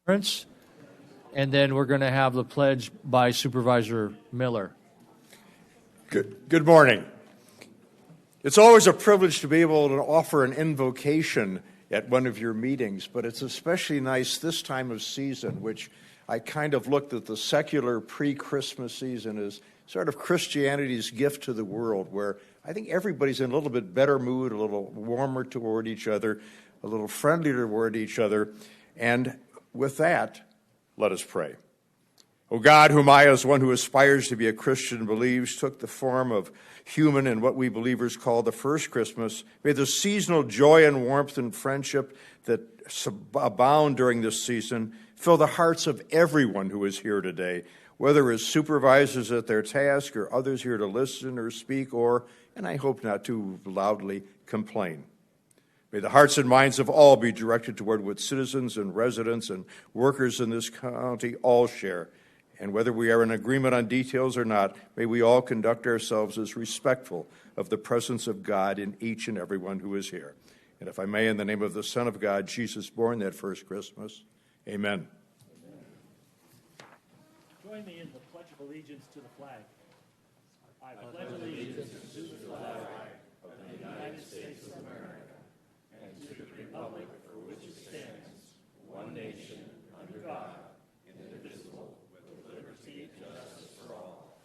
And then we're going to have the pledge by Supervisor Miller. Good morning. It's always a privilege to be able to offer an invocation at one of your meetings, but it's especially nice this time of season, which I kind of looked at the secular pre-Christmas season as sort of Christianity's gift to the world, where I think everybody's in a little bit better mood, a little warmer toward each other, a little friendlier toward each other. And with that, let us pray. O God, whom I, as one who aspires to be a Christian, believes took the form of human in what we believers call the first Christmas, may the seasonal joy and warmth and friendship that abound during this season fill the hearts of everyone who is here today, whether as supervisors at their task or others here to listen or speak or, and I hope not too loudly, complain. May the hearts and minds of all be directed toward what citizens and residents and workers in this county all share. And whether we are in agreement on details or not, may we all conduct ourselves as respectful of the presence of God in each and every one who is here. And if I may, in the name of the Son of God, Jesus, born that first Christmas, amen. Join me in the Pledge of Allegiance to the flag. I pledge allegiance to the flag of the United States of America and to the republic for which it stands, one nation, under God, indivisible, with liberty and justice for all.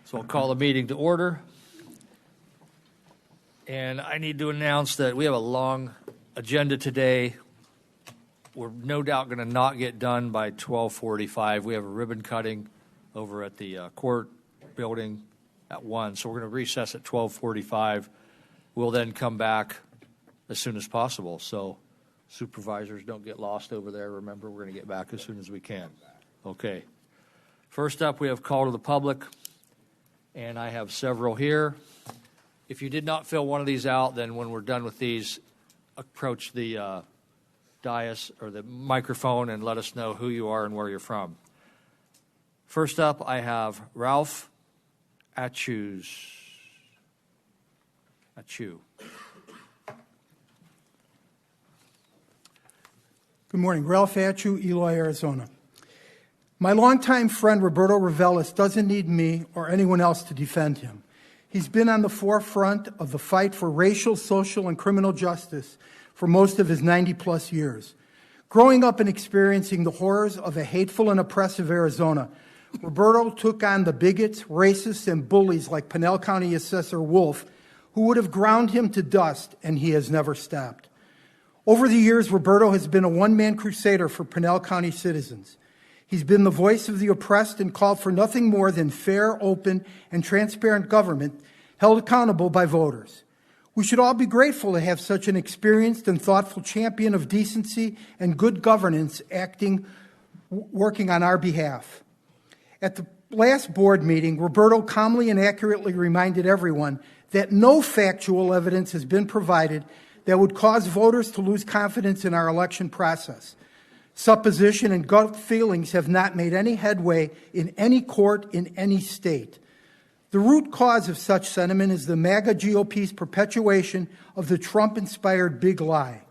So I'll call the meeting to order. And I need to announce that we have a long agenda today. We're no doubt going to not get done by 12:45. We have a ribbon cutting over at the court building at 1. So we're going to recess at 12:45. We'll then come back as soon as possible. So supervisors, don't get lost over there. Remember, we're going to get back as soon as we can. Okay. First up, we have call to the public, and I have several here. If you did not fill one of these out, then when we're done with these, approach the dais or the microphone and let us know who you are and where you're from. First up, I have Ralph Achu. Good morning. Ralph Achu, Eloy, Arizona. My longtime friend Roberto Reveles doesn't need me or anyone else to defend him. He's been on the forefront of the fight for racial, social, and criminal justice for most of his 90-plus years. Growing up and experiencing the horrors of a hateful and oppressive Arizona, Roberto took on the bigots, racists, and bullies like Pinal County Assessor Wolf, who would have ground him to dust, and he has never stopped. Over the years, Roberto has been a one-man crusader for Pinal County citizens. He's been the voice of the oppressed and called for nothing more than fair, open, and transparent government held accountable by voters. We should all be grateful to have such an experienced and thoughtful champion of decency and good governance working on our behalf. At the last board meeting, Roberto calmly and accurately reminded everyone that no factual evidence has been provided that would cause voters to lose confidence in our election process. Supposition and gut feelings have not made any headway in any court in any state. The root cause of such sentiment is the MAGA GOP's perpetuation of the Trump-inspired big lie.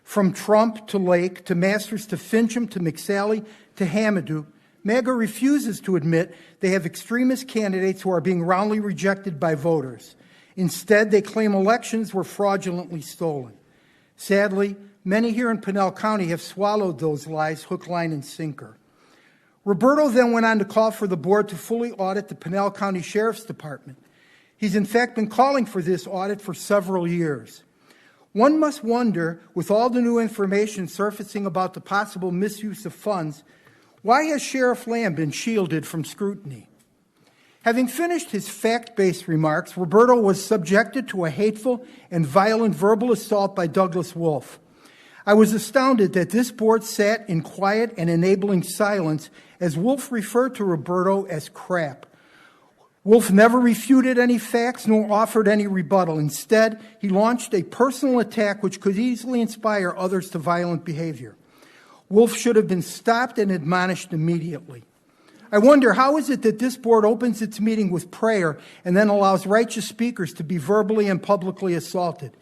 From Trump to Lake to Masters to Fincham to McSally to Hamadou, MAGA refuses to admit they have extremist candidates who are being roundly rejected by voters. Instead, they claim elections were fraudulently stolen. Sadly, many here in Pinal County have swallowed those lies hook, line, and sinker. Roberto then went on to call for the board to fully audit the Pinal County Sheriff's Department. He's in fact been calling for this audit for several years. One must wonder, with all the new information surfacing about the possible misuse of funds, why has Sheriff Lamb been shielded from scrutiny? Having finished his fact-based remarks, Roberto was subjected to a hateful and violent verbal assault by Douglas Wolf. I was astounded that this board sat in quiet and enabling silence as Wolf referred to Roberto as crap. Wolf never refuted any facts nor offered any rebuttal. Instead, he launched a personal attack which could easily inspire others to violent behavior. Wolf should have been stopped and admonished immediately. I wonder, how is it that this board opens its meeting with prayer and then allows righteous speakers to be verbally and publicly assaulted?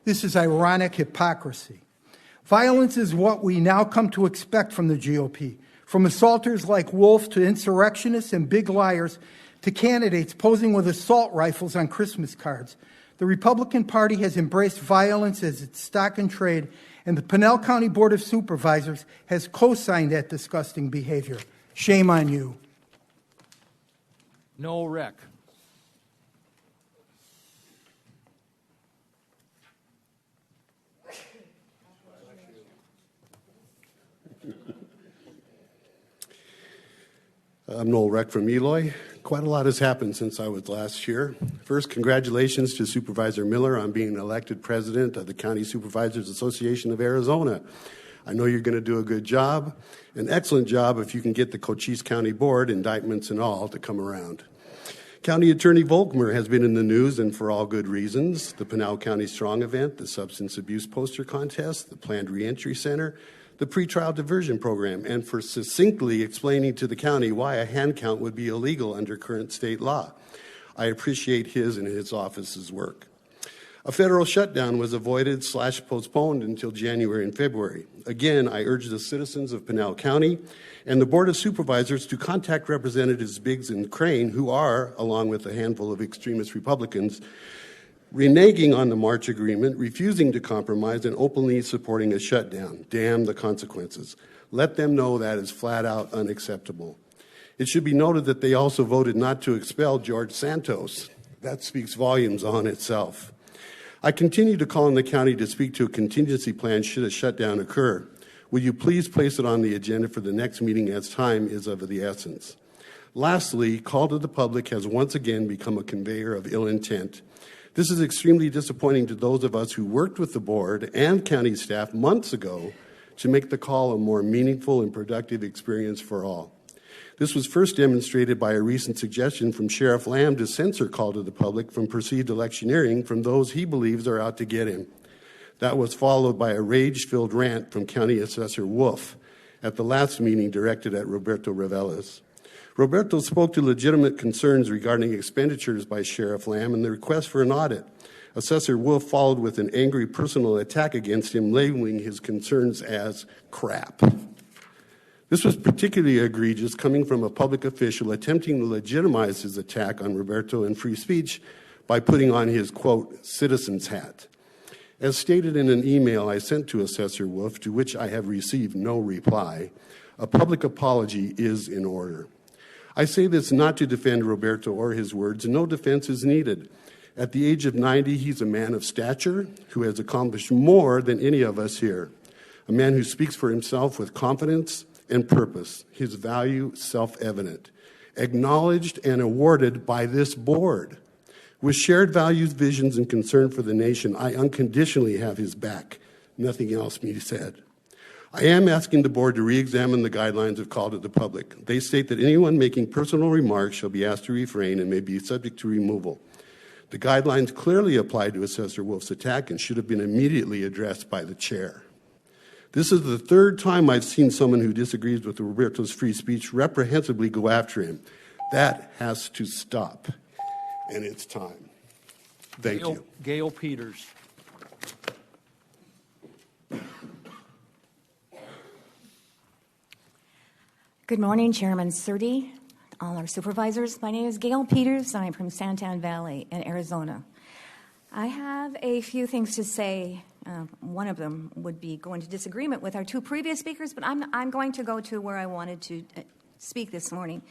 This is ironic hypocrisy. Violence is what we now come to expect from the GOP, from assaulters like Wolf to insurrectionists and big liars to candidates posing with assault rifles on Christmas cards. The Republican Party has embraced violence as its stock in trade, and the Pinal County Board of Supervisors has co-signed that disgusting behavior. Shame on you. No rec. I'm Noel Reck from Eloy. Quite a lot has happened since I was last here. First, congratulations to Supervisor Miller on being elected president of the County Supervisors Association of Arizona. I know you're going to do a good job, an excellent job if you can get the Cochise County Board, indictments and all, to come around. County Attorney Volkmer has been in the news, and for all good reasons. The Pinal County Strong event, the substance abuse poster contest, the planned reentry center, the pretrial diversion program, and for succinctly explaining to the county why a hand count would be illegal under current state law. I appreciate his and his office's work. A federal shutdown was avoided / postponed until January and February. Again, I urge the citizens of Pinal County and the Board of Supervisors to contact Representatives Biggs and Crane, who are, along with a handful of extremist Republicans, reneging on the March agreement, refusing to compromise, and openly supporting a shutdown. Damn the consequences. Let them know that is flat out unacceptable. It should be noted that they also voted not to expel George Santos. That speaks volumes on itself. I continue to call on the county to speak to a contingency plan should a shutdown occur. Will you please place it on the agenda for the next meeting, as time is of the essence? Lastly, call to the public has once again become a conveyor of ill intent. This is extremely disappointing to those of us who worked with the board and county staff months ago to make the call a more meaningful and productive experience for all. This was first demonstrated by a recent suggestion from Sheriff Lamb to censor call to the public from perceived electioneering from those he believes are out to get him. That was followed by a rage-filled rant from County Assessor Wolf at the last meeting directed at Roberto Reveles. Roberto spoke to legitimate concerns regarding expenditures by Sheriff Lamb and the request for an audit. Assessor Wolf followed with an angry personal attack against him, labeling his concerns as crap. This was particularly egregious coming from a public official attempting to legitimize his attack on Roberto and free speech by putting on his, quote, citizen's hat. As stated in an email I sent to Assessor Wolf, to which I have received no reply, a public apology is in order. I say this not to defend Roberto or his words. No defense is needed. At the age of 90, he's a man of stature who has accomplished more than any of us here. A man who speaks for himself with confidence and purpose, his value self-evident, acknowledged and awarded by this board. With shared values, visions, and concern for the nation, I unconditionally have his back. Nothing else be said. I am asking the board to re-examine the guidelines of call to the public. They state that anyone making personal remarks shall be asked to refrain and may be subject to removal. The guidelines clearly apply to Assessor Wolf's attack and should have been immediately addressed by the chair. This is the third time I've seen someone who disagrees with Roberto's free speech reprehensibly go after him. That has to stop, and it's time. Thank you. Gail Peters. Good morning, Chairman Surdy, all our supervisors. My name is Gail Peters. I'm from Santan Valley in Arizona. I have a few things to say. One of them would be going to disagreement with our two previous speakers, but I'm going to go to where I wanted to speak this morning.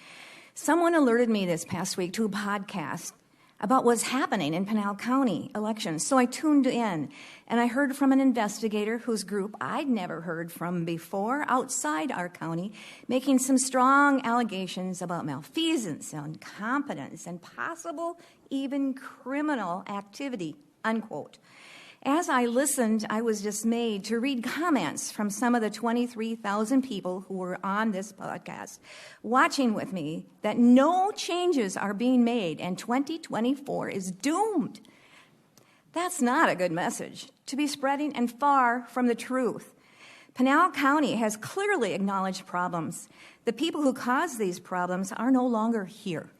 Someone alerted me this past week to a podcast about what's happening in Pinal County elections. So I tuned in, and I heard from an investigator whose group I'd never heard from before outside our county, making some strong allegations about malfeasance, incompetence, and possible even criminal activity, unquote. As I listened, I was dismayed to read comments from some of the 23,000 people who were on this podcast, watching with me, that no changes are being made and 2024 is doomed. That's not a good message to be spreading and far from the truth. Pinal County has clearly acknowledged problems. The people who caused these problems are no longer here.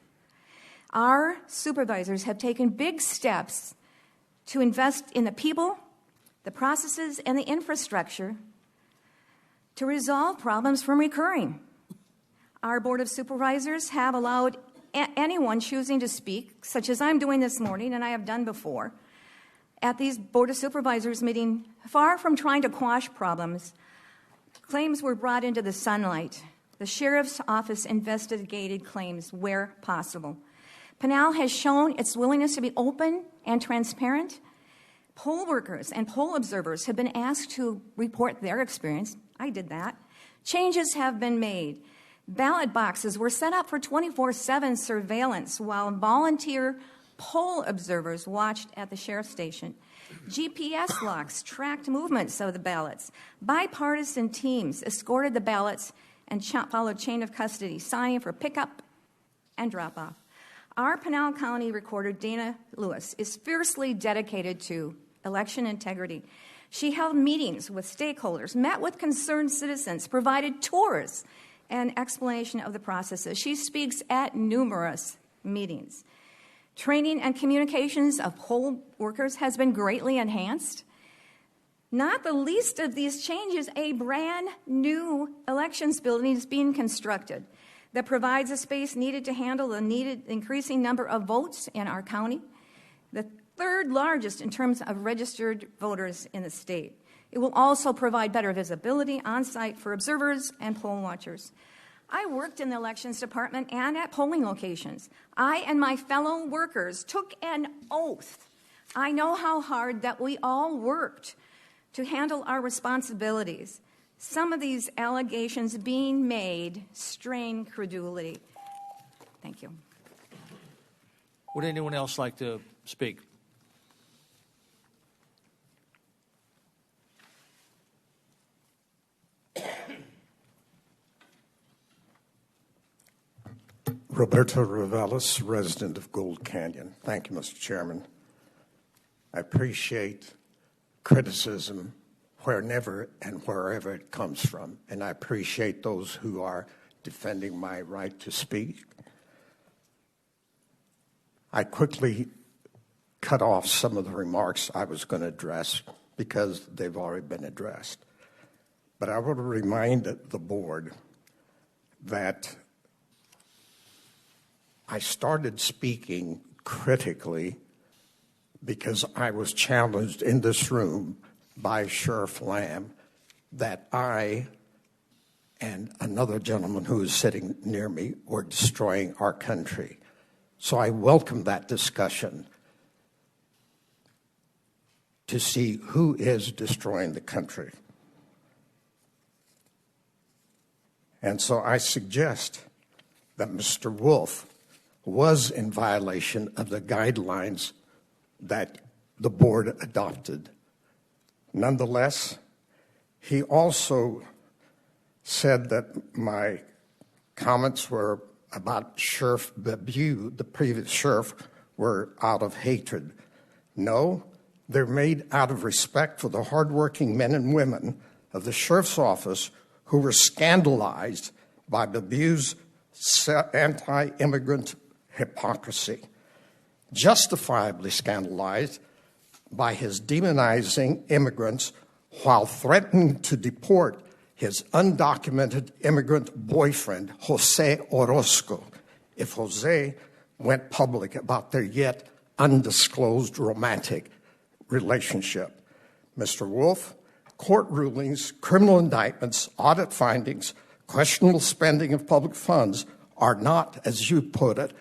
Our supervisors have taken big steps to invest in the people the processes, and the infrastructure to resolve problems from recurring. Our Board of Supervisors have allowed anyone choosing to speak, such as I'm doing this morning and I have done before, at these Board of Supervisors meeting, far from trying to quash problems, claims were brought into the sunlight. The Sheriff's Office investigated claims where possible. Pinal has shown its willingness to be open and transparent. Poll workers and poll observers have been asked to report their experience. I did that. Changes have been made. Ballot boxes were set up for 24/7 surveillance while volunteer poll observers watched at the sheriff's station. GPS locks tracked movements of the ballots. Bipartisan teams escorted the ballots and followed chain of custody, signing for pickup and drop-off. Our Pinal County Recorder, Dana Lewis, is fiercely dedicated to election integrity. She held meetings with stakeholders, met with concerned citizens, provided tours and explanation of the processes. She speaks at numerous meetings. Training and communications of poll workers has been greatly enhanced. Not the least of these changes, a brand new elections building is being constructed that provides a space needed to handle the needed increasing number of votes in our county, the third largest in terms of registered voters in the state. It will also provide better visibility on site for observers and poll watchers. I worked in the elections department and at polling locations. I and my fellow workers took an oath. I know how hard that we all worked to handle our responsibilities. Some of these allegations being made strain credulity. Thank you. Would anyone else like to speak? Roberto Reveles, resident of Gold Canyon. Thank you, Mr. Chairman. I appreciate criticism wherever and wherever it comes from, and I appreciate those who are defending my right to speak. I quickly cut off some of the remarks I was going to address because they've already been addressed. But I want to remind the board that I started speaking critically because I was challenged in this room by Sheriff Lamb that I and another gentleman who was sitting near me were destroying our country. So I welcome that discussion to see who is destroying the country. And so I suggest that Mr. Wolf was in violation of the guidelines that the board adopted. Nonetheless, he also said that my comments were about Sheriff Bebu, the previous sheriff, were out of hatred. No, they're made out of respect for the hardworking men and women of the sheriff's office who were scandalized by Bebu's anti-immigrant hypocrisy, justifiably scandalized by his demonizing immigrants while threatening to deport his undocumented immigrant boyfriend, Jose Orozco, if Jose went public about their yet undisclosed romantic relationship. Mr. Wolf, court rulings, criminal indictments, audit findings, questionable spending of public funds are not, as you put it,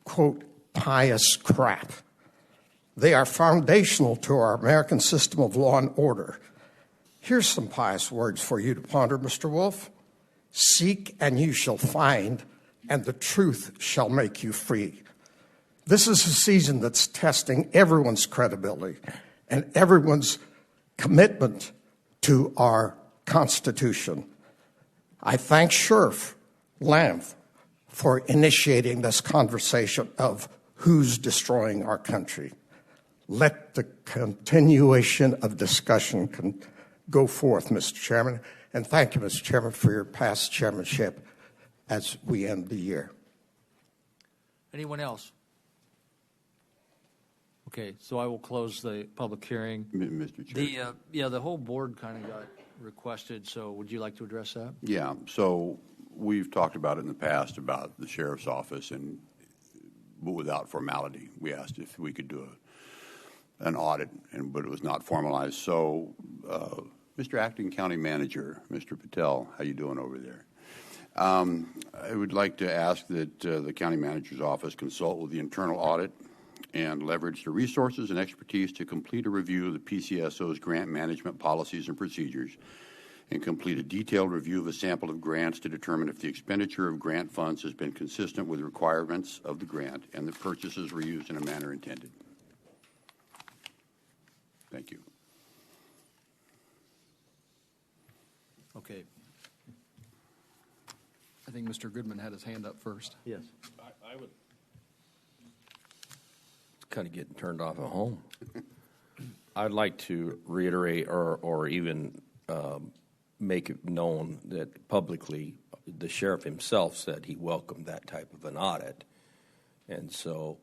quote, pious crap. They are foundational to our American system of law and order. Here's some pious words for you to ponder, Mr. Wolf. Seek and you shall find, and the truth shall make you free. This is a season that's testing everyone's credibility and everyone's commitment to our Constitution. I thank Sheriff Lamb for initiating this conversation of who's destroying our country. Let the continuation of discussion go forth, Mr. Chairman. And thank you, Mr. Chairman, for your past chairmanship as we end the year. Anyone else? Okay, so I will close the public hearing. Mr. Chair. The whole board kind of got requested, so would you like to address that? Yeah, so we've talked about it in the past about the sheriff's office, but without formality. We asked if we could do an audit, but it was not formalized. So, Mr. Acting County Manager, Mr. Patel, how you doing over there? I would like to ask that the county manager's office consult with the internal audit and leverage the resources and expertise to complete a review of the PCSO's grant management policies and procedures and complete a detailed review of a sample of grants to determine if the expenditure of grant funds has been consistent with the requirements of the grant and the purchases were used in a manner intended. Thank you. Okay. I think Mr. Goodman had his hand up first. Yes. I would. It's kind of getting turned off at home. I'd like to reiterate or even make it known that publicly the sheriff himself said he welcomed that type of an audit. And so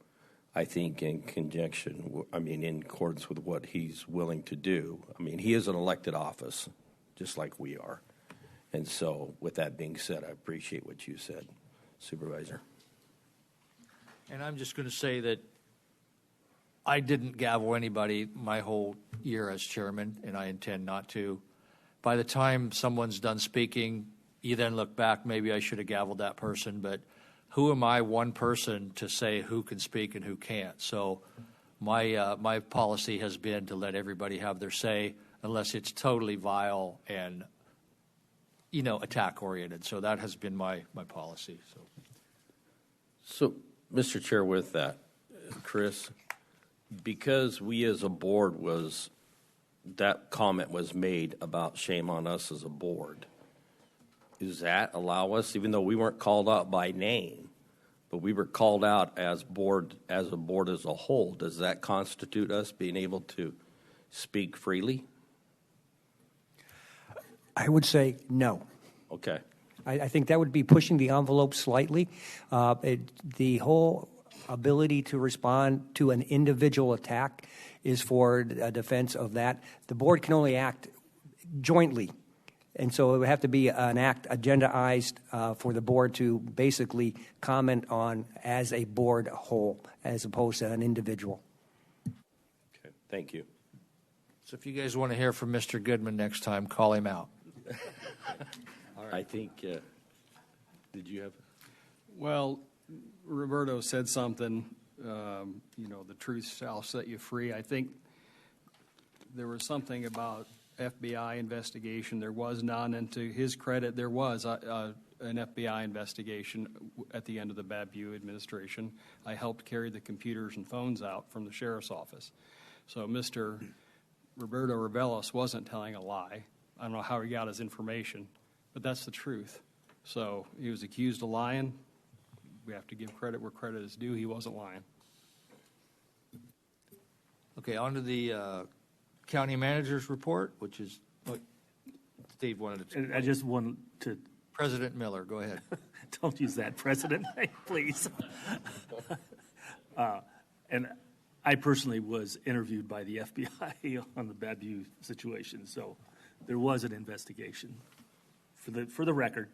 I think in in accordance with what he's willing to do, he is an elected office, just like we are. And so with that being said, I appreciate what you said, Supervisor. And I'm just going to say that I didn't gavel anybody my whole year as chairman, and I intend not to. By the time someone's done speaking, you then look back, maybe I should have gavelled that person, but who am I, one person, to say who can speak and who can't? So my policy has been to let everybody have their say unless it's totally vile and attack-oriented. So that has been my policy. So, Mr. Chair, with that, Chris, because we as a board that comment was made about shame on us as a board, does that allow us, even though we weren't called out by name, but we were called out as a board as a whole, does that constitute us being able to speak freely? I would say no. Okay. I think that would be pushing the envelope slightly. The whole ability to respond to an individual attack is for a defense of that. The board can only act jointly. And so it would have to be an act agendaized for the board to basically comment on as a board whole, as opposed to an individual. Okay. Thank you. So if you guys want to hear from Mr. Goodman next time, call him out. All right. I think, did you have? Well, Roberto said something, the truth shall set you free. I think there was something about FBI investigation. There was none, and to his credit, there was an FBI investigation at the end of the Bad View administration. I helped carry the computers and phones out from the sheriff's office. So Mr. Roberto Reveles wasn't telling a lie. I don't know how he got his information, but that's the truth. So he was accused of lying. We have to give credit where credit is due. He wasn't lying. Okay, on to the county manager's report, which is what Steve wanted to. I just want to. President Miller, go ahead. Don't use that, President, please. And I personally was interviewed by the FBI on the Bad View situation, so there was an investigation. For the record,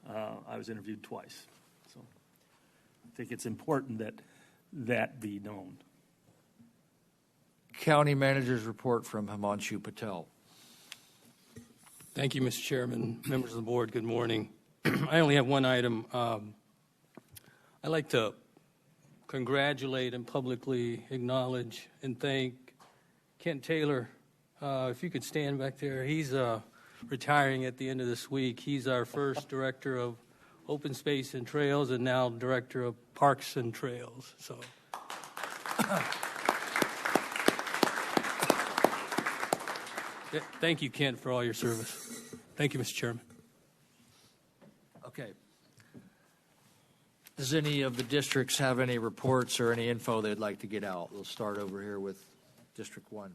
I was interviewed twice, so I think it's important that that be known. County manager's report from Himanshu Patel. Thank you, Mr. Chairman, members of the board. Good morning. I only have one item. I'd like to congratulate and publicly acknowledge and thank Kent Taylor. If you could stand back there. He's retiring at the end of this week. He's our first director of Open Space and Trails and now director of Parks and Trails. So. Thank you, Kent, for all your service. Thank you, Mr. Chairman. Okay. Does any of the districts have any reports or any info they'd like to get out? We'll start over here with District 1.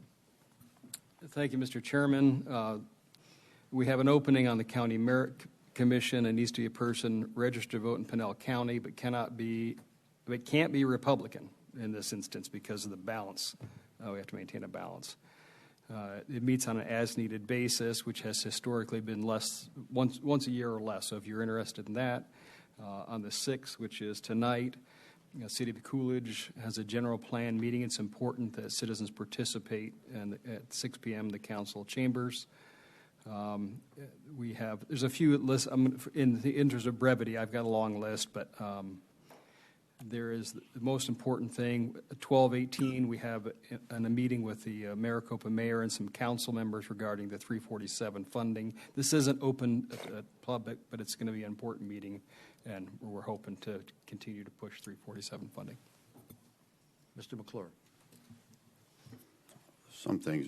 Thank you, Mr. Chairman. We have an opening on the County Merit Commission. It needs to be a person registered to vote in Pinal County, but can't be Republican. in this instance because of the balance. We have to maintain a balance. It meets on an as-needed basis, which has historically been once a year or less. So if you're interested in that, on the 6th, which is tonight, City of Coolidge has a general plan meeting. It's important that citizens participate, and at 6 p.m. the council chambers. There's a few lists. In the interest of brevity, I've got a long list, but there is the most important thing. 12/18, we have a meeting with the Maricopa mayor and some council members regarding the 347 funding. This isn't open to public, but it's going to be an important meeting, and we're hoping to continue to push 347 funding. Mr. McClure. Some things.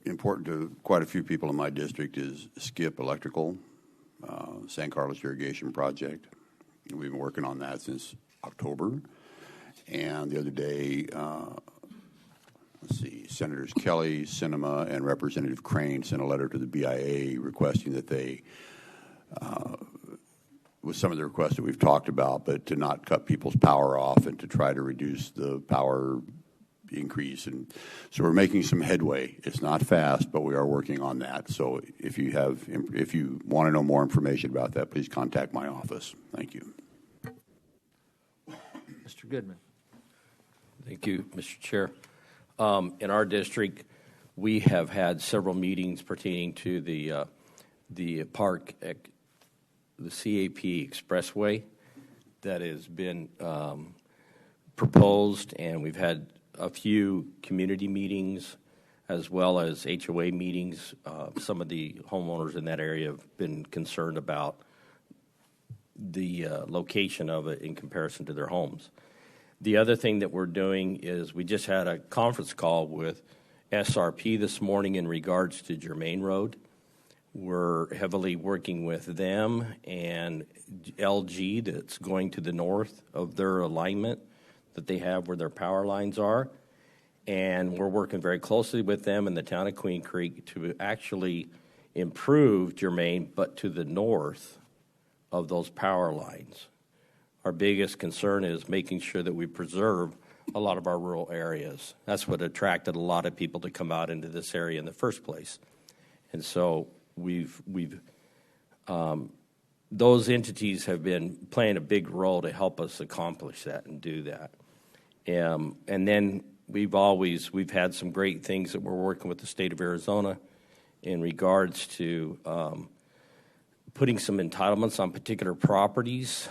Important to quite a few people in my district is Skip Electrical, San Carlos Irrigation Project. We've been working on that since October. And the other day, Senators Kelly, Sinema, and Representative Crane sent a letter to the BIA requesting that they, with some of the requests that we've talked about, but to not cut people's power off and to try to reduce the power increase. And so we're making some headway. It's not fast, but we are working on that. So if you want to know more information about that, please contact my office. Thank you. Mr. Goodman. Thank you, Mr. Chair. In our district, we have had several meetings pertaining to the park, the CAP Expressway that has been proposed, and we've had a few community meetings as well as HOA meetings. Some of the homeowners in that area have been concerned about the location of it in comparison to their homes. The other thing that we're doing is we just had a conference call with SRP this morning in regards to Germain Road. We're heavily working with them and LG that's going to the north of their alignment that they have where their power lines are. And we're working very closely with them in the town of Queen Creek to actually improve Germain, but to the north of those power lines. Our biggest concern is making sure that we preserve a lot of our rural areas. That's what attracted a lot of people to come out into this area in the first place. And so those entities have been playing a big role to help us accomplish that and do that. And then we've had some great things that we're working with the state of Arizona in regards to putting some entitlements on particular properties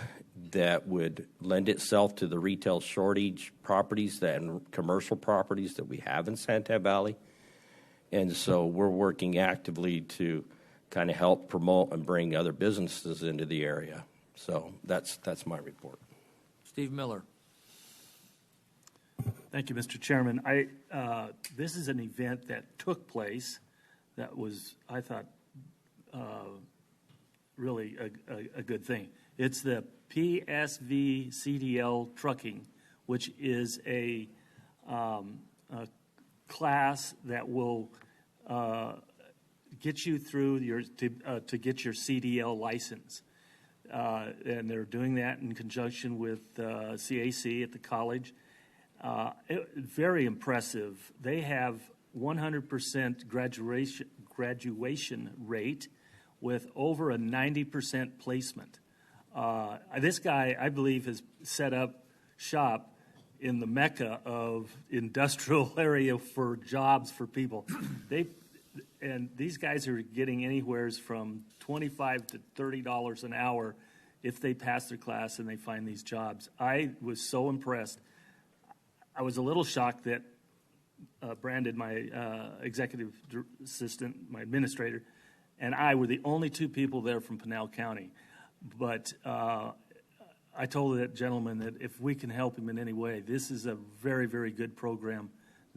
that would lend itself to the retail shortage properties and commercial properties that we have in Santa Valley. And so we're working actively to kind of help promote and bring other businesses into the area. So that's my report. Steve Miller. Thank you, Mr. Chairman. This is an event that took place that was, I thought, really a good thing. It's the PSV CDL trucking, which is a class that will get you through to get your CDL license. And they're doing that in conjunction with CAC at the college. Very impressive. They have 100% graduation rate with over a 90% placement. This guy, I believe, has set up shop in the mecca of industrial area for jobs for people. And these guys are getting anywhere from $25 to $30 an hour if they pass their class and they find these jobs. I was so impressed. I was a little shocked that Brandon, my executive assistant, my administrator, and I were the only two people there from Pinal County. But I told that gentleman that if we can help him in any way, this is a very, very good program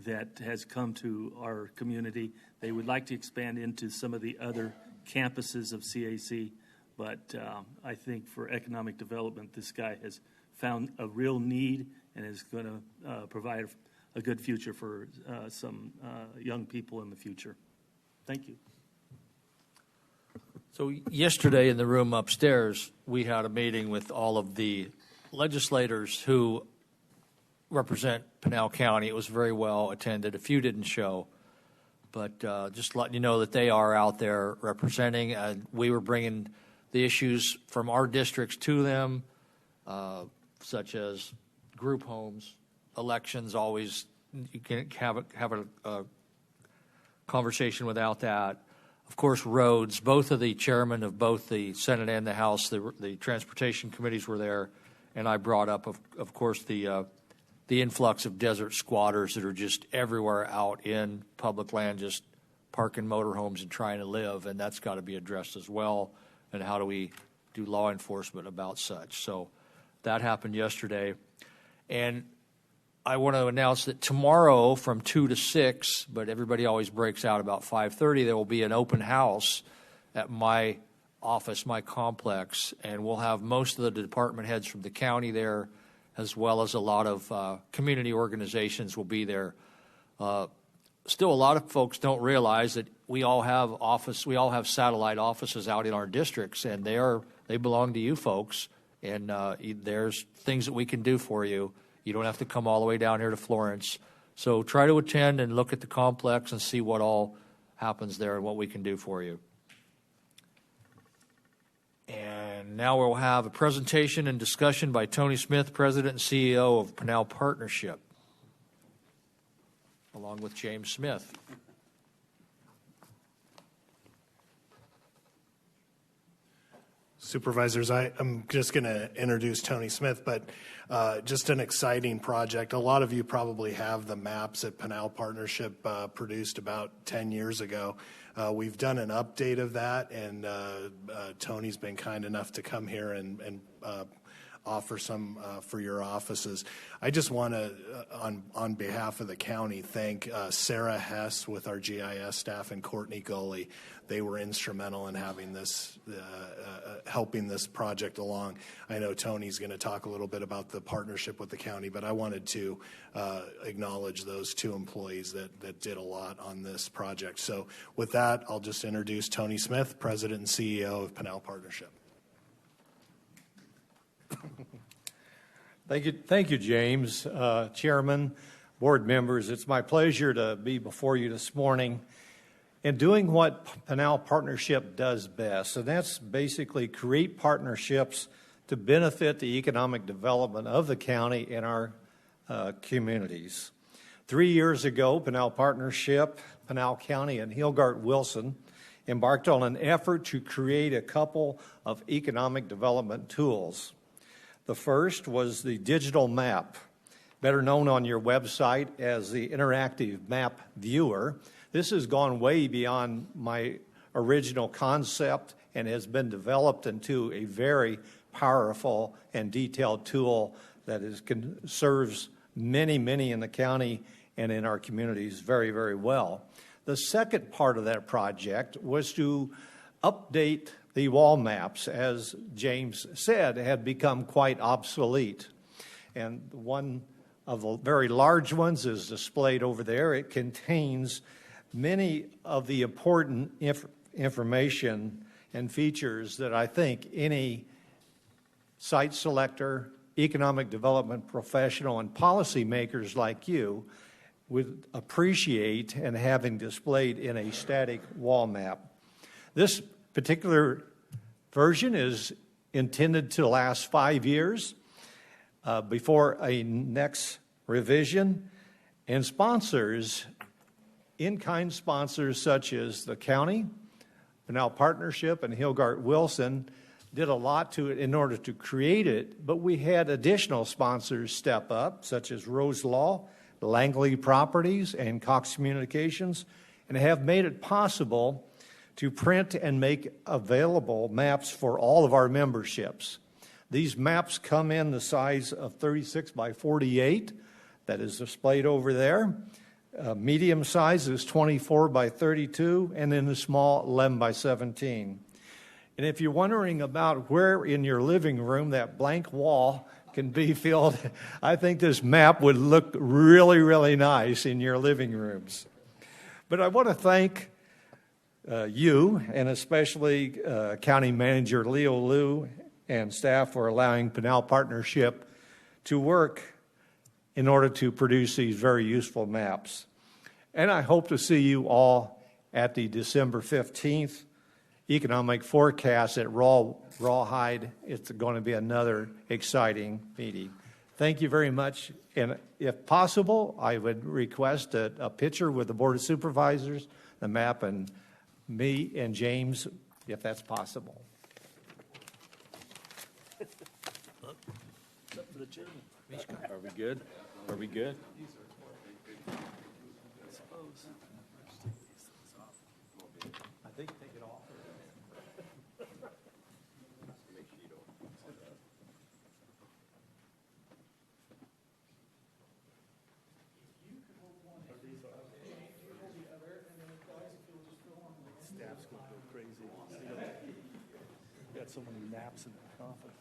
that has come to our community. They would like to expand into some of the other campuses of CAC, but I think for economic development, this guy has found a real need and is going to provide a good future for some young people in the future. Thank you. So yesterday in the room upstairs, we had a meeting with all of the legislators who represent Pinal County. It was very well attended. A few didn't show, but just letting you know that they are out there representing. We were bringing the issues from our districts to them, such as group homes, elections. Always, you can't have a conversation without that. Of course, roads. Both of the chairmen of both the Senate and the House, the transportation committees were there, and I brought up, of course, the influx of desert squatters that are just everywhere out in public land, just parking motorhomes and trying to live, and that's got to be addressed as well. And how do we do law enforcement about such? So that happened yesterday, and I want to announce that tomorrow from 2 to 6, but everybody always breaks out about 5:30, there will be an open house at my office, my complex, and we'll have most of the department heads from the county there, as well as a lot of community organizations will be there. Still, a lot of folks don't realize that we all have satellite offices out in our districts, and they belong to you folks, and there's things that we can do for you. You don't have to come all the way down here to Florence. So try to attend and look at the complex and see what all happens there and what we can do for you. And now we'll have a presentation and discussion by Tony Smith, President and CEO of Pinal Partnership, along with James Smith. Supervisors, I'm just going to introduce Tony Smith, but just an exciting project. A lot of you probably have the maps that Pinal Partnership produced about 10 years ago. We've done an update of that, and Tony's been kind enough to come here and offer some for your offices. I just want to, on behalf of the county, thank Sarah Hess with our GIS staff and Courtney Gully. They were instrumental in having this, helping this project along. I know Tony's going to talk a little bit about the partnership with the county, but I wanted to acknowledge those two employees that did a lot on this project. So with that, I'll just introduce Tony Smith, President and CEO of Pinal Partnership. Thank you, James. Chairman, board members, it's my pleasure to be before you this morning and doing what Pinal Partnership does best, and that's basically create partnerships to benefit the economic development of the county and our communities. 3 years ago, Pinal Partnership, Pinal County, and Hilgard Wilson embarked on an effort to create a couple of economic development tools. The first was the digital map, better known on your website as the interactive map viewer. This has gone way beyond my original concept and has been developed into a very powerful and detailed tool that serves many, many in the county and in our communities very, very well. The second part of that project was to update the wall maps, as James said, had become quite obsolete. And one of the very large ones is displayed over there. It contains many of the important information and features that I think any site selector, economic development professional, and policymakers like you would appreciate and having displayed in a static wall map. This particular version is intended to last 5 years before a next revision, and sponsors, in-kind sponsors such as the county, Pinal Partnership, and Hilgard Wilson did a lot to it in order to create it, but we had additional sponsors step up, such as Rose Law, Langley Properties, and Cox Communications, and have made it possible to print and make available maps for all of our memberships. These maps come in the size of 36 by 48, that is displayed over there. Medium size is 24 by 32, and then the small 11 by 17. And if you're wondering about where in your living room that blank wall can be filled, I think this map would look really, really nice in your living rooms. But I want to thank you, and especially County Manager Leo Liu and staff for allowing Pinal Partnership to work in order to produce these very useful maps. And I hope to see you all at the December 15th economic forecast at Rawhide. It's going to be another exciting meeting. Thank you very much. And if possible, I would request a picture with the Board of Supervisors, the map, and me and James, if that's possible. Are we good? Are we good? I think take it off. Staff's going to go crazy. We got so many maps in the office.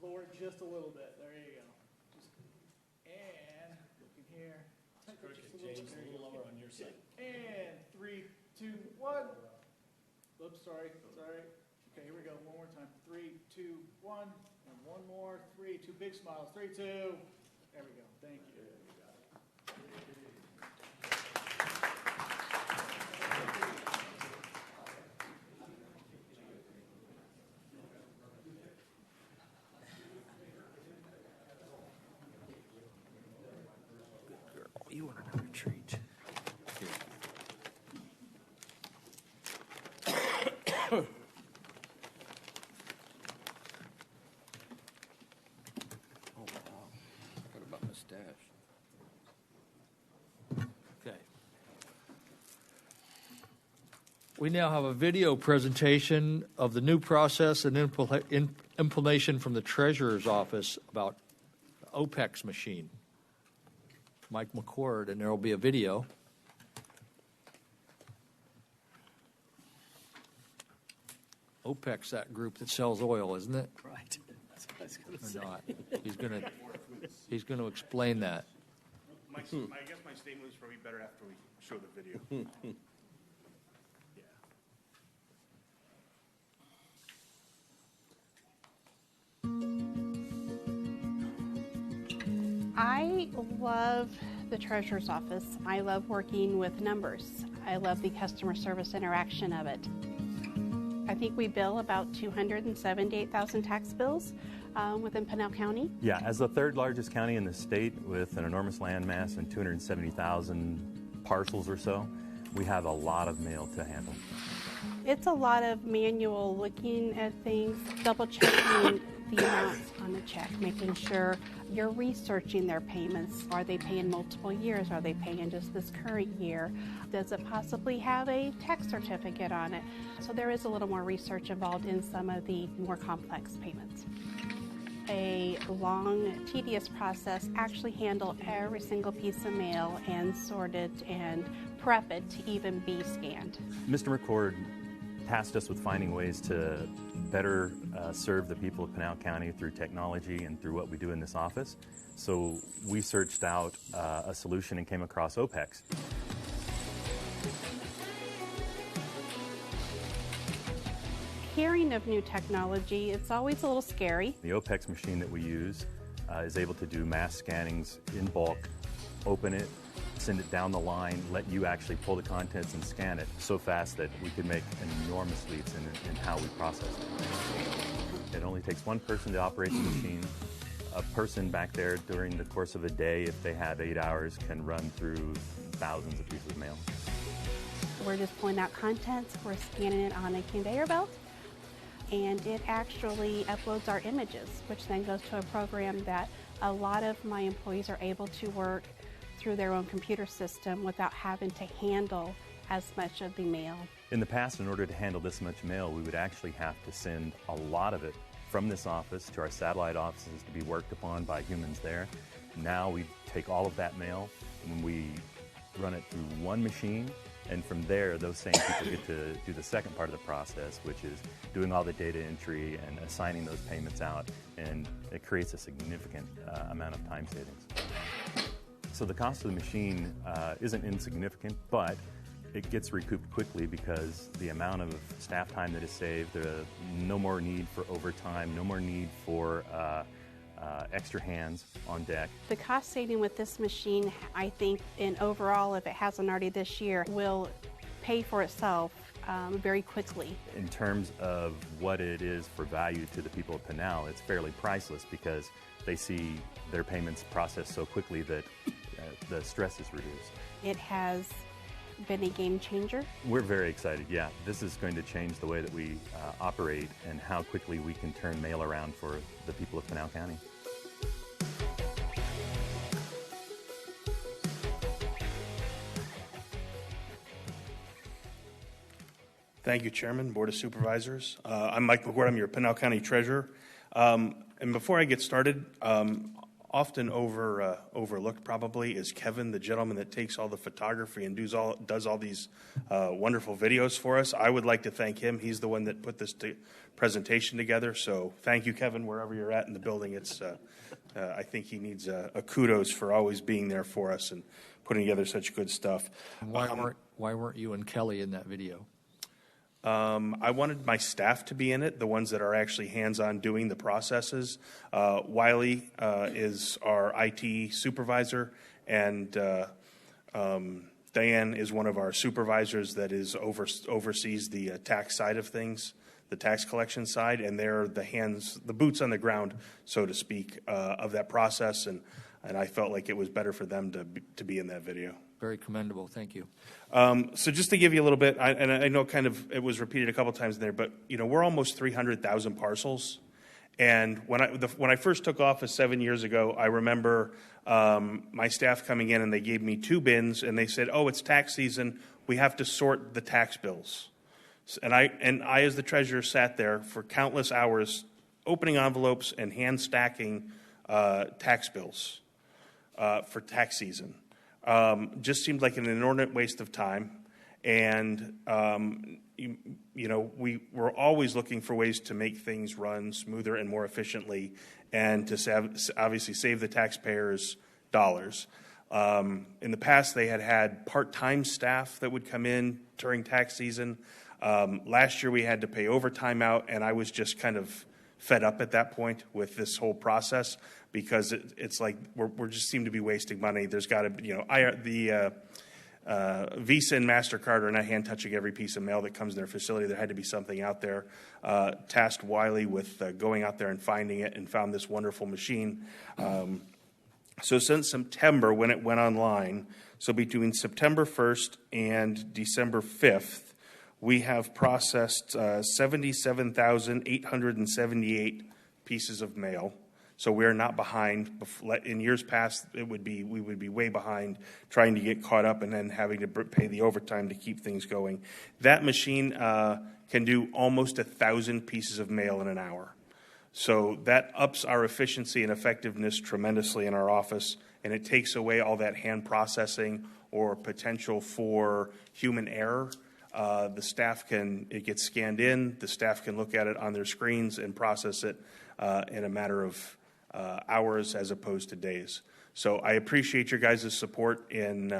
Lower it just a little bit. There you go. And looking here. James, a little lower on your side. And 3, 2, 1. Oops, sorry. Okay, here we go. One more time. 3, 2, 1. And one more. 3, 2 big smiles. 3, 2. There we go. Thank you. You want another treat? Oh, wow. What about my stash? Okay. We now have a video presentation of the new process and implementation from the Treasurer's Office about the OPEX machine. Mike McCord, and there will be a video. OPEX, that group that sells oil, isn't it? Right. That's what I was going to Or say. not? He's going to explain that. I guess my statement was probably better after we show the video. I love the Treasurer's Office. I love working with numbers. I love the customer service interaction of it. I think we bill about 278,000 tax bills within Pinal County. Yeah, as the third largest county in the state with an enormous land mass and 270,000 parcels or so, we have a lot of mail to handle. It's a lot of manual looking at things, double checking the amounts on the check, making sure you're researching their payments. Are they paying multiple years? Are they paying just this current year? Does it possibly have a tax certificate on it? So there is a little more research involved in some of the more complex payments. A long, tedious process, actually handle every single piece of mail and sort it and prep it to even be scanned. Mr. McCord tasked us with finding ways to better serve the people of Pinal County through technology and through what we do in this office. So we searched out a solution and came across OPEX. Hearing of new technology, it's always a little scary. The OPEX machine that we use is able to do mass scannings in bulk, open it, send it down the line, let you actually pull the contents and scan it so fast that we could make enormous leaps in how we process it. It only takes one person to operate the machine. A person back there during the course of a day, if they have 8 hours, can run through thousands of pieces of mail. We're just pulling out contents, we're scanning it on a conveyor belt, and it actually uploads our images, which then goes to a program that a lot of my employees are able to work through their own computer system without having to handle as much of the mail. In the past, in order to handle this much mail, we would actually have to send a lot of it from this office to our satellite offices to be worked upon by humans there. Now we take all of that mail and we run it through one machine, and from there, those same people get to do the second part of the process, which is doing all the data entry and assigning those payments out, and it creates a significant amount of time savings. So the cost of the machine isn't insignificant, but it gets recouped quickly because the amount of staff time that is saved, no more need for overtime, no more need for extra hands on deck. The cost saving with this machine, I think, in overall, if it hasn't already this year, will pay for itself very quickly. In terms of what it is for value to the people of Pinal, it's fairly priceless because they see their payments processed so quickly that the stress is reduced. It has been a game changer. We're very excited, yeah. This is going to change the way that we operate and how quickly we can turn mail around for the people of Pinal County. Thank you, Chairman, Board of Supervisors. I'm Mike McWhort. I'm your Pinal County Treasurer. And before I get started, often overlooked probably is Kevin, the gentleman that takes all the photography and does all these wonderful videos for us. I would like to thank him. He's the one that put this presentation together. So thank you, Kevin, wherever you're at in the building. It's I think he needs a kudos for always being there for us and putting together such good stuff. Why weren't you and Kelly in that video? I wanted my staff to be in it, the ones that are actually hands-on doing the processes. Wiley is our IT supervisor, and Diane is one of our supervisors that oversees the tax side of things, the tax collection side, and they're the boots on the ground, so to speak, of that process. And I felt like it was better for them to be in that video. Very commendable. Thank you. So just to give you a little bit, and I know kind of it was repeated a couple times in there, but we're almost 300,000 parcels. And when I first took office 7 years ago, I remember my staff coming in and they gave me 2 bins and they said, "Oh, it's tax season. We have to sort the tax bills." And I, as the treasurer, sat there for countless hours, opening envelopes and hand stacking tax bills for tax season. Just seemed like an inordinate waste of time. And, we were always looking for ways to make things run smoother and more efficiently and to obviously save the taxpayers dollars. In the past, they had part-time staff that would come in during tax season. Last year, we had to pay overtime out, and I was just kind of fed up at that point with this whole process because it's like we're just seem to be wasting money. There's got to be, the Visa and MasterCard are not hand touching every piece of mail that comes in their facility. There had to be something out there. Tasked Wiley with going out there and finding it and found this wonderful machine. So since September, when it went online, so between September 1st and December 5th, we have processed 77,878 pieces of mail. So we're not behind. In years past, we would be way behind trying to get caught up and then having to pay the overtime to keep things going. That machine can do almost 1,000 pieces of mail in an hour. So that ups our efficiency and effectiveness tremendously in our office, and it takes away all that hand processing or potential for human error. The staff it gets scanned in, the staff can look at it on their screens and process it in a matter of hours as opposed to days. So I appreciate your guys' support, and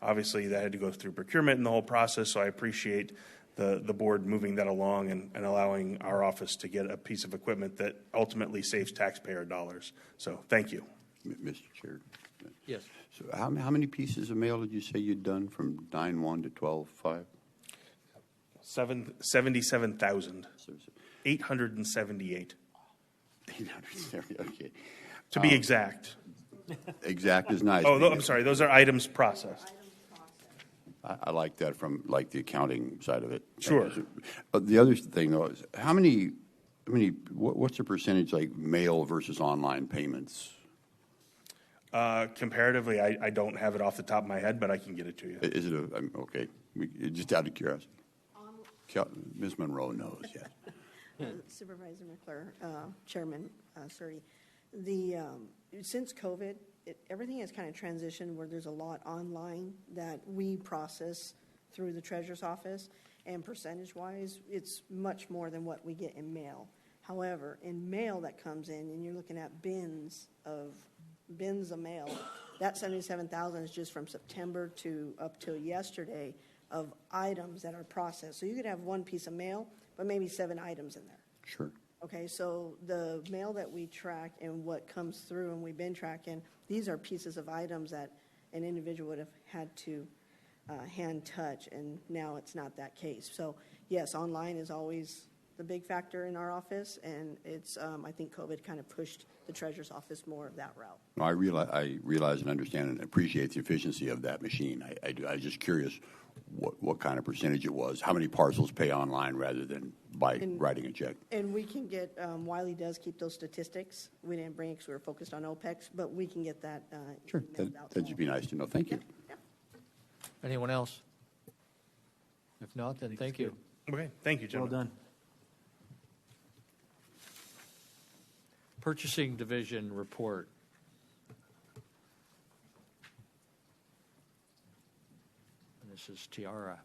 obviously that had to go through procurement and the whole process, so I appreciate the board moving that along and allowing our office to get a piece of equipment that ultimately saves taxpayer dollars. So thank you. Mr. Chair. Yes. So how many pieces of mail did you say you'd done from 9/1 to 12/5? 77,878. 870, okay. To be exact. Exact is nice. Oh, I'm sorry. Those are items processed. I like that from the accounting side of it. Sure. The other thing though is what's the percentage like mail versus online payments? Comparatively, I don't have it off the top of my head, but I can get it to you. Is it okay? Just out of curiosity. Ms. Monroe knows, yes. Supervisor McClure, Chairman Surrey, since COVID, everything has kind of transitioned where there's a lot online that we process through the treasurer's office, and percentage-wise, it's much more than what we get in mail. However, in mail that comes in, and you're looking at bins of mail, that 77,000 is just from September to up till yesterday. of items that are processed. So you could have one piece of mail, but maybe 7 items in there. Sure. Okay, so the mail that we track and what comes through and we've been tracking, these are pieces of items that an individual would have had to hand touch, and now it's not that case. So yes, online is always the big factor in our office, and it's I think COVID kind of pushed the treasurer's office more of that route. I realize and understand and appreciate the efficiency of that machine. I do. I was just curious what kind of percentage it was. How many parcels pay online rather than by writing a check? And we can get, Wiley does keep those statistics. We didn't bring it because we were focused on OPEX, but we can get that. Sure. That'd just be nice to know. Thank you. Yeah. Anyone else? If not, then thank you. Okay, thank you, gentlemen. Well done. Purchasing Division report. And this is Tiara.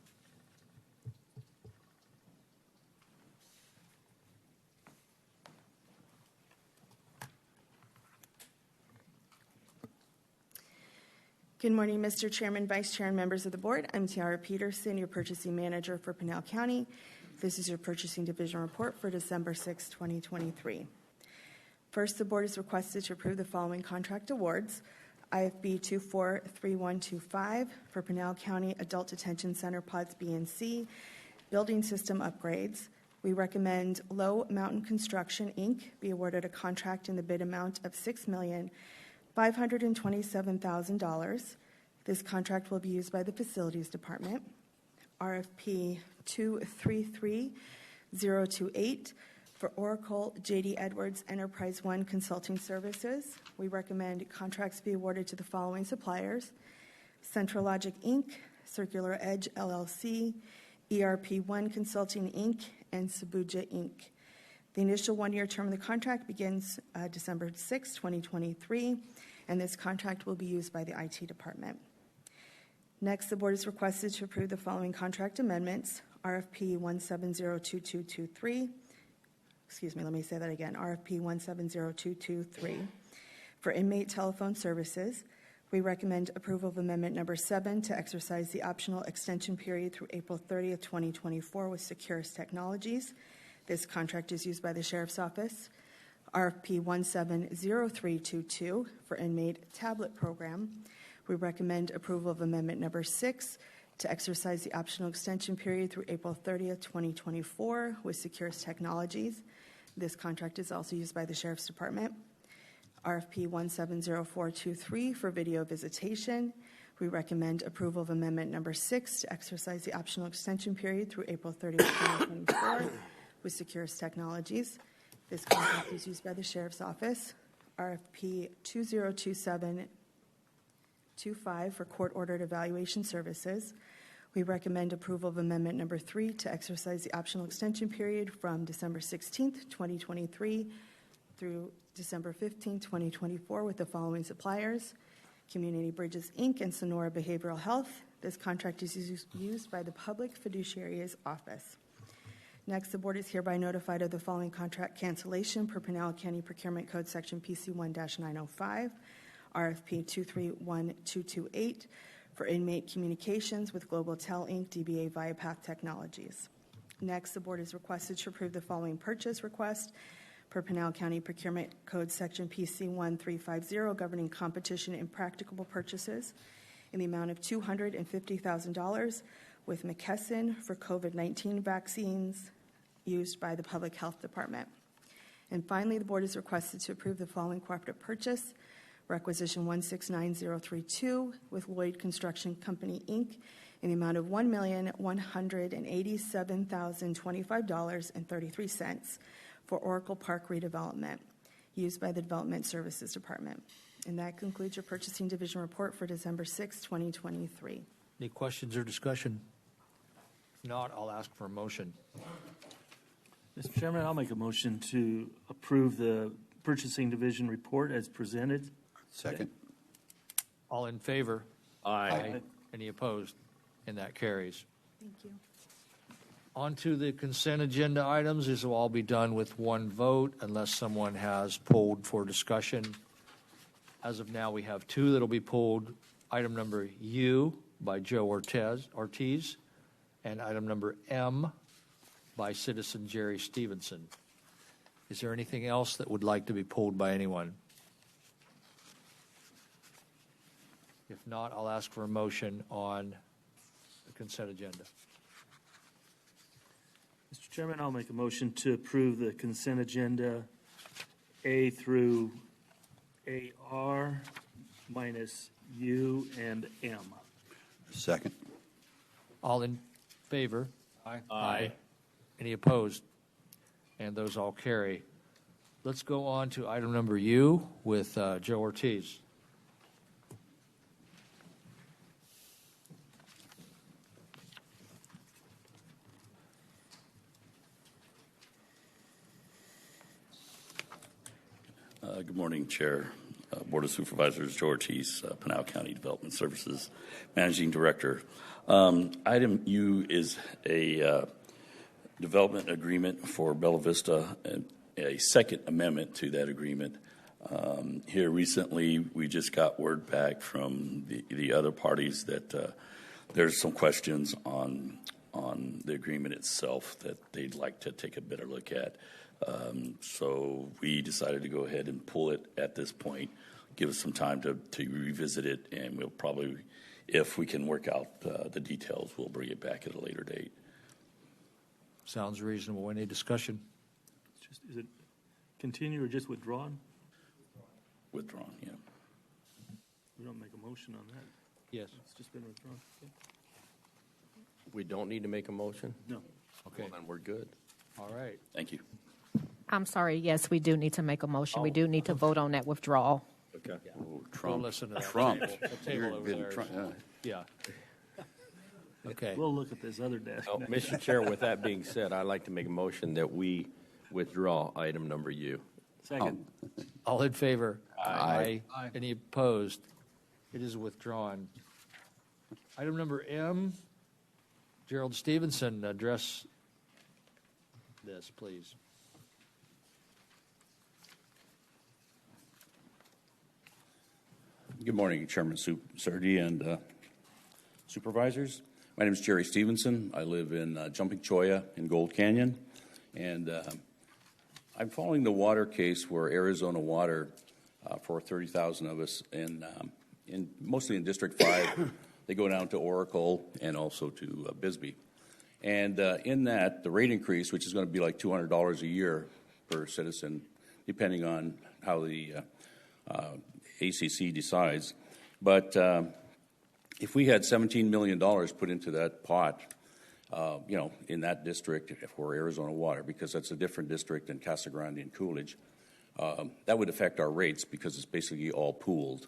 Good morning, Mr. Chairman, Vice Chair, and members of the board. I'm Tiara Peterson, your purchasing manager for Pinal County. This is your purchasing division report for December 6, 2023. First, the board is requested to approve the following contract awards. IFB 243125 for Pinal County Adult Detention Center Pods B and C, building system upgrades. We recommend Low Mountain Construction, Inc. be awarded a contract in the bid amount of $6,527,000. This contract will be used by the Facilities Department. RFP 233028 for Oracle J.D. Edwards Enterprise One Consulting Services. We recommend contracts be awarded to the following suppliers: CentralLogic, Inc., Circular Edge, LLC, ERP One Consulting, Inc., and Sabuja, Inc. The initial one-year term of the contract begins December 6, 2023, and this contract will be used by the IT department. Next, the board is requested to approve the following contract amendments: RFP 170223. Excuse me, let me say that again. RFP 170223 for inmate telephone services. We recommend approval of amendment number 7 to exercise the optional extension period through April 30th, 2024 with Securus Technologies. This contract is used by the Sheriff's Office. RFP 170322 for inmate tablet program. We recommend approval of amendment number 6 to exercise the optional extension period through April 30th, 2024 with Securus Technologies. This contract is also used by the Sheriff's Department. RFP 170423 for video visitation. We recommend approval of amendment number 6 to exercise the optional extension period through April 30th, 2024 with Securus Technologies. This contract is used by the Sheriff's Office. RFP 202725 for court-ordered evaluation services. We recommend approval of amendment number 3 to exercise the optional extension period from December 16th, 2023 through December 15th, 2024 with the following suppliers: Community Bridges, Inc. and Sonora Behavioral Health. This contract is used by the Public Fiduciary's Office. Next, the board is hereby notified of the following contract cancellation per Pinal County Procurement Code Section PC1-905, RFP 231228 for inmate communications with Global Tel Inc., DBA Viapath Technologies. Next, the board is requested to approve the following purchase request per Pinal County Procurement Code Section PC1350 governing competition and practicable purchases in the amount of $250,000 with McKesson for COVID-19 vaccines used by the Public Health Department. And finally, the board is requested to approve the following cooperative purchase: requisition 169032 with Lloyd Construction Company, Inc. in the amount of $1,187,025.33 for Oracle Park redevelopment used by the Development Services Department. And that concludes your Purchasing Division report for December 6, 2023. Any questions or discussion? If not, I'll ask for a motion. Mr. Chairman, I'll make a motion to approve the Purchasing Division report as presented. Second. All in favor? Aye. Any opposed? And that carries. Thank you. On to the consent agenda items. These will all be done with one vote unless someone has pulled for discussion. As of now, we have 2 that will be pulled. Item number U by Joe Ortiz, and item number M by citizen Jerry Stevenson. Is there anything else that would like to be pulled by anyone? If not, I'll ask for a motion on the consent agenda. Mr. Chairman, I'll make a motion to approve the consent agenda A through AR minus U and M. Second. All in favor? Aye. Aye. Any opposed? And those all carry. Let's go on to item number U with Joe Ortiz. Good morning, Chair, Board of Supervisors, Joe Ortiz, Pinal County Development Services, Managing Director. Item U is a development agreement for Bella Vista, and a second amendment to that agreement. Here recently, we just got word back from the other parties that there's some questions on the agreement itself that they'd like to take a better look at. So we decided to go ahead and pull it at this point, give us some time to revisit it, and we'll probably, if we can work out the details, we'll bring it back at a later date. Sounds reasonable. Any discussion? Is it continue or just withdrawn? Withdrawn, yeah. We don't make a motion on that. Yes. It's just been withdrawn. Okay. We don't need to make a motion? No. Okay. Well, then we're good. All right. Thank you. I'm sorry, yes, we do need to make a motion. We do need to vote on that withdrawal. Okay. Oh, We'll listen to that Trump. table. The table over there. Yeah. Okay. We'll look at this other desk. Oh, Mr. Chair, with that being said, I'd like to make a motion that we withdraw item number U. Second. All in favor? Aye. Aye. Any opposed? It is withdrawn. Item number M, Gerald Stevenson, address this, please. Good morning, Chairman Surdy and supervisors. My name is Jerry Stevenson. I live in Jumping Cholla in Gold Canyon, and I'm following the water case where Arizona Water, for 30,000 of us, mostly in District 5, they go down to Oracle and also to Bisbee. And in that, the rate increase, which is going to be like $200 a year per citizen, depending on how the ACC decides. But if we had $17 million put into that pot, in that district for Arizona Water, because that's a different district than Casa Grande and Coolidge, that would affect our rates because it's basically all pooled.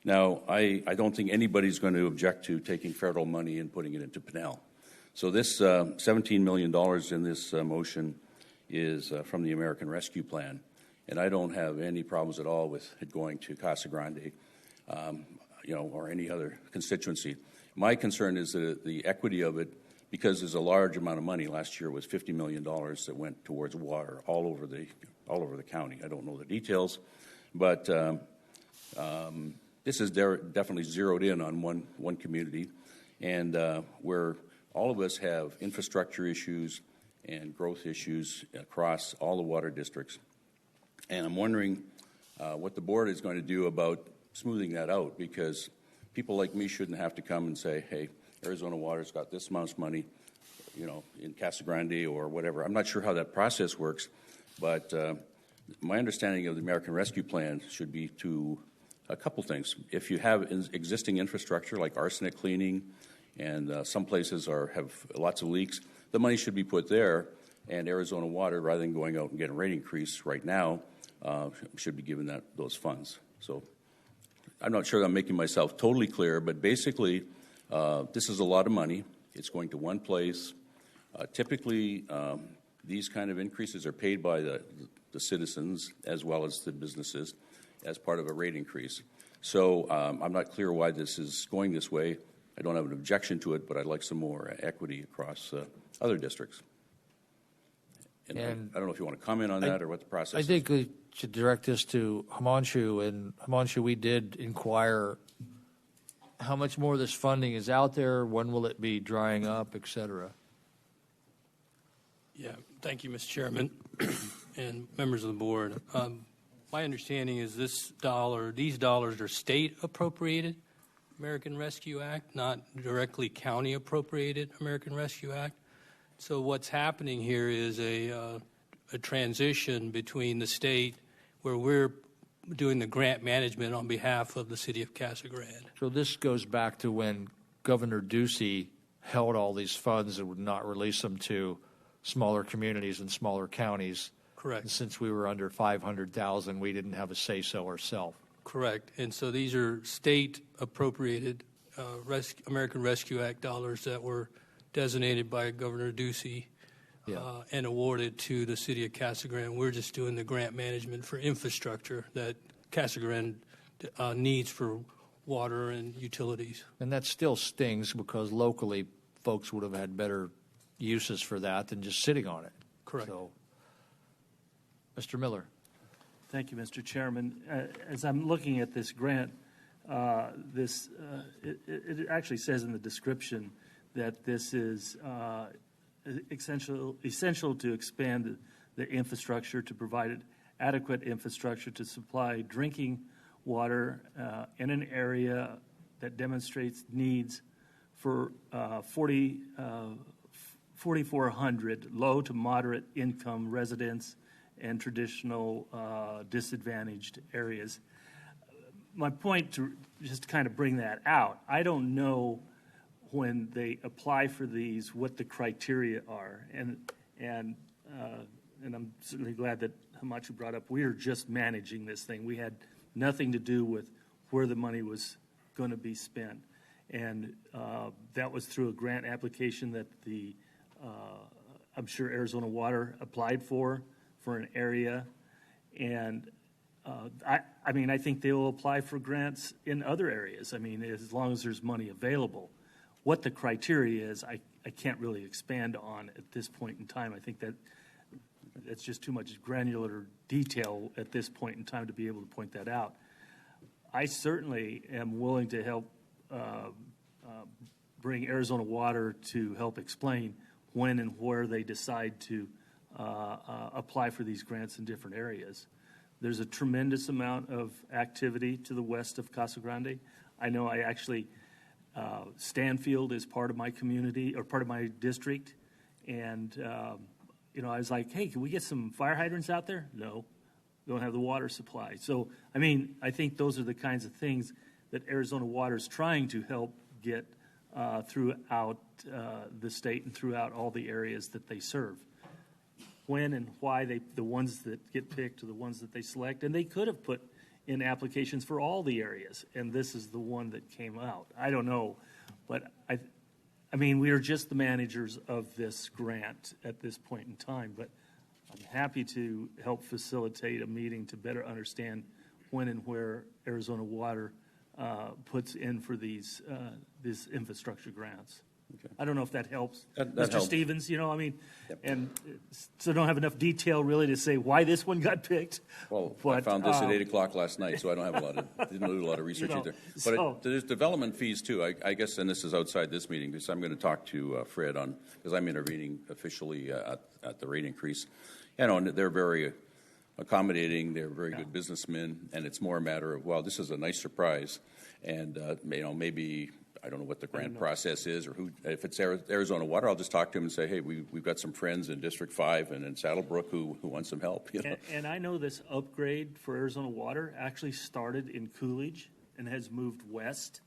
Now, I don't think anybody's going to object to taking federal money and putting it into Pinal. So this $17 million in this motion is from the American Rescue Plan. And I don't have any problems at all with it going to Casa Grande, or any other constituency. My concern is that the equity of it, because there's a large amount of money. Last year was $50 million that went towards water all over the county. I don't know the details, but this is definitely zeroed in on one community, and where all of us have infrastructure issues and growth issues across all the water districts. And I'm wondering what the board is going to do about smoothing that out, because people like me shouldn't have to come and say, hey, Arizona Water's got this amount of money, in Casa Grande or whatever. I'm not sure how that process works, but my understanding of the American Rescue Plan should be to a couple things. If you have existing infrastructure like arsenic cleaning, and some places have lots of leaks, the money should be put there, and Arizona Water, rather than going out and getting a rate increase right now, should be given those funds. So I'm not sure I'm making myself totally clear, but basically this is a lot of money. It's going to one place. Typically, these kind of increases are paid by the citizens as well as the businesses as part of a rate increase. So I'm not clear why this is going this way. I don't have an objection to it, but I'd like some more equity across other districts. And I don't know if you want to comment on that or what the process is. I think we should direct this to Himanshu. And Himanshu, we did inquire how much more of this funding is out there? When will it be drying up, et cetera? Yeah, thank you, Mr. Chairman, and members of the board. My understanding is these dollars are state appropriated American Rescue Act, not directly county appropriated American Rescue Act. So what's happening here is a transition between the state, where we're doing the grant management on behalf of the city of Casa Grande. So this goes back to when Governor Ducey held all these funds and would not release them to smaller communities and smaller counties. Correct. And since we were under 500,000, we didn't have a say-so ourselves. Correct. And so these are state appropriated American Rescue Act dollars that were designated by Governor Ducey and awarded to the city of Casa Grande. We're just doing the grant management for infrastructure that Casa Grande needs for water and utilities. And that still stings because locally folks would have had better uses for that than just sitting on it. Correct. So, Mr. Miller. Thank you, Mr. Chairman. As I'm looking at this grant, it actually says in the description that this is essential to expand the infrastructure to provide adequate infrastructure to supply drinking water in an area that demonstrates needs for 4,400 low to moderate income residents and traditional disadvantaged areas. My point, to just kind of bring that out, I don't know when they apply for these what the criteria are, and I'm certainly glad that Hamachu brought up we are just managing this thing. We had nothing to do with where the money was going to be spent, and that was through a grant application that I'm sure Arizona Water applied for an area, and I think they will apply for grants in other areas. I mean, as long as there's money available. What the criteria is, I can't really expand on at this point in time. I think that's just too much granular detail at this point in time to be able to point that out. I certainly am willing to help bring Arizona Water to help explain when and where they decide to apply for these grants in different areas. There's a tremendous amount of activity to the west of Casa Grande. I know Stanfield is part of my community or part of my district, and I was like, hey, can we get some fire hydrants out there? No, we don't have the water supply. So, I think those are the kinds of things that Arizona Water is trying to help get throughout the state and throughout all the areas that they serve. When and why the ones that get picked are the ones that they select, and they could have put in applications for all the areas, and this is the one that came out. I don't know, but we are just the managers of this grant at this point in time, but I'm happy to help facilitate a meeting to better understand when and where Arizona Water puts in for these infrastructure grants. Okay. I don't know if that helps, That Mr. helps. Stevens. Yep. And so don't have enough detail really to say why this one got picked. Well, but, I found this at 8 o'clock last night, so I don't have didn't do a lot of research either. But there's development fees too, I guess, and this is outside this meeting, because I'm going to talk to Fred because I'm intervening officially at the rate increase. And they're very accommodating, they're very good businessmen, and it's more a matter of, well, this is a nice surprise, and maybe, I don't know what the grant process is, or if it's Arizona Water, I'll just talk to him and say, hey, we've got some friends in District 5 and in Saddlebrook who want some help. And I know this upgrade for Arizona Water actually started in Coolidge and has moved west.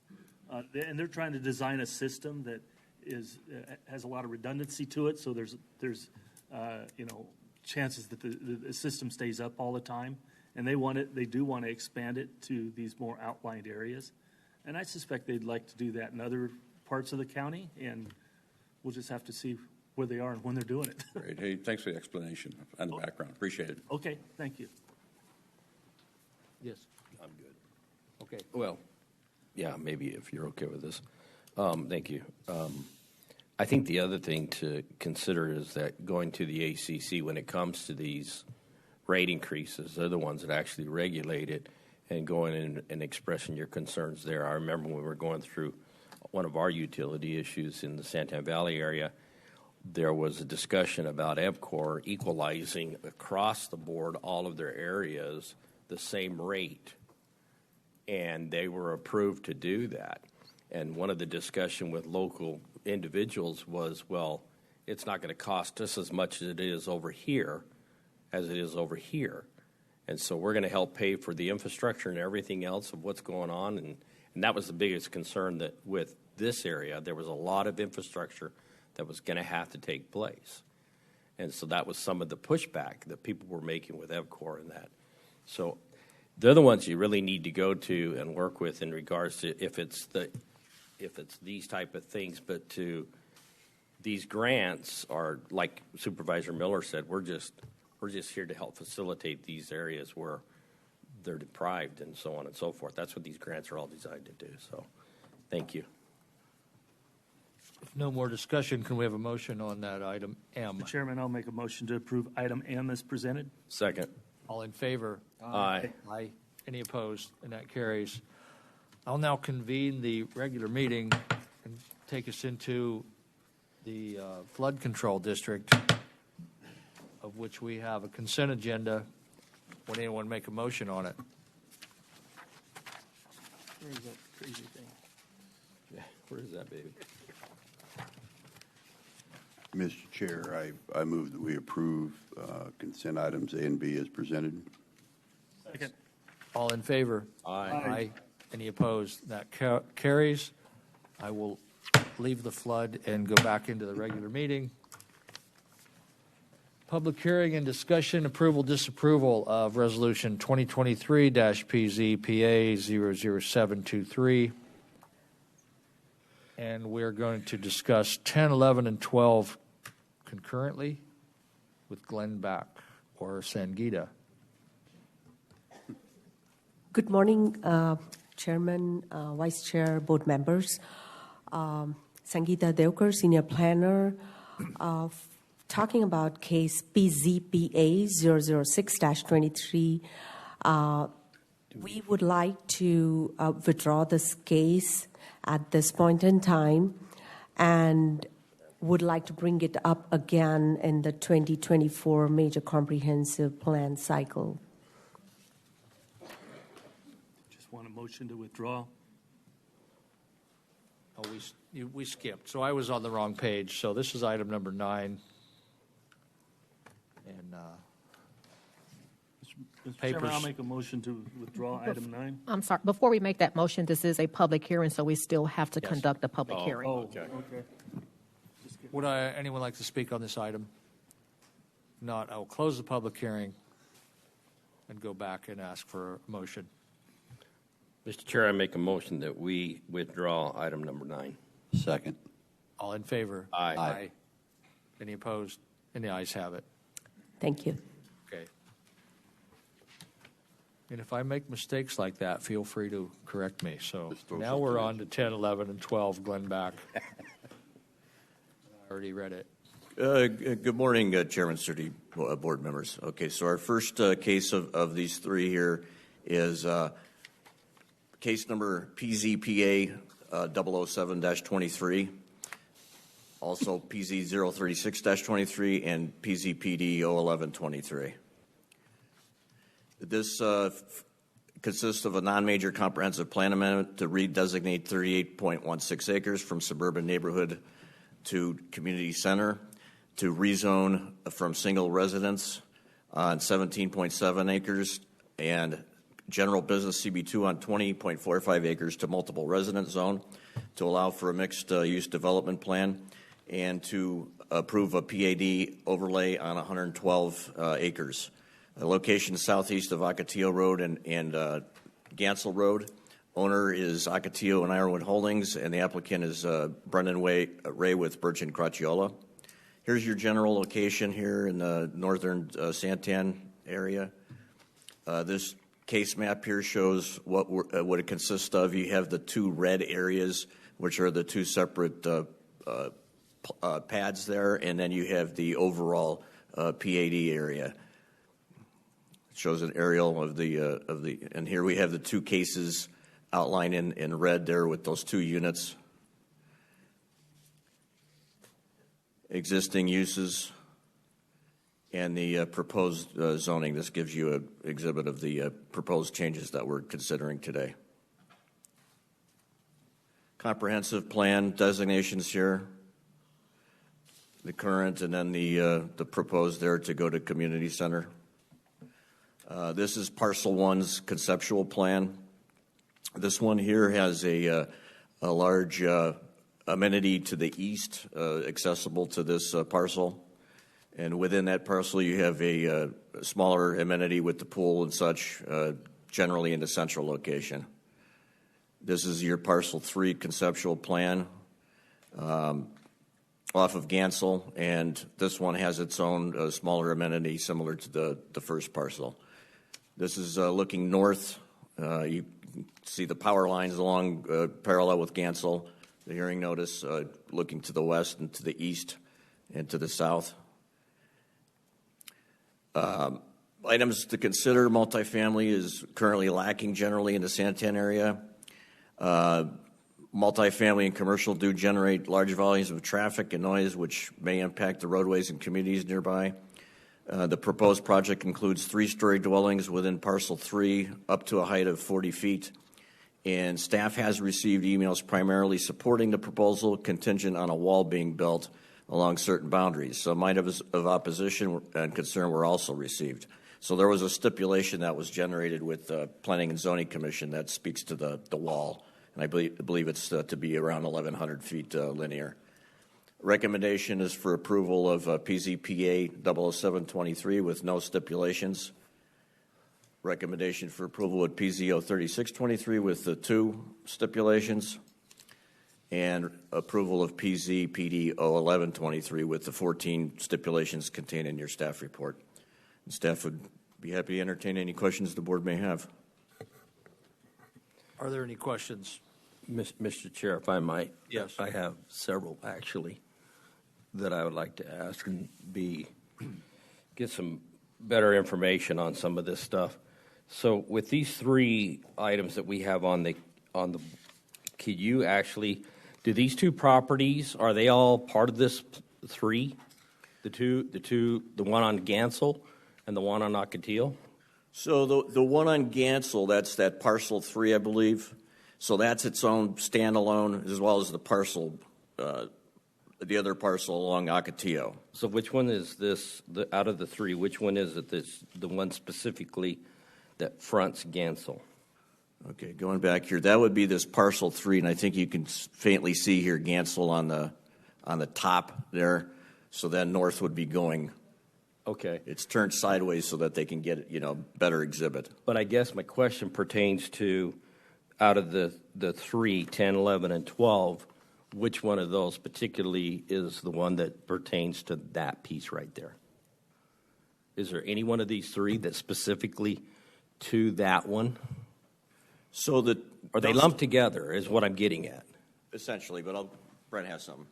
And they're trying to design a system that has a lot of redundancy to it, so there's chances that the system stays up all the time. And they do want to expand it to these more outlined areas. And I suspect they'd like to do that in other parts of the county, and we'll just have to see where they are and when they're doing it. Great. Hey, thanks for the explanation and the background. Appreciate it. Okay, thank you. Yes. I'm good. Okay. Well, yeah, maybe if you're okay with this. Thank you. I think the other thing to consider is that going to the ACC when it comes to these rate increases, they're the ones that actually regulate it. and going in and expressing your concerns there. I remember when we were going through one of our utility issues in the Santan Valley area, there was a discussion about EBCOR equalizing across the board all of their areas the same rate, and they were approved to do that. And one of the discussion with local individuals was, well, it's not going to cost us as much as it is over here as it is over here. And so we're going to help pay for the infrastructure and everything else of what's going on. And that was the biggest concern, that with this area, there was a lot of infrastructure that was going to have to take place. And so that was some of the pushback that people were making with EBCOR and that. So they're the ones you really need to go to and work with in regards to if it's these type of things. But to these grants are, like Supervisor Miller said, we're just here to help facilitate these areas where they're deprived and so on and so forth. That's what these grants are all designed to do. So thank you. If no more discussion, can we have a motion on that item M? Mr. Chairman, I'll make a motion to approve item M as presented. Second. All in favor? Aye. Aye. Any opposed? And that carries. I'll now convene the regular meeting and take us into the flood control district, of which we have a consent agenda. Would anyone make a motion on it? Where's that crazy thing? Yeah, where is that, baby? Mr. Chair, I move that we approve consent items A and B as presented. Second. All in favor? Aye. Any opposed? That carries. I will leave the flood and go back into the regular meeting. Public hearing and discussion, approval, disapproval of Resolution 2023-PZPA 00723. And we're going to discuss 10, 11, and 12 concurrently with Glenn Back or Sangita. Good morning, Chairman, Vice Chair, board members. Sangita Devkar, Senior Planner, talking about case PZPA 006-23. We would like to withdraw this case at this point in time and would like to bring it up again in the 2024 Major Comprehensive Plan cycle. Just want a motion to withdraw. Oh, we skipped. So I was on the wrong page. So this is item number 9. And Mr. Chairman, I'll make a motion to withdraw item 9. I'm sorry, before we make that motion, this is a public hearing, so we still have to conduct a public hearing. Oh, okay. would anyone like to speak on this item? If not, I will close the public hearing and go back and ask for a motion. Mr. Chair, I make a motion that we withdraw item number 9. Second. All in favor? Aye. Any opposed? And the ayes have it. Thank you. Okay. And if I make mistakes like that, feel free to correct me. So now we're on to 10, 11, and 12, Glenn Back. I already read it. Good morning, Chairman Sturdy, board members. Okay, so our first case of these three here is case number PZPA 007-23, also PZ 036-23, and PZPD 011-23. This consists of a non-major comprehensive plan amendment to redesignate 38.16 acres from suburban neighborhood to community center, to rezone from single residence on 17.7 acres and general business CB2 on 20.45 acres to multiple residence zone, to allow for a mixed use development plan, and to approve a PAD overlay on 112 acres. The location southeast of Ocotillo Road and Gansel Road. Owner is Ocotillo and Ironwood Holdings, and the applicant is Brendan Ray with Birch and Cracchiola. Here's your general location here in the northern Santan area. This case map here shows what it consists of. You have the two red areas, which are the two separate pads there, and then you have the overall PAD area. shows an aerial of the, and here we have the two cases outlined in red there with those two units. Existing uses and the proposed zoning. This gives you an exhibit of the proposed changes that we're considering today. Comprehensive plan designations here. The current and then the proposed there to go to community center. This is parcel 1's conceptual plan. This one here has a large amenity to the east accessible to this parcel. And within that parcel, you have a smaller amenity with the pool and such, generally in the central location. This is your parcel 3 conceptual plan off of Gansel, and this one has its own smaller amenity similar to the first parcel. This is looking north. You see the power lines along parallel with Gansel. The hearing notice looking to the west and to the east and to the south. Items to consider: multifamily is currently lacking generally in the Santan area. Multifamily and commercial do generate large volumes of traffic and noise, which may impact the roadways and communities nearby. The proposed project includes 3-story dwellings within parcel 3 up to a height of 40 feet. And staff has received emails primarily supporting the proposal, contingent on a wall being built along certain boundaries. Some items of opposition and concern were also received. So there was a stipulation that was generated with the Planning and Zoning Commission that speaks to the wall. And I believe it's to be around 1,100 feet linear. Recommendation is for approval of PZPA 00723 with no stipulations. Recommendation for approval at PZO 3623 with the 2 stipulations. And approval of PZPD 01123 with the 14 stipulations contained in your staff report. And staff would be happy to entertain any questions the board may have. Are there any questions? Mr. Chair, if I might. Yes. I have several, actually, that I would like to ask and get some better information on some of this stuff. So with these 3 items that we have on the, could you actually, do these 2 properties, are they all part of this 3? The one on Gansel and the one on Ocotillo? So the one on Gansel, that's that parcel 3, I believe. So that's its own standalone, as well as the parcel, the other parcel along Ocotillo. So which one is this, out of the 3, which one is it, the one specifically that fronts Gansel? Okay, going back here, that would be this parcel 3, and I think you can faintly see here Gansel on the top there. So then north would be going. Okay. It's turned sideways so that they can get, better exhibit. But I guess my question pertains to, out of the 3, 10, 11, and 12, which one of those particularly is the one that pertains to that piece right there? Is there any one of these 3 that specifically to that one? So are they lumped together is what I'm getting at. Essentially, but Brent has something.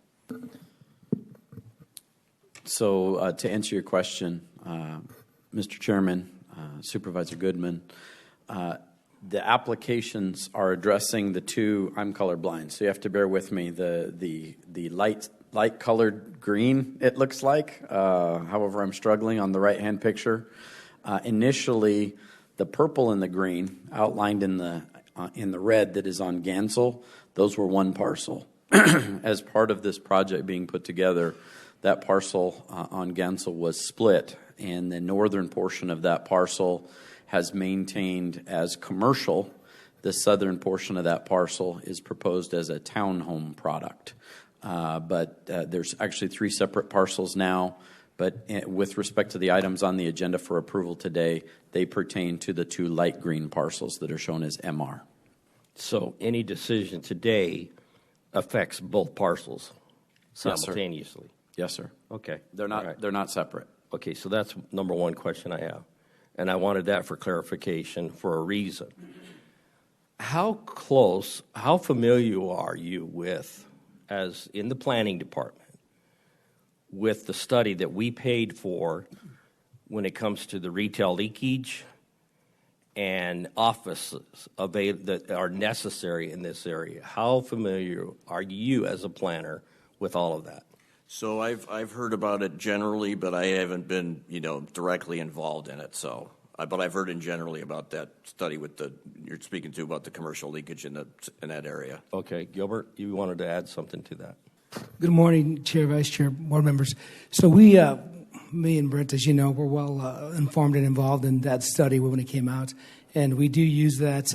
So to answer your question, Mr. Chairman, Supervisor Goodman, the applications are addressing the 2. I'm colorblind, so you have to bear with me. The light colored green, it looks like. However, I'm struggling on the right-hand picture. Initially, the purple and the green outlined in the red that is on Gansel, those were one parcel. As part of this project being put together, that parcel on Gansel was split, and the northern portion of that parcel has maintained as commercial. The southern portion of that parcel is proposed as a townhome product. But there's actually 3 separate parcels now. But with respect to the items on the agenda for approval today, they pertain to the 2 light green parcels that are shown as MR. So any decision today affects both parcels simultaneously? Yes, sir. Okay. They're not. Right. They're not separate. Okay, so that's number 1 question I have. And I wanted that for clarification for a reason. How familiar are you with, as in the planning department, with the study that we paid for when it comes to the retail leakage and offices that are necessary in this area. How familiar are you as a planner with all of that? So I've heard about it generally, but I haven't been, directly involved in it. So, but I've heard in generally about that study you're speaking to about the commercial leakage in that area. Okay, Gilbert, you wanted to add something to that. Good morning, Chair, Vice Chair, board members. So me and Brent, as you know, we're well informed and involved in that study when it came out, and we do use that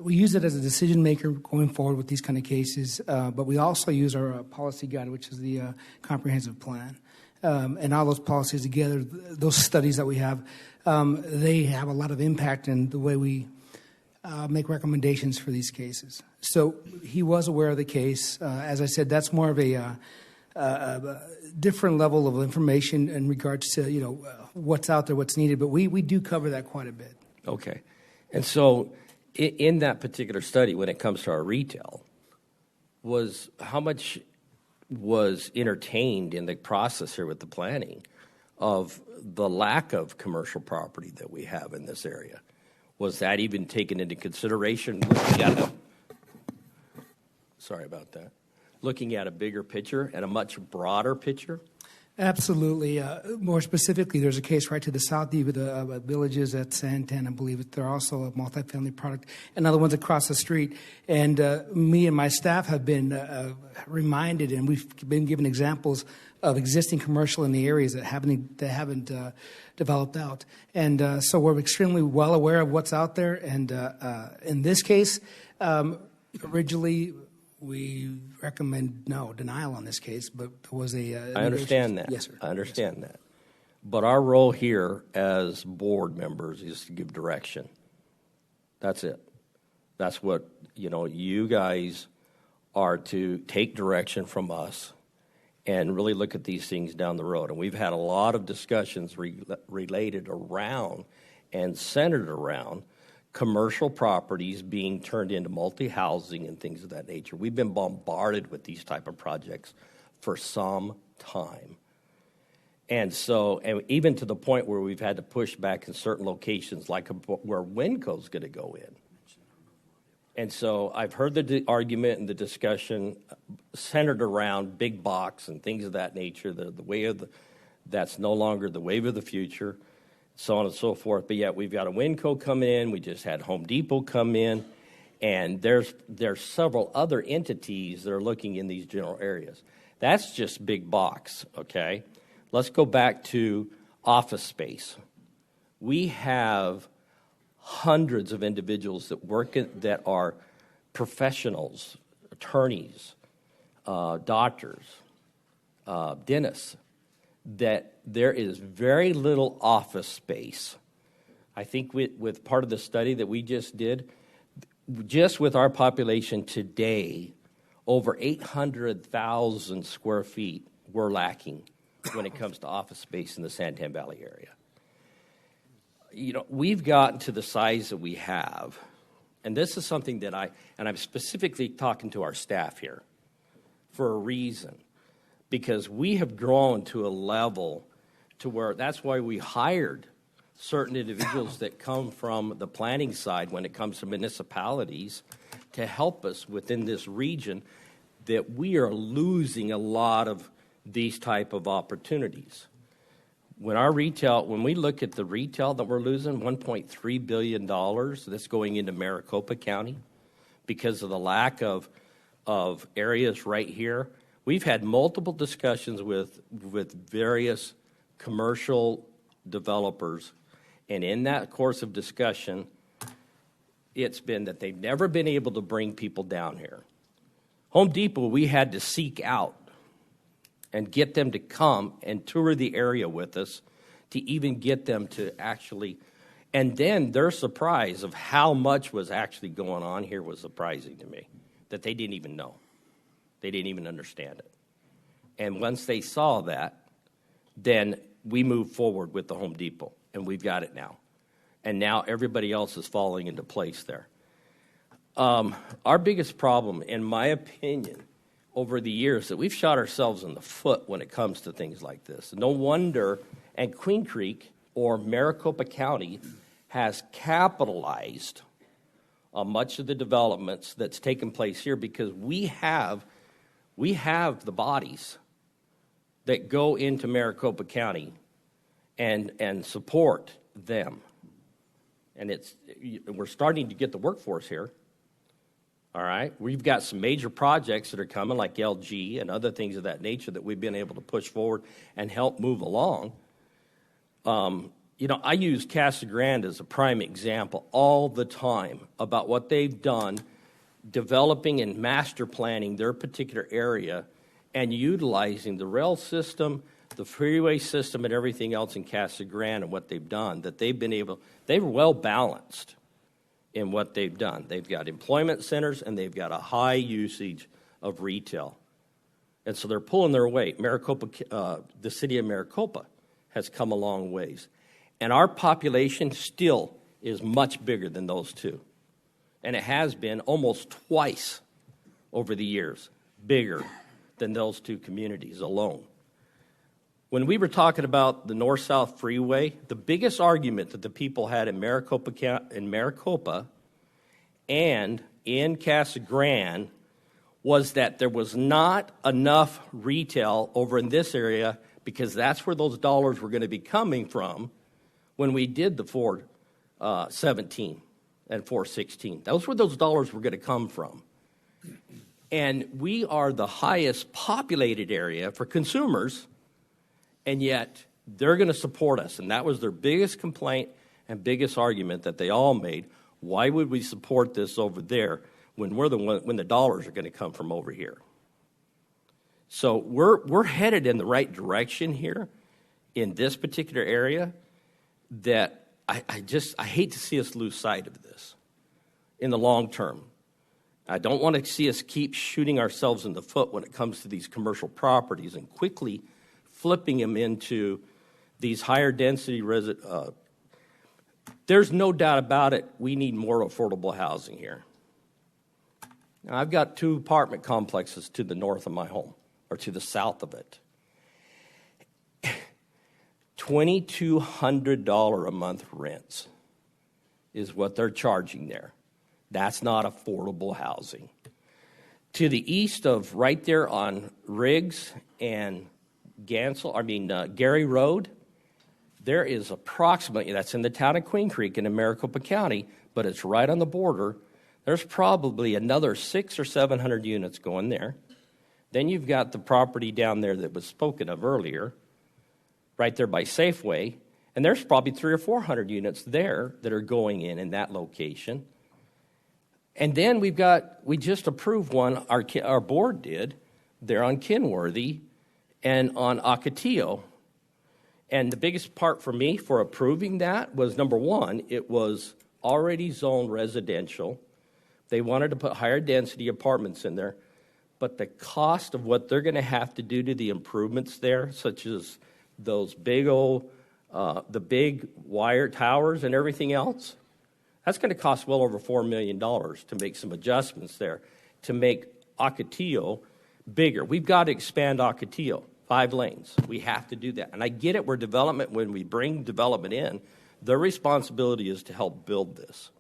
we use it as a decision maker going forward with these kind of cases. But we also use our policy guide, which is the comprehensive plan, and all those policies together. Those studies that we have, they have a lot of impact in the way we make recommendations for these cases. So he was aware of the case. As I said, that's more of a different level of information in regards to what's out there, what's needed. But we do cover that quite a bit. Okay, and so in that particular study, when it comes to our retail, how much was entertained in the process here with the planning of the lack of commercial property that we have in this area? Was that even taken into consideration? Sorry about that. Looking at a bigger picture and a much broader picture? Absolutely. More specifically, there's a case right to the south of the villages at Santan, I believe. They're also a multifamily product. Another one's across the street. And me and my staff have been reminded, and we've been given examples of existing commercial in the areas that haven't developed out. And so we're extremely well aware of what's out there. And in this case, originally, we recommend denial on this case, but there was a... I understand that. Yes, sir. I understand that. But our role here as board members is to give direction. That's it. That's what, you guys are to take direction from us and really look at these things down the road. And we've had a lot of discussions related around and centered around commercial properties being turned into multi-housing and things of that nature. We've been bombarded with these type of projects for some time. And even to the point where we've had to push back in certain locations, like where Winco's going to go in. And so I've heard the argument and the discussion centered around big box and things of that nature, the way of that's no longer the wave of the future, so on and so forth. But yet we've got a Winco coming in. We just had Home Depot come in. And there's several other entities that are looking in these general areas. That's just big box, okay? Let's go back to office space. We have hundreds of individuals that are professionals, attorneys, doctors, dentists, that there is very little office space. I think with part of the study that we just did, just with our population today, over 800,000 square feet we're lacking when it comes to office space in the Santan Valley area. We've gotten to the size that we have, and this is something that I'm specifically talking to our staff here for a reason, because we have grown to a level to where that's why we hired certain individuals that come from the planning side when it comes to municipalities to help us within this region, that we are losing a lot of these type of opportunities. When we look at the retail that we're losing, $1.3 billion that's going into Maricopa County because of the lack of areas right here. We've had multiple discussions with various commercial developers, and in that course of discussion, it's been that they've never been able to bring people down here. Home Depot, we had to seek out and get them to come and tour the area with us to even get them to actually, and then their surprise of how much was actually going on here was surprising to me, that they didn't even know. They didn't even understand it. And once they saw that, then we moved forward with the Home Depot, and we've got it now. And now everybody else is falling into place there. Our biggest problem, in my opinion, over the years, that we've shot ourselves in the foot when it comes to things like this. No wonder, and Queen Creek or Maricopa County has capitalized on much of the developments that's taken place here because we have the bodies that go into Maricopa County and support them. And we're starting to get the workforce here. All right? We've got some major projects that are coming, like LG and other things of that nature that we've been able to push forward and help move along. I use Casa Grande as a prime example all the time about what they've done developing and master planning their particular area and utilizing the rail system, the freeway system, and everything else in Casa Grande and what they've done, that they're well balanced in what they've done. They've got employment centers and they've got a high usage of retail. And so they're pulling their weight. Maricopa, the city of Maricopa has come a long ways. And our population still is much bigger than those two. And it has been almost twice over the years, bigger than those two communities alone. When we were talking about the North-South Freeway, the biggest argument that the people had in Maricopa and in Casa Grande was that there was not enough retail over in this area because that's where those dollars were going to be coming from when we did the 417 and 416. Those were those dollars were going to come from. And we are the highest populated area for consumers, and yet they're going to support us. And that was their biggest complaint and biggest argument that they all made. Why would we support this over there when when the dollars are going to come from over here? So we're headed in the right direction here in this particular area that I hate to see us lose sight of this in the long term. I don't want to see us keep shooting ourselves in the foot when it comes to these commercial properties and quickly flipping them into these higher density there's no doubt about it, we need more affordable housing here. Now, I've got 2 apartment complexes to the north of my home, or to the south of it. $2,200 a month rents is what they're charging there. That's not affordable housing. To the east of right there on Riggs and Gary Road, there is approximately, that's in the town of Queen Creek in Maricopa County, but it's right on the border. There's probably another 600 or 700 units going there. Then you've got the property down there that was spoken of earlier, right there by Safeway, and there's probably 300 or 400 units there that are going in that location. And then we just approved one, our board did, there on Kenworthy and on Ocotillo. And the biggest part for me for approving that was, number one, it was already zoned residential. They wanted to put higher density apartments in there, but the cost of what they're going to have to do to the improvements there, such as those big the big wire towers and everything else, that's going to cost well over $4 million to make some adjustments there, to make Ocotillo bigger. We've got to expand Ocotillo, 5 lanes. We have to do that. And I get it, when we bring development in, their responsibility is to help build this,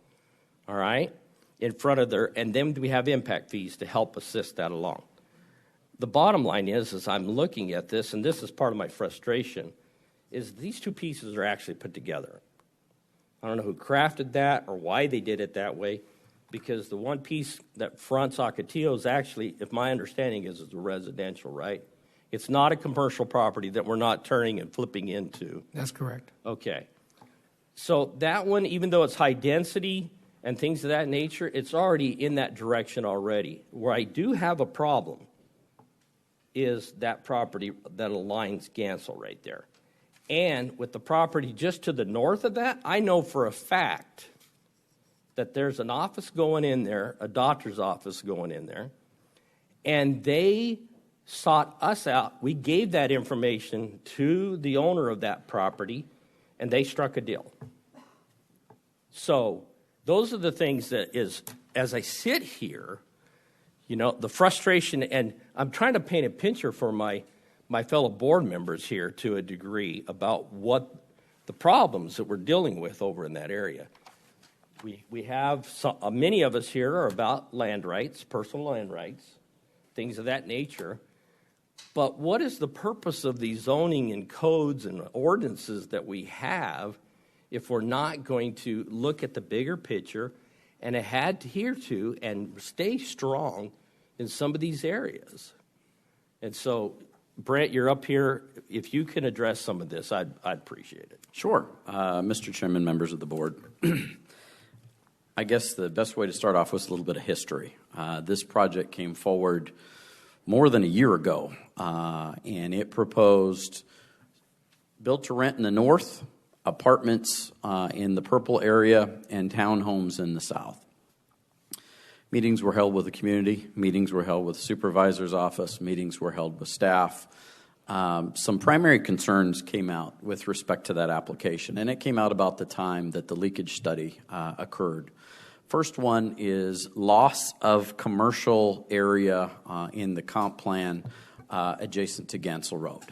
all right, in front of and then we have impact fees to help assist that along. The bottom line is, as I'm looking at this, and this is part of my frustration, is these 2 pieces are actually put together. I don't know who crafted that or why they did it that way, because the one piece that fronts Ocotillo is actually, if my understanding is a residential, right? It's not a commercial property that we're not turning and flipping into. That's correct. Okay. So that one, even though it's high density and things of that nature, it's already in that direction already. Where I do have a problem is that property that aligns Gansel right there. And with the property just to the north of that, I know for a fact that there's an office going in there, a doctor's office going in there, and they sought us out. We gave that information to the owner of that property, and they struck a deal. So those are the things that is, as I sit here, the frustration, and I'm trying to paint a picture for my fellow board members here to a degree about what the problems that we're dealing with over in that area. We have many of us here are about land rights, personal land rights, things of that nature. But what is the purpose of these zoning and codes and ordinances that we have if we're not going to look at the bigger picture and adhere to and stay strong in some of these areas? And so, Brent, you're up here. If you can address some of this, I'd appreciate it. Sure. Mr. Chairman, members of the board. I guess the best way to start off with a little bit of history. This project came forward more than a year ago, and it proposed built to rent in the north, apartments in the purple area, and townhomes in the south. Meetings were held with the community, meetings were held with the supervisor's office, meetings were held with staff. Some primary concerns came out with respect to that application, and it came out about the time that the leakage study occurred. First one is loss of commercial area in the comp plan adjacent to Gansel Road.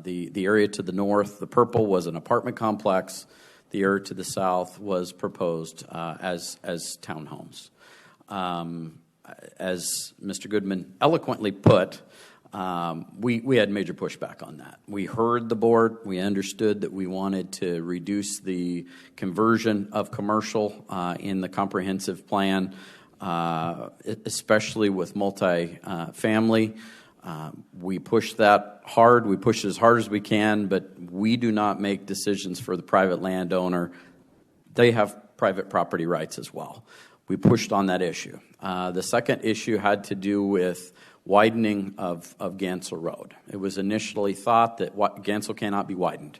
The area to the north, the purple, was an apartment complex. The area to the south was proposed as townhomes. As Mr. Goodman eloquently put, we had major pushback on that. We heard the board. We understood that we wanted to reduce the conversion of commercial in the comprehensive plan, especially with multi-family. We push that hard. We push as hard as we can, but we do not make decisions for the private landowner. They have private property rights as well. We pushed on that issue. The second issue had to do with widening of Gansel Road. It was initially thought that Gansel cannot be widened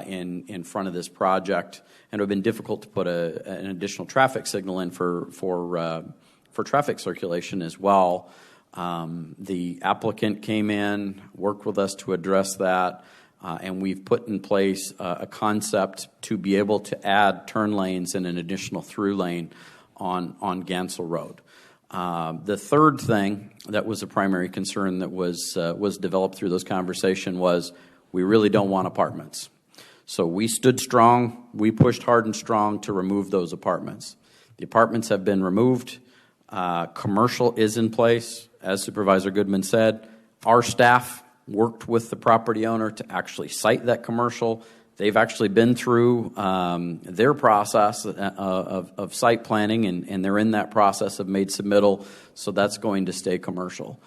in front of this project, and it would have been difficult to put an additional traffic signal in for traffic circulation as well. The applicant came in, worked with us to address that, and we've put in place a concept to be able to add turn lanes and an additional through lane on Gansel Road. The third thing that was a primary concern that was developed through those conversations was we really don't want apartments. So we stood strong. We pushed hard and strong to remove those apartments. The apartments have been removed. Commercial is in place. As Supervisor Goodman said, our staff worked with the property owner to actually site that commercial. They've actually been through their process of site planning, and they're in that process of made submittal, so that's going to stay commercial.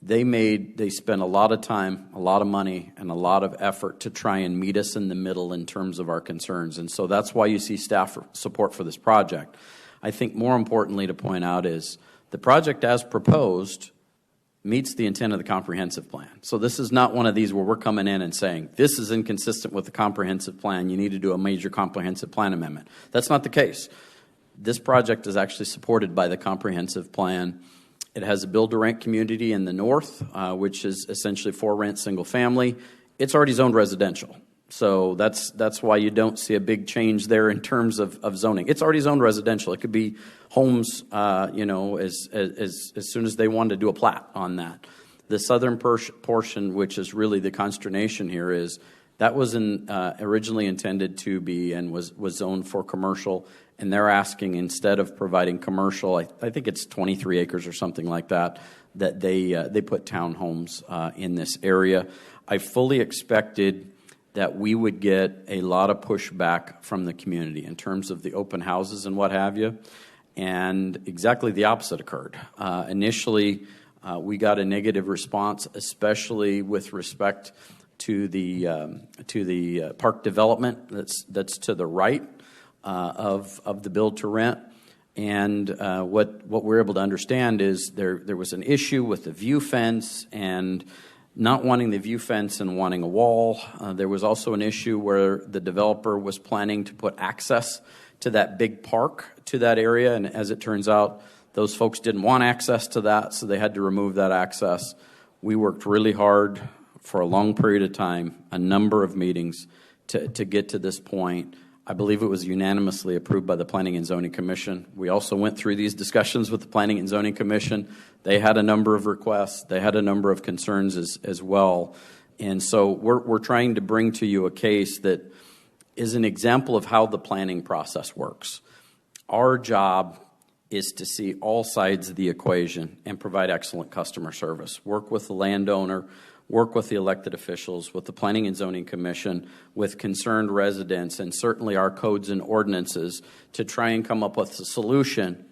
They spent a lot of time, a lot of money, and a lot of effort to try and meet us in the middle in terms of our concerns, and so that's why you see staff support for this project. I think more importantly to point out is the project as proposed meets the intent of the comprehensive plan. So this is not one of these where we're coming in and saying, this is inconsistent with the comprehensive plan, you need to do a major comprehensive plan amendment. That's not the case. This project is actually supported by the comprehensive plan. It has a build-to-rent community in the north, which is essentially for rent single family. It's already zoned residential. So that's why you don't see a big change there in terms of zoning. It's already zoned residential. It could be homes, as soon as they wanted to do a plat on that. The southern portion, which is really the consternation here, is that was originally intended to be and was zoned for commercial, and they're asking, instead of providing commercial, I think it's 23 acres or something like that, that they put townhomes in this area. I fully expected that we would get a lot of pushback from the community in terms of the open houses and what have you, and exactly the opposite occurred. Initially, we got a negative response, especially with respect to the park development that's to the right of the build to rent. And what we're able to understand is there was an issue with the view fence and not wanting the view fence and wanting a wall. There was also an issue where the developer was planning to put access to that big park to that area, and as it turns out, those folks didn't want access to that, so they had to remove that access. We worked really hard for a long period of time, a number of meetings, to get to this point. I believe it was unanimously approved by the Planning and Zoning Commission. We also went through these discussions with the Planning and Zoning Commission. They had a number of requests. They had a number of concerns as well. And so we're trying to bring to you a case that is an example of how the planning process works. Our job is to see all sides of the equation and provide excellent customer service. Work with the landowner, work with the elected officials, with the Planning and Zoning Commission, with concerned residents, and certainly our codes and ordinances to try and come up with a solution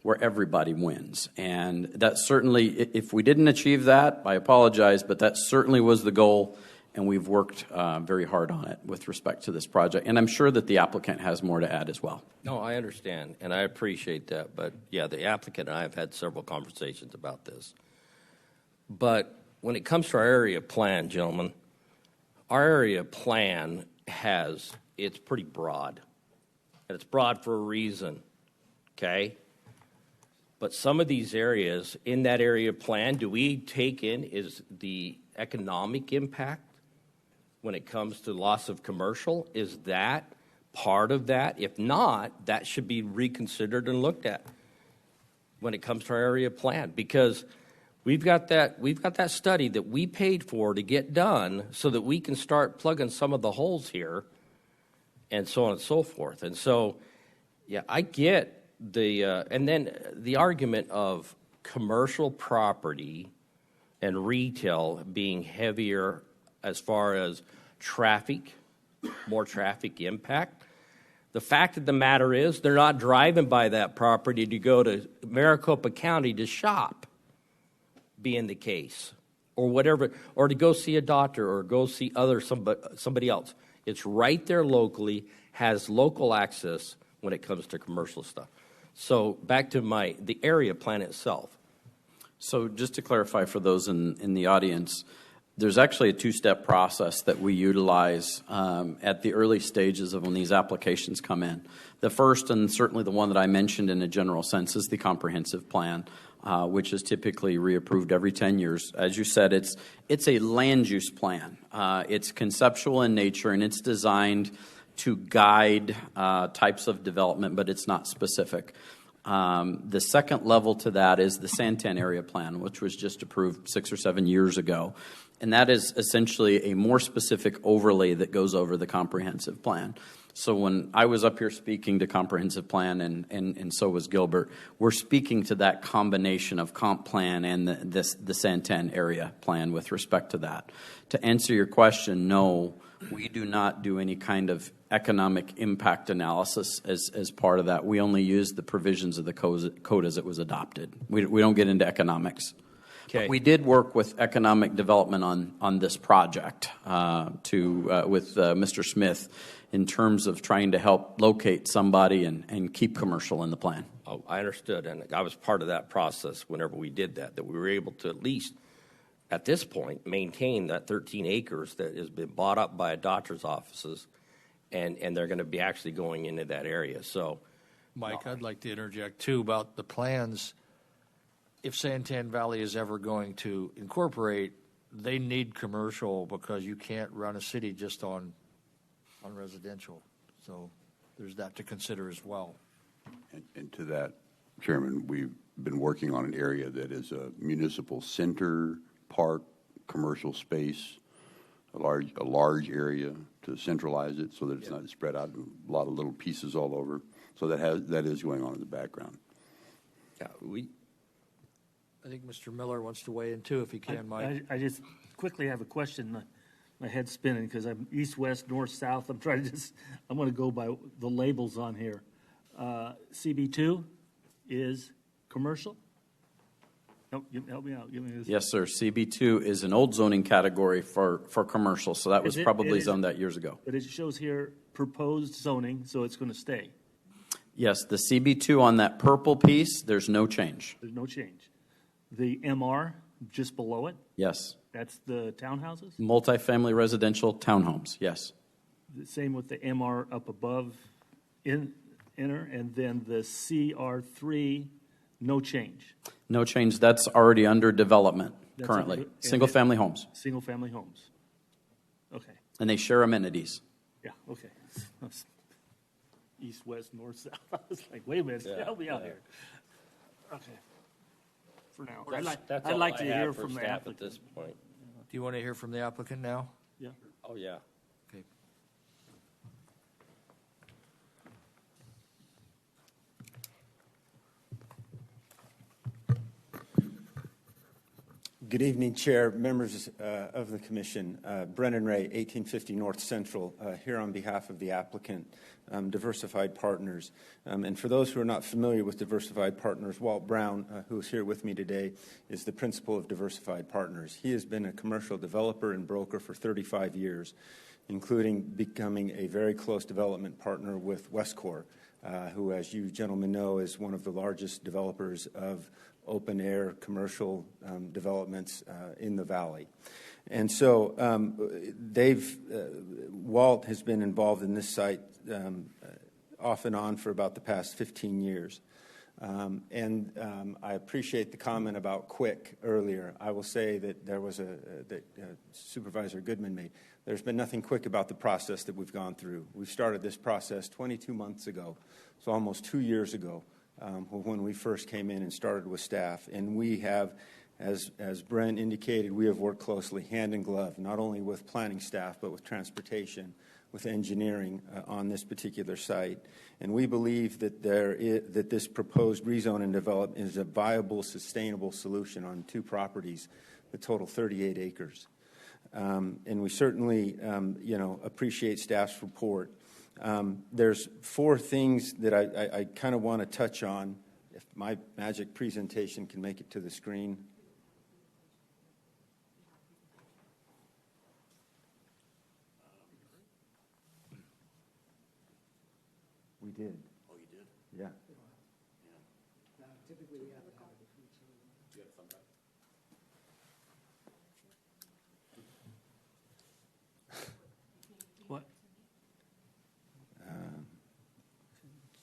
where everybody wins. And that certainly, if we didn't achieve that, I apologize, but that certainly was the goal, and we've worked very hard on it with respect to this project. And I'm sure that the applicant has more to add as well. No, I understand, and I appreciate that. But, yeah, the applicant and I have had several conversations about this. But when it comes to our area plan, gentlemen, our area plan it's pretty broad. And it's broad for a reason, okay? But some of these areas in that area plan, do we take in is the economic impact when it comes to loss of commercial? Is that part of that? If not, that should be reconsidered and looked at when it comes to our area plan, because we've got that study that we paid for to get done so that we can start plugging some of the holes here and so on and so forth. And so, yeah, I get and then the argument of commercial property and retail being heavier as far as traffic, more traffic impact. The fact of the matter is they're not driving by that property to go to Maricopa County to shop, being the case, or whatever, or to go see a doctor or go see somebody else. It's right there locally, has local access when it comes to commercial stuff. So back to the area plan itself. So just to clarify for those in the audience, there's actually a two-step process that we utilize at the early stages of when these applications come in. The first, and certainly the one that I mentioned in a general sense, is the comprehensive plan, which is typically reapproved every 10 years. As you said, it's a land use plan. It's conceptual in nature, and it's designed to guide types of development, but it's not specific. The second level to that is the Santan Area Plan, which was just approved 6 or 7 years ago. And that is essentially a more specific overlay that goes over the comprehensive plan. So when I was up here speaking to comprehensive plan, and so was Gilbert, we're speaking to that combination of comp plan and the Santan Area Plan with respect to that. To answer your question, no, we do not do any kind of economic impact analysis as part of that. We only use the provisions of the code as it was adopted. We don't get into economics. Okay. But we did work with economic development on this project with Mr. Smith in terms of trying to help locate somebody and keep commercial in the plan. Oh, I understood, and I was part of that process whenever we did that we were able to at least, at this point, maintain that 13 acres that has been bought up by doctor's offices, and they're going to be actually going into that area. So, Mike, I'd like to interject, too, about the plans. If Santan Valley is ever going to incorporate, they need commercial because you can't run a city just on residential. So there's that to consider as well. And to that, Chairman, we've been working on an area that is a municipal center, park, commercial space, a large area to centralize it so that it's not spread out in a lot of little pieces all over. So that is going on in the background. Yeah, I think Mr. Miller wants to weigh in too, if he can, Mike. I just quickly have a question. My head's spinning because I'm east, west, north, south. I'm going to go by the labels on here. CB2 is commercial? Help me out. Give me this. Yes, sir. CB2 is an old zoning category for commercial, so that was probably zoned that years ago. But it shows here proposed zoning, so it's going to stay. Yes, the CB2 on that purple piece, there's no change. There's no change. The MR just below it? Yes. That's the townhouses? Multifamily residential townhomes, yes. The same with the MR up above, inner, and then the CR3, no change. No change. That's already under development currently. Single-family homes. Single-family homes. Okay. And they share amenities. Yeah, okay. East, west, north, south. I was like, wait a minute, help me out here. Okay. For now. I'd like to hear from the applicant. at this point. Do you want to hear from the applicant now? Yeah. Oh, yeah. Okay. Good evening, Chair, members of the Commission. Brennan Ray, 1850 North Central, here on behalf of the applicant, Diversified Partners. And for those who are not familiar with Diversified Partners, Walt Brown, who is here with me today, is the principal of Diversified Partners. He has been a commercial developer and broker for 35 years, including becoming a very close development partner with Westcor, who, as you gentlemen know, is one of the largest developers of open-air commercial developments in the Valley. And so Walt has been involved in this site off and on for about the past 15 years. I appreciate the comment about quick earlier. I will say that that Supervisor Goodman made. There's been nothing quick about the process that we've gone through. We started this process 22 months ago, so almost 2 years ago, when we first came in and started with staff. And we have, as Brent indicated, we have worked closely hand in glove, not only with planning staff, but with transportation, with engineering on this particular site. And we believe that that this proposed rezone and development is a viable, sustainable solution on 2 properties that total 38 acres. And we certainly, appreciate staff's report. There's 4 things that I kind of want to touch on. If my magic presentation can make it to the screen. We did. Oh, you did? Yeah. Typically, we have to have it. Do you have thumb drive? What?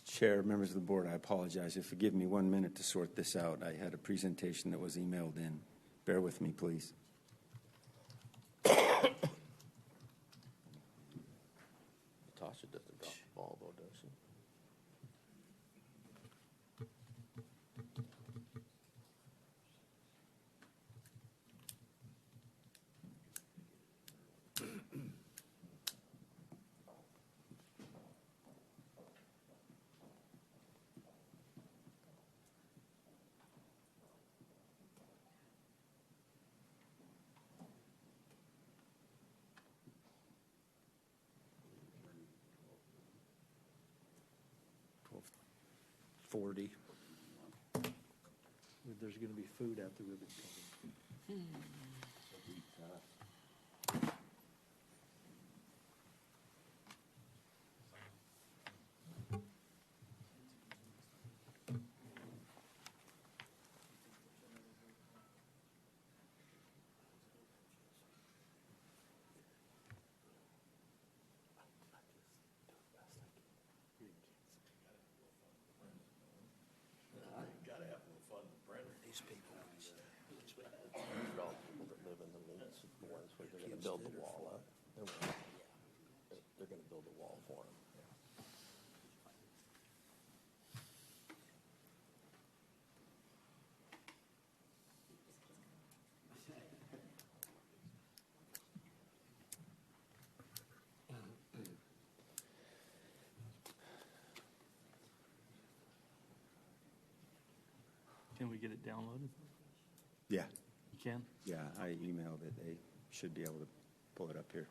Chair, members of the board, I apologize. If you give me 1 minute to sort this out, I had a presentation that was emailed in. Bear with me, please. Tasha doesn't drop the ball, though, does she? $40. There's going to be food at the ribbon cutting. These people, these are all people that live in the links, the ones where they're going to build the wall up. They're going to build a wall for them. Can we get it downloaded? Yeah. You can? Yeah, I emailed it. They should be able to pull it up here.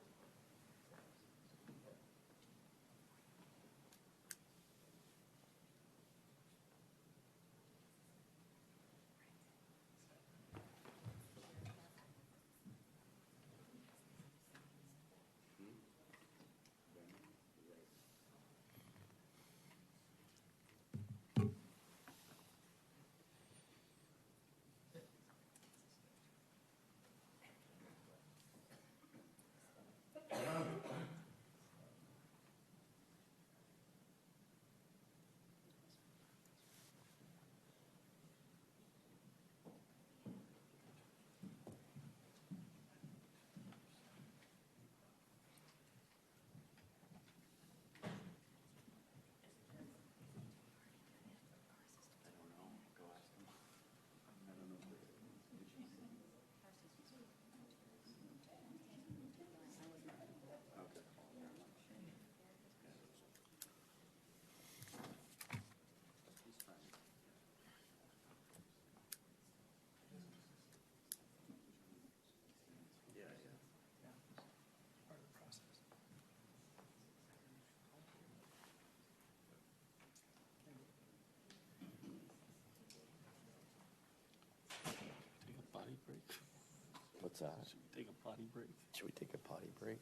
What's that? Should we take a potty break? Should we take a potty break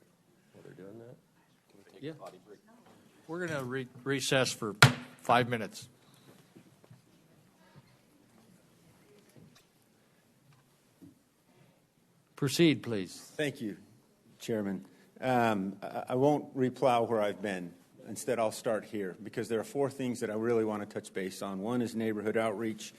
while they're doing that? Can we take Yeah. a potty break? We're going to recess for 5 minutes. Proceed, please. Thank you, Chairman. I won't replow where I've been. Instead, I'll start here because there are 4 things that I really want to touch base on. 1 is neighborhood outreach.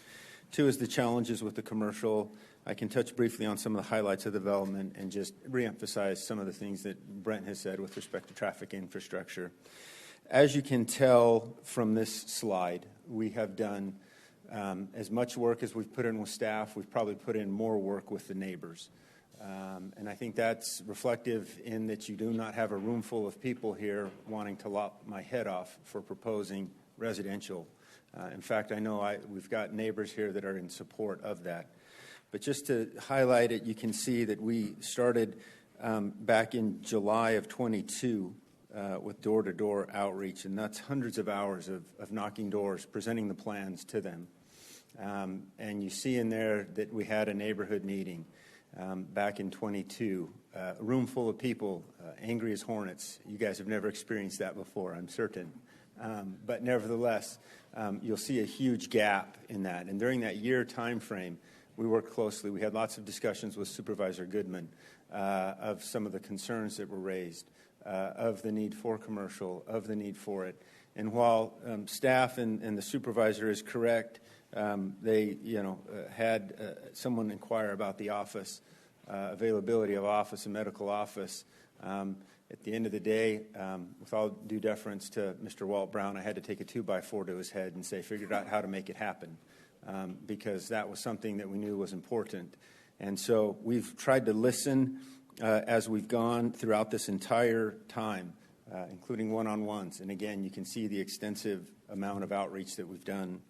2 is the challenges with the commercial. I can touch briefly on some of the highlights of development and just reemphasize some of the things that Brent has said with respect to traffic infrastructure. As you can tell from this slide, we have done as much work as we've put in with staff. We've probably put in more work with the neighbors. And I think that's reflective in that you do not have a room full of people here wanting to lop my head off for proposing residential. In fact, I know we've got neighbors here that are in support of that. But just to highlight it, you can see that we started back in July of 22 with door-to-door outreach, and that's hundreds of hours of knocking doors, presenting the plans to them. And you see in there that we had a neighborhood meeting back in 22, a room full of people, angry as hornets. You guys have never experienced that before, I'm certain. But nevertheless, you'll see a huge gap in that. And during that year time frame, we worked closely. We had lots of discussions with Supervisor Goodman of some of the concerns that were raised, of the need for commercial, of the need for it. And while staff and the supervisor is correct, they had someone inquire about the office, availability of office and medical office. At the end of the day, with all due deference to Mr. Walt Brown, I had to take a 2x4 to his head and say, figured out how to make it happen, because that was something that we knew was important. And so we've tried to listen as we've gone throughout this entire time, including one-on-ones. And again, you can see the extensive amount of outreach that we've done.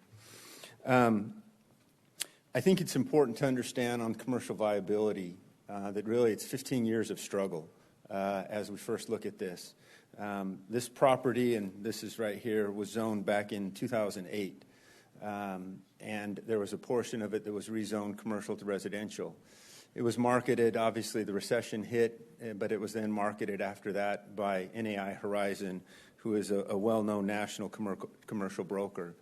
I think it's important to understand on commercial viability that really it's 15 years of struggle as we first look at this. This property, and this is right here, was zoned back in 2008. And there was a portion of it that was rezoned commercial to residential. It was marketed, obviously the recession hit, but it was then marketed after that by NAI Horizon, who is a well-known national commercial broker.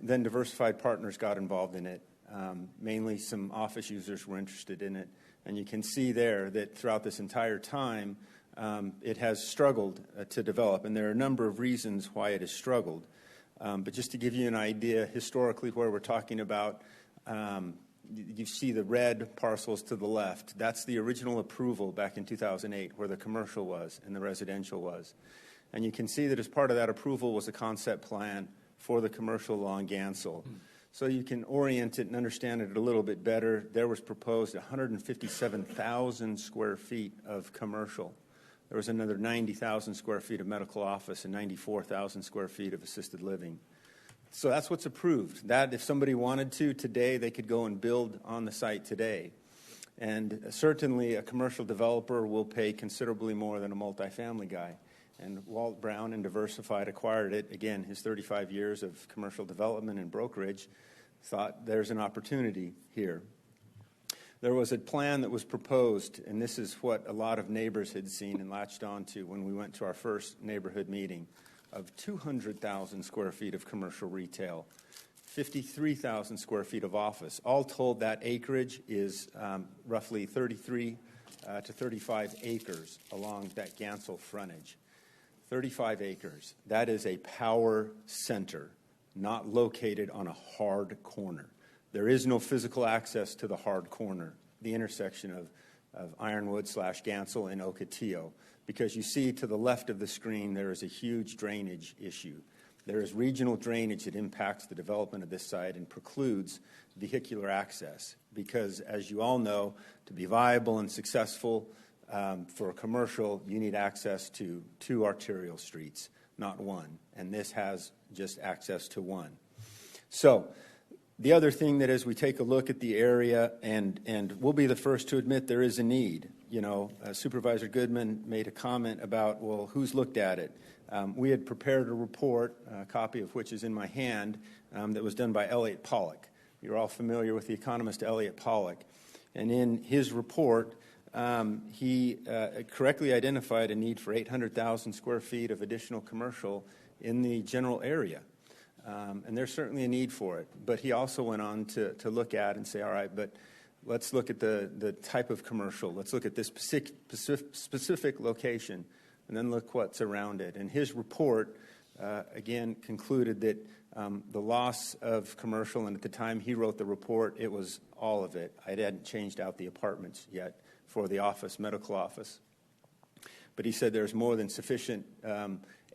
Then Diversified Partners got involved in it. Mainly some office users were interested in it. And you can see there that throughout this entire time, it has struggled to develop. And there are a number of reasons why it has struggled. But just to give you an idea, historically, where we're talking about, you see the red parcels to the left. That's the original approval back in 2008, where the commercial was and the residential was. And you can see that as part of that approval was a concept plan for the commercial along Gansel. So you can orient it and understand it a little bit better. There was proposed 157,000 square feet of commercial. There was another 90,000 square feet of medical office and 94,000 square feet of assisted living. So that's what's approved. That, if somebody wanted to today, they could go and build on the site today. And certainly a commercial developer will pay considerably more than a multifamily guy. And Walt Brown and Diversified acquired it. Again, his 35 years of commercial development and brokerage thought there's an opportunity here. There was a plan that was proposed, and this is what a lot of neighbors had seen and latched onto when we went to our first neighborhood meeting, of 200,000 square feet of commercial retail, 53,000 square feet of office. All told, that acreage is roughly 33 to 35 acres along that Gansel frontage. 35 acres. That is a power center, not located on a hard corner. There is no physical access to the hard corner, the intersection of Ironwood/Gansel and Ocotillo, because you see to the left of the screen there is a huge drainage issue. There is regional drainage that impacts the development of this site and precludes vehicular access because, as you all know, to be viable and successful for a commercial, you need access to 2 arterial streets, not 1. And this has just access to 1. So the other thing that as we take a look at the area, and we'll be the first to admit there is a need. You know, Supervisor Goodman made a comment about, well, who's looked at it? We had prepared a report, a copy of which is in my hand, that was done by Elliott Pollock. You're all familiar with the economist Elliott Pollock. And in his report, he correctly identified a need for 800,000 square feet of additional commercial in the general area. And there's certainly a need for it. But he also went on to look at and say, all right, but let's look at the type of commercial. Let's look at this specific location, and then look what's around it. And his report, again, concluded that the loss of commercial, and at the time he wrote the report, it was all of it. I hadn't changed out the apartments yet for the office, medical office. But he said there's more than sufficient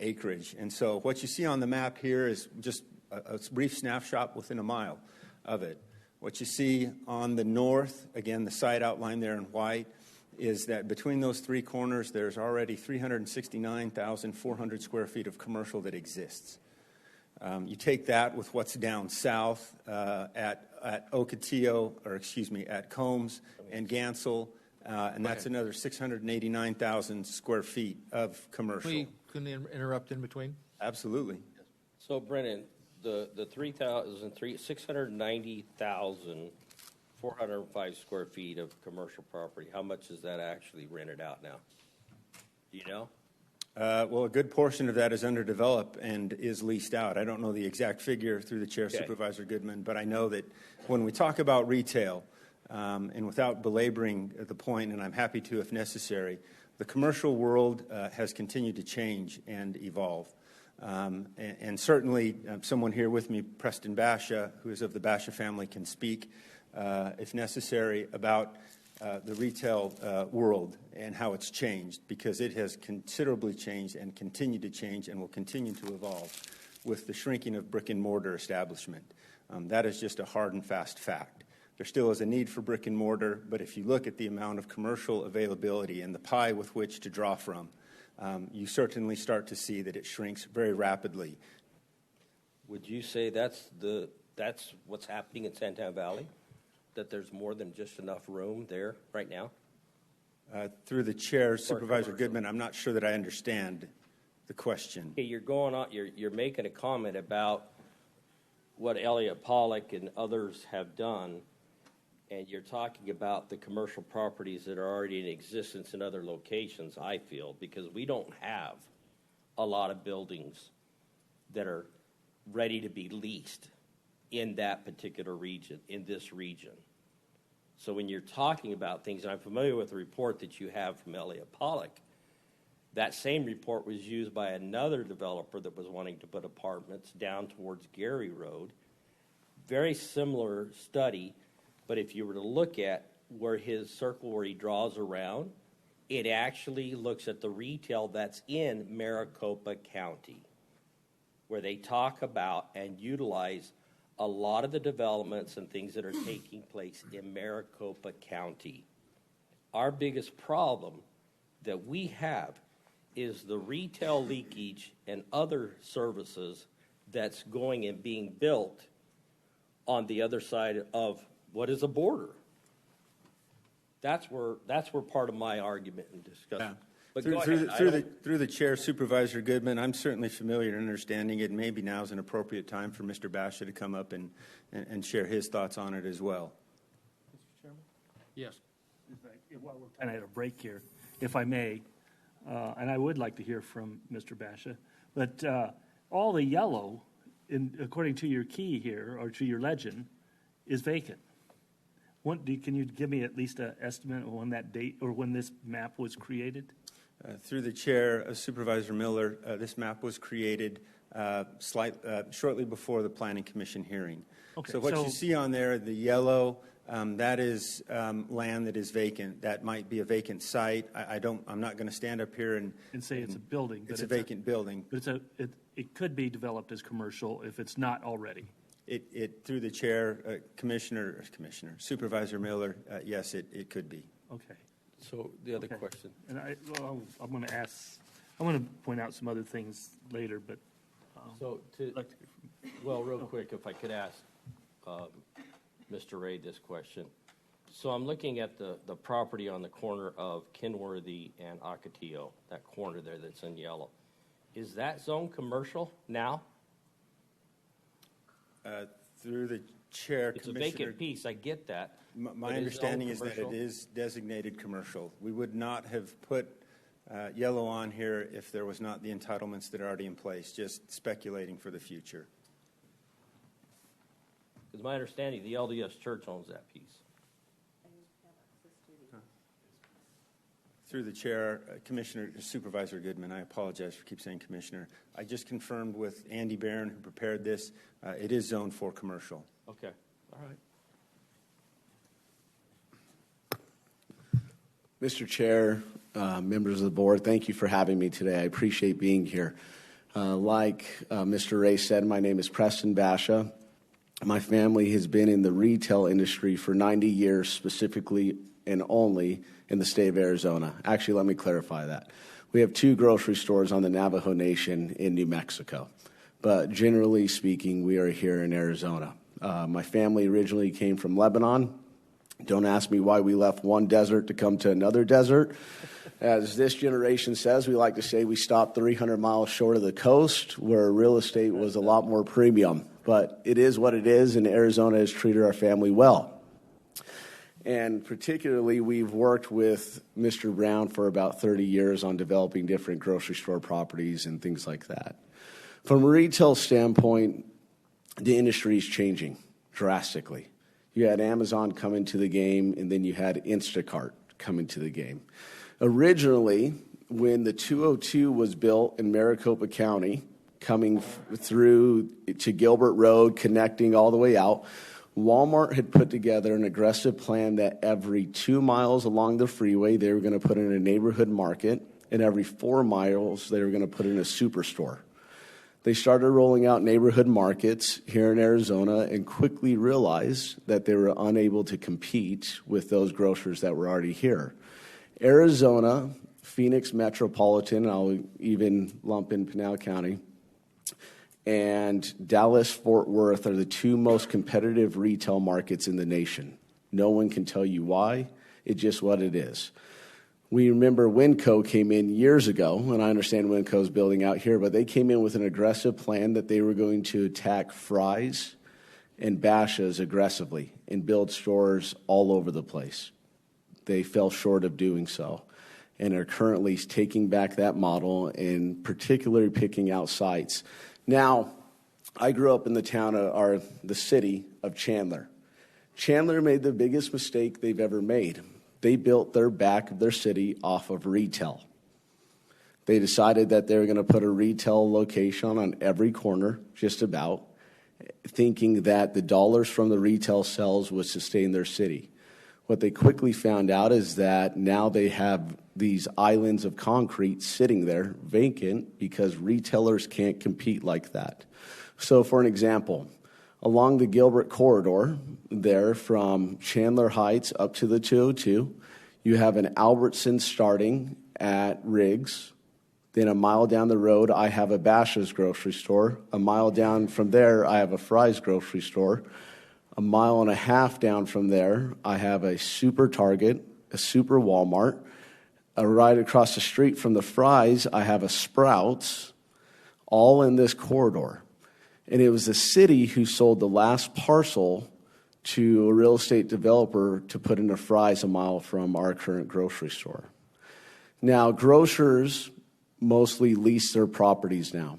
acreage. And so what you see on the map here is just a brief snapshot within a mile of it. What you see on the north, again, the site outlined there in white, is that between those three corners, there's already 369,400 square feet of commercial that exists. You take that with what's down south at Ocotillo, or excuse me, at Combs and Gansel, and that's another 689,000 square feet of commercial. Can we interrupt in between? Absolutely. So, Brennan, the 690,405 square feet of commercial property, how much is that actually rented out now? Do you know? Well, a good portion of that is underdeveloped and is leased out. I don't know the exact figure through the chair, Supervisor Goodman, but I know that when we talk about retail, and without belaboring the point, and I'm happy to if necessary, the commercial world has continued to change and evolve. And certainly someone here with me, Preston Basha, who is of the Basha family, can speak, if necessary, about the retail world and how it's changed, because it has considerably changed and continued to change and will continue to evolve with the shrinking of brick and mortar establishment. That is just a hard and fast fact. There still is a need for brick and mortar, but if you look at the amount of commercial availability and the pie with which to draw from, you certainly start to see that it shrinks very rapidly. Would you say that's what's happening in Santana Valley? That there's more than just enough room there right now? Through the chair, Supervisor Goodman, I'm not sure that I understand the question. Okay, you're going on. You're making a comment about what Elliott Pollock and others have done, and you're talking about the commercial properties that are already in existence in other locations. I feel because we don't have a lot of buildings that are ready to be leased in that particular region, in this region. So when you're talking about things, and I'm familiar with the report that you have from Elliott Pollock, that same report was used by another developer that was wanting to put apartments down towards Gary Road. Very similar study, but if you were to look at where his circle where he draws around, it actually looks at the retail that's in Maricopa County, where they talk about and utilize a lot of the developments and things that are taking place in Maricopa County. Our biggest problem that we have is the retail leakage and other services that's going and being built on the other side of what is a border. That's where part of my argument and discussion. Yeah. But Through the chair, Supervisor Goodman, I'm certainly familiar and understanding it. Maybe now is an appropriate time for Mr. Basha to come up and share his thoughts on it as well. Mr. Chairman? Yes. While we're kind of at a break here, if I may, and I would like to hear from Mr. Basha, but all the yellow, according to your key here, or to your legend, is vacant. Can you give me at least an estimate on that date or when this map was created? Through the chair, Supervisor Miller, this map was created shortly before the Planning Commission hearing. Okay, so what you see on there, the yellow, that is land that is vacant. That might be a vacant site. I'm not going to stand up here and say it's a building. It's a vacant building. But it could be developed as commercial if it's not already. Through the chair, Supervisor Miller, yes, it could be. Okay. So the other question. And I'm going to point out some other things later, but. Real quick, if I could ask Mr. Ray this question. So I'm looking at the property on the corner of Kenworthy and Ocotillo, that corner there that's in yellow. Is that zone commercial now? Through the chair, it's a vacant piece. I get that, My understanding is that it is designated commercial. We would not have put yellow on here if there was not the entitlements that are already in place, just speculating for the future. It's my understanding the LDS Church owns that piece. Through the chair, Supervisor Goodman, I apologize for keep saying Commissioner. I just confirmed with Andy Barron, who prepared this, it is zoned for commercial. Okay, all right. Mr. Chair, members of the board, thank you for having me today. I appreciate being here. Like Mr. Ray said, my name is Preston Basha. My family has been in the retail industry for 90 years, specifically and only in the state of Arizona. Actually, let me clarify that. We have 2 grocery stores on the Navajo Nation in New Mexico. But generally speaking, we are here in Arizona. My family originally came from Lebanon. Don't ask me why we left one desert to come to another desert. As this generation says, we like to say we stopped 300 miles short of the coast, where real estate was a lot more premium. But it is what it is, and Arizona has treated our family well. And particularly, we've worked with Mr. Brown for about 30 years on developing different grocery store properties and things like that. From a retail standpoint, the industry is changing drastically. You had Amazon come into the game, and then you had Instacart come into the game. Originally, when the 202 was built in Maricopa County, coming through to Gilbert Road, connecting all the way out, Walmart had put together an aggressive plan that every 2 miles along the freeway, they were going to put in a neighborhood market, and every 4 miles, they were going to put in a superstore. They started rolling out neighborhood markets here in Arizona and quickly realized that they were unable to compete with those grocers that were already here. Arizona, Phoenix Metropolitan, I'll even lump in Pinal County, and Dallas-Fort Worth are the 2 most competitive retail markets in the nation. No one can tell you why. It's just what it is. We remember Winco came in years ago, and I understand Winco's building out here, but they came in with an aggressive plan that they were going to attack Fry's and Basha's aggressively and build stores all over the place. They fell short of doing so and are currently taking back that model and particularly picking out sites. Now, I grew up in the city of Chandler. Chandler made the biggest mistake they've ever made. They built their back of their city off of retail. They decided that they were going to put a retail location on every corner, just about, thinking that the dollars from the retail sales would sustain their city. What they quickly found out is that now they have these islands of concrete sitting there vacant because retailers can't compete like that. So for an example, along the Gilbert corridor there from Chandler Heights up to the 202, you have an Albertsons starting at Riggs. Then a mile down the road, I have a Basha's grocery store. A mile down from there, I have a Fry's grocery store. A mile and a half down from there, I have a Super Target, a Super Walmart. Right across the street from the Fry's, I have a Sprouts, all in this corridor. And it was the city who sold the last parcel to a real estate developer to put in a Fry's a mile from our current grocery store. Now, grocers mostly lease their properties now,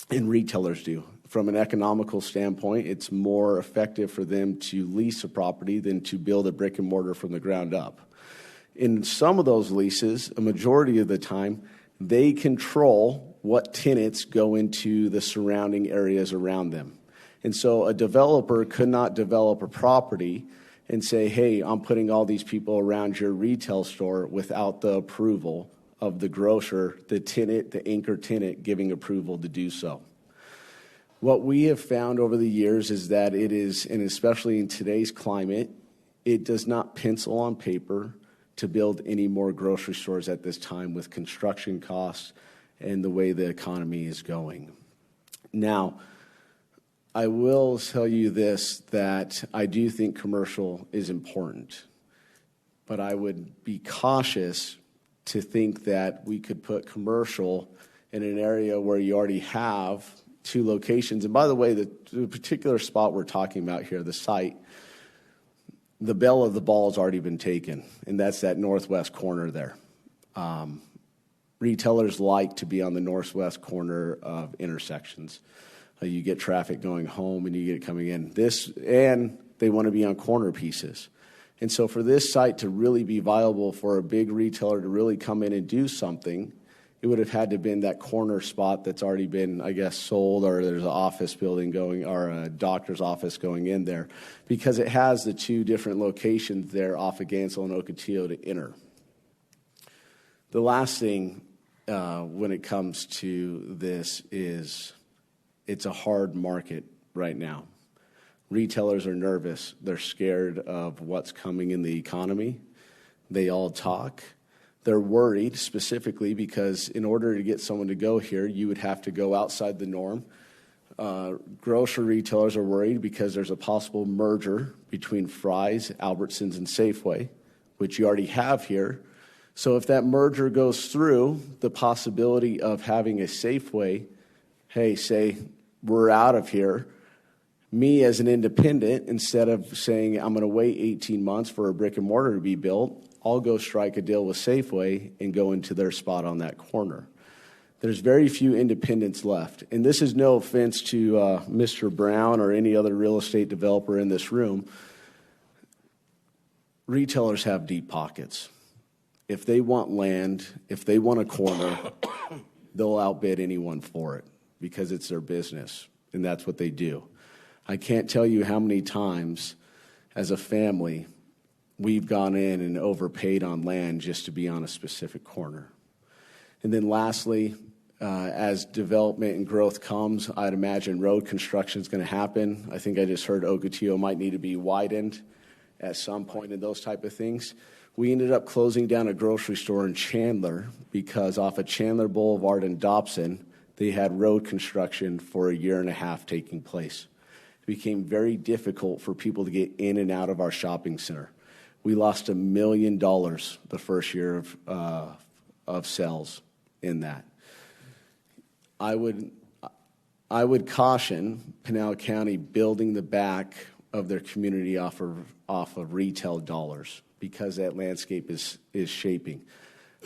and retailers do. From an economical standpoint, it's more effective for them to lease a property than to build a brick and mortar from the ground up. In some of those leases, a majority of the time, they control what tenants go into the surrounding areas around them. And so a developer could not develop a property and say, hey, I'm putting all these people around your retail store without the approval of the grocer, the tenant, the anchor tenant giving approval to do so. What we have found over the years is that it is, and especially in today's climate, it does not pencil on paper to build any more grocery stores at this time with construction costs and the way the economy is going. Now, I will tell you this, that I do think commercial is important, but I would be cautious to think that we could put commercial in an area where you already have 2 locations. And by the way, the particular spot we're talking about here, the site, the bell of the ball has already been taken, and that's that northwest corner there. Retailers like to be on the northwest corner of intersections. You get traffic going home and you get it coming in. And they want to be on corner pieces. And so for this site to really be viable for a big retailer to really come in and do something, it would have had to have been that corner spot that's already been, I guess, sold, or there's an office building going, or a doctor's office going in there, because it has the two different locations there off of Gansel and Ocotillo to enter. The last thing when it comes to this is it's a hard market right now. Retailers are nervous. They're scared of what's coming in the economy. They all talk. They're worried specifically because in order to get someone to go here, you would have to go outside the norm. Grocery retailers are worried because there's a possible merger between Fry's, Albertsons, and Safeway, which you already have here. So if that merger goes through, the possibility of having a Safeway, hey, say, we're out of here, me as an independent, instead of saying I'm going to wait 18 months for a brick and mortar to be built, I'll go strike a deal with Safeway and go into their spot on that corner. There's very few independents left. And this is no offense to Mr. Brown or any other real estate developer in this room. Retailers have deep pockets. If they want land, if they want a corner, they'll outbid anyone for it because it's their business, and that's what they do. I can't tell you how many times as a family we've gone in and overpaid on land just to be on a specific corner. And then lastly, as development and growth comes, I'd imagine road construction is going to happen. I think I just heard Ocotillo might need to be widened at some point and those type of things. We ended up closing down a grocery store in Chandler because off of Chandler Boulevard in Dobson, they had road construction for a year and a half taking place. It became very difficult for people to get in and out of our shopping center. We lost $1 million the first year of sales in that. I would caution Pinal County building the back of their community off of retail dollars because that landscape is shaping.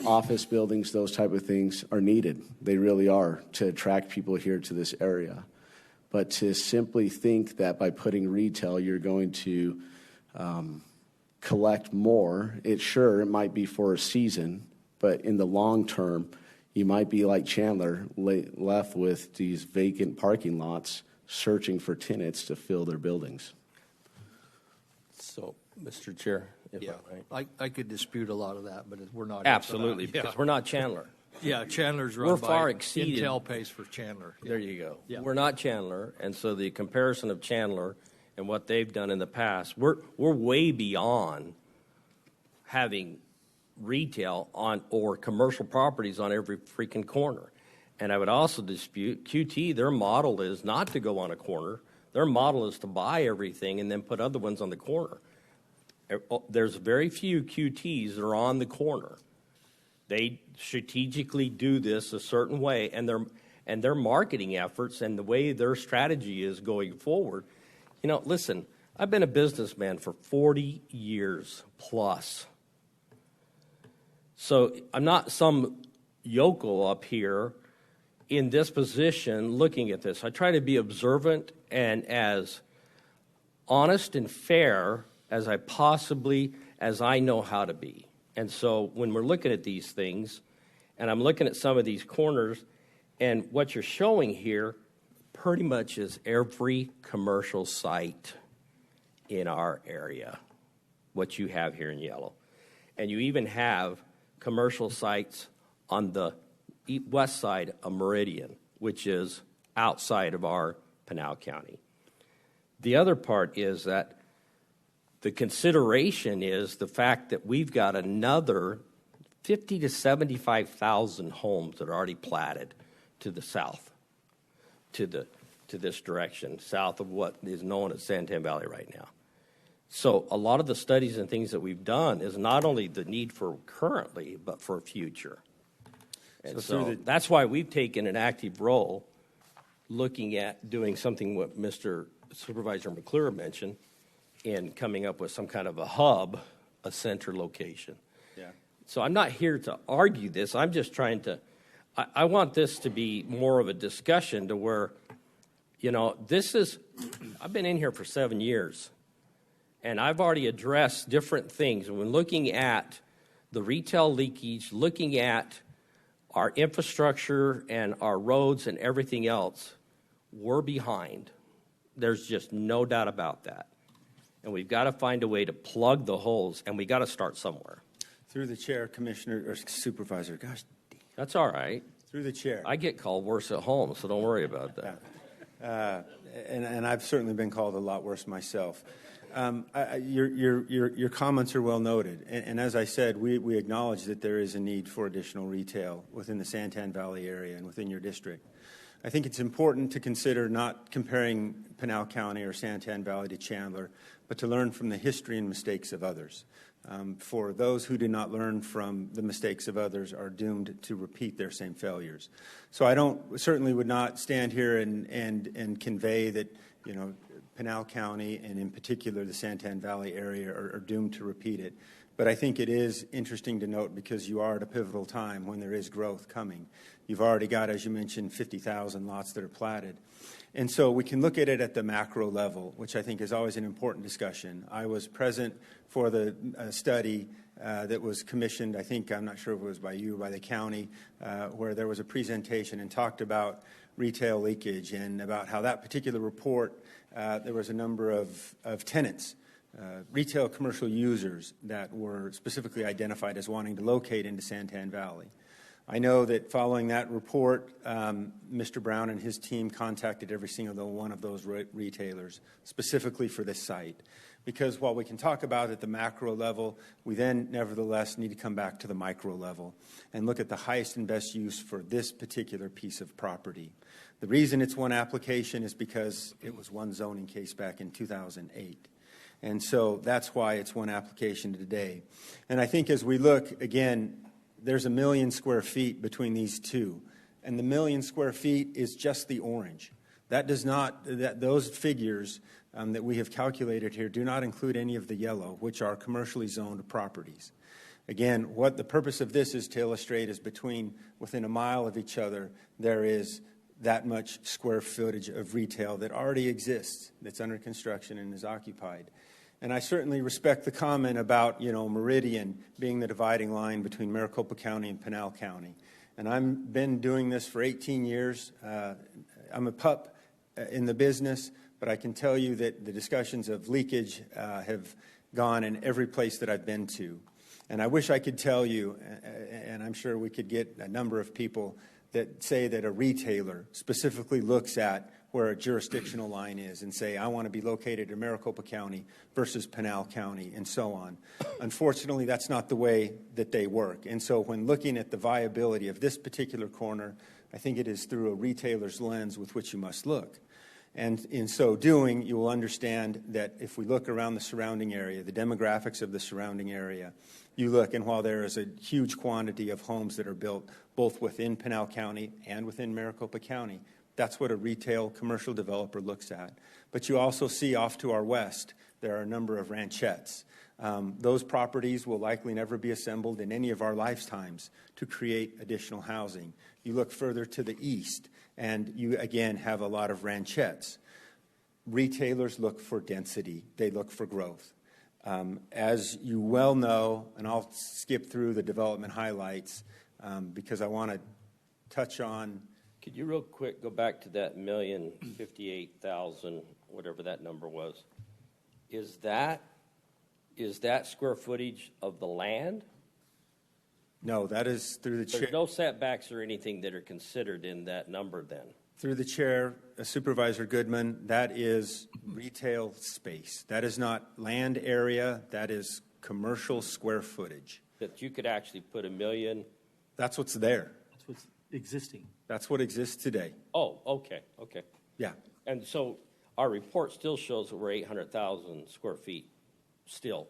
Office buildings, those type of things are needed. They really are to attract people here to this area. But to simply think that by putting retail you're going to collect more, it might be for a season, but in the long term, you might be like Chandler, left with these vacant parking lots searching for tenants to fill their buildings. So, Mr. Chair, if Yeah, I might. I could dispute a lot of that, but we're not. Absolutely, because we're not Chandler. Yeah, Chandler's run We're by far exceeded. Intel pays for Chandler. There you go. Yeah. We're not Chandler, and so the comparison of Chandler and what they've done in the past, we're way beyond having retail on or commercial properties on every freaking corner. And I would also dispute QT, their model is not to go on a corner. Their model is to buy everything and then put other ones on the corner. There's very few QTs that are on the corner. They strategically do this a certain way, and their marketing efforts and the way their strategy is going forward. You know, listen, I've been a businessman for 40 years plus. So I'm not some yokel up here in this position looking at this. I try to be observant and as honest and fair as I know how to be. And so when we're looking at these things, and I'm looking at some of these corners, and what you're showing here pretty much is every commercial site in our area, what you have here in yellow. And you even have commercial sites on the west side of Meridian, which is outside of our Pinal County. The other part is that the consideration is the fact that we've got another 50 to 75,000 homes that are already platted to the south, to this direction, south of what is known as Santan Valley right now. So a lot of the studies and things that we've done is not only the need for currently, but for future. And so that's why we've taken an active role looking at doing something what Mr. Supervisor McClure mentioned, in coming up with some kind of a hub, a center location. Yeah. So I'm not here to argue this. I'm just trying to, I want this to be more of a discussion to where, you know, I've been in here for 7 years, and I've already addressed different things. When looking at the retail leakage, looking at our infrastructure and our roads and everything else, we're behind. There's just no doubt about that. And we've got to find a way to plug the holes, and we got to start somewhere. Through the chair, Commissioner, or Supervisor, gosh. That's all right. Through the chair. I get called worse at home, so don't worry about that. And I've certainly been called a lot worse myself. Your comments are well noted. And as I said, we acknowledge that there is a need for additional retail within the Santan Valley area and within your district. I think it's important to consider not comparing Pinal County or Santan Valley to Chandler, but to learn from the history and mistakes of others. For those who do not learn from the mistakes of others are doomed to repeat their same failures. So I certainly would not stand here and convey that, you know, Pinal County and in particular the Santan Valley area are doomed to repeat it. But I think it is interesting to note because you are at a pivotal time when there is growth coming. You've already got, as you mentioned, 50,000 lots that are platted. And so we can look at it at the macro level, which I think is always an important discussion. I was present for the study that was commissioned, I think, I'm not sure if it was by you or by the county, where there was a presentation and talked about retail leakage and about how that particular report, there was a number of tenants, retail commercial users that were specifically identified as wanting to locate into Santan Valley. I know that following that report, Mr. Brown and his team contacted every single one of those retailers specifically for this site. Because while we can talk about it at the macro level, we then nevertheless need to come back to the micro level and look at the highest and best use for this particular piece of property. The reason it's one application is because it was one zoning case back in 2008. And so that's why it's one application today. And I think as we look, again, there's 1 million square feet between these two. And the 1 million square feet is just the orange. That does not, those figures that we have calculated here do not include any of the yellow, which are commercially zoned properties. Again, what the purpose of this is to illustrate is within a mile of each other, there is that much square footage of retail that already exists, that's under construction and is occupied. And I certainly respect the comment about, you know, Meridian being the dividing line between Maricopa County and Pinal County. And I've been doing this for 18 years. I'm a pup in the business, but I can tell you that the discussions of leakage have gone in every place that I've been to. And I wish I could tell you, and I'm sure we could get a number of people that say that a retailer specifically looks at where a jurisdictional line is and say, I want to be located in Maricopa County versus Pinal County and so on. Unfortunately, that's not the way that they work. And so when looking at the viability of this particular corner, I think it is through a retailer's lens with which you must look. And in so doing, you will understand that if we look around the surrounding area, the demographics of the surrounding area, you look, and while there is a huge quantity of homes that are built both within Pinal County and within Maricopa County, that's what a retail commercial developer looks at. But you also see off to our west, there are a number of ranchettes. Those properties will likely never be assembled in any of our lifetimes to create additional housing. You look further to the east, and you again have a lot of ranchettes. Retailers look for density. They look for growth. As you well know, and I'll skip through the development highlights because I want to touch on. Could you real quick go back to that 1,058,000, whatever that number was? Is that square footage of the land? No, that is through the chair. There's no setbacks or anything that are considered in that number then? Through the chair, Supervisor Goodman, that is retail space. That is not land area. That is commercial square footage. That you could actually put 1 million? That's what's there. That's what's existing. That's what exists today. Oh, okay. Yeah. And so our report still shows that we're 800,000 square feet still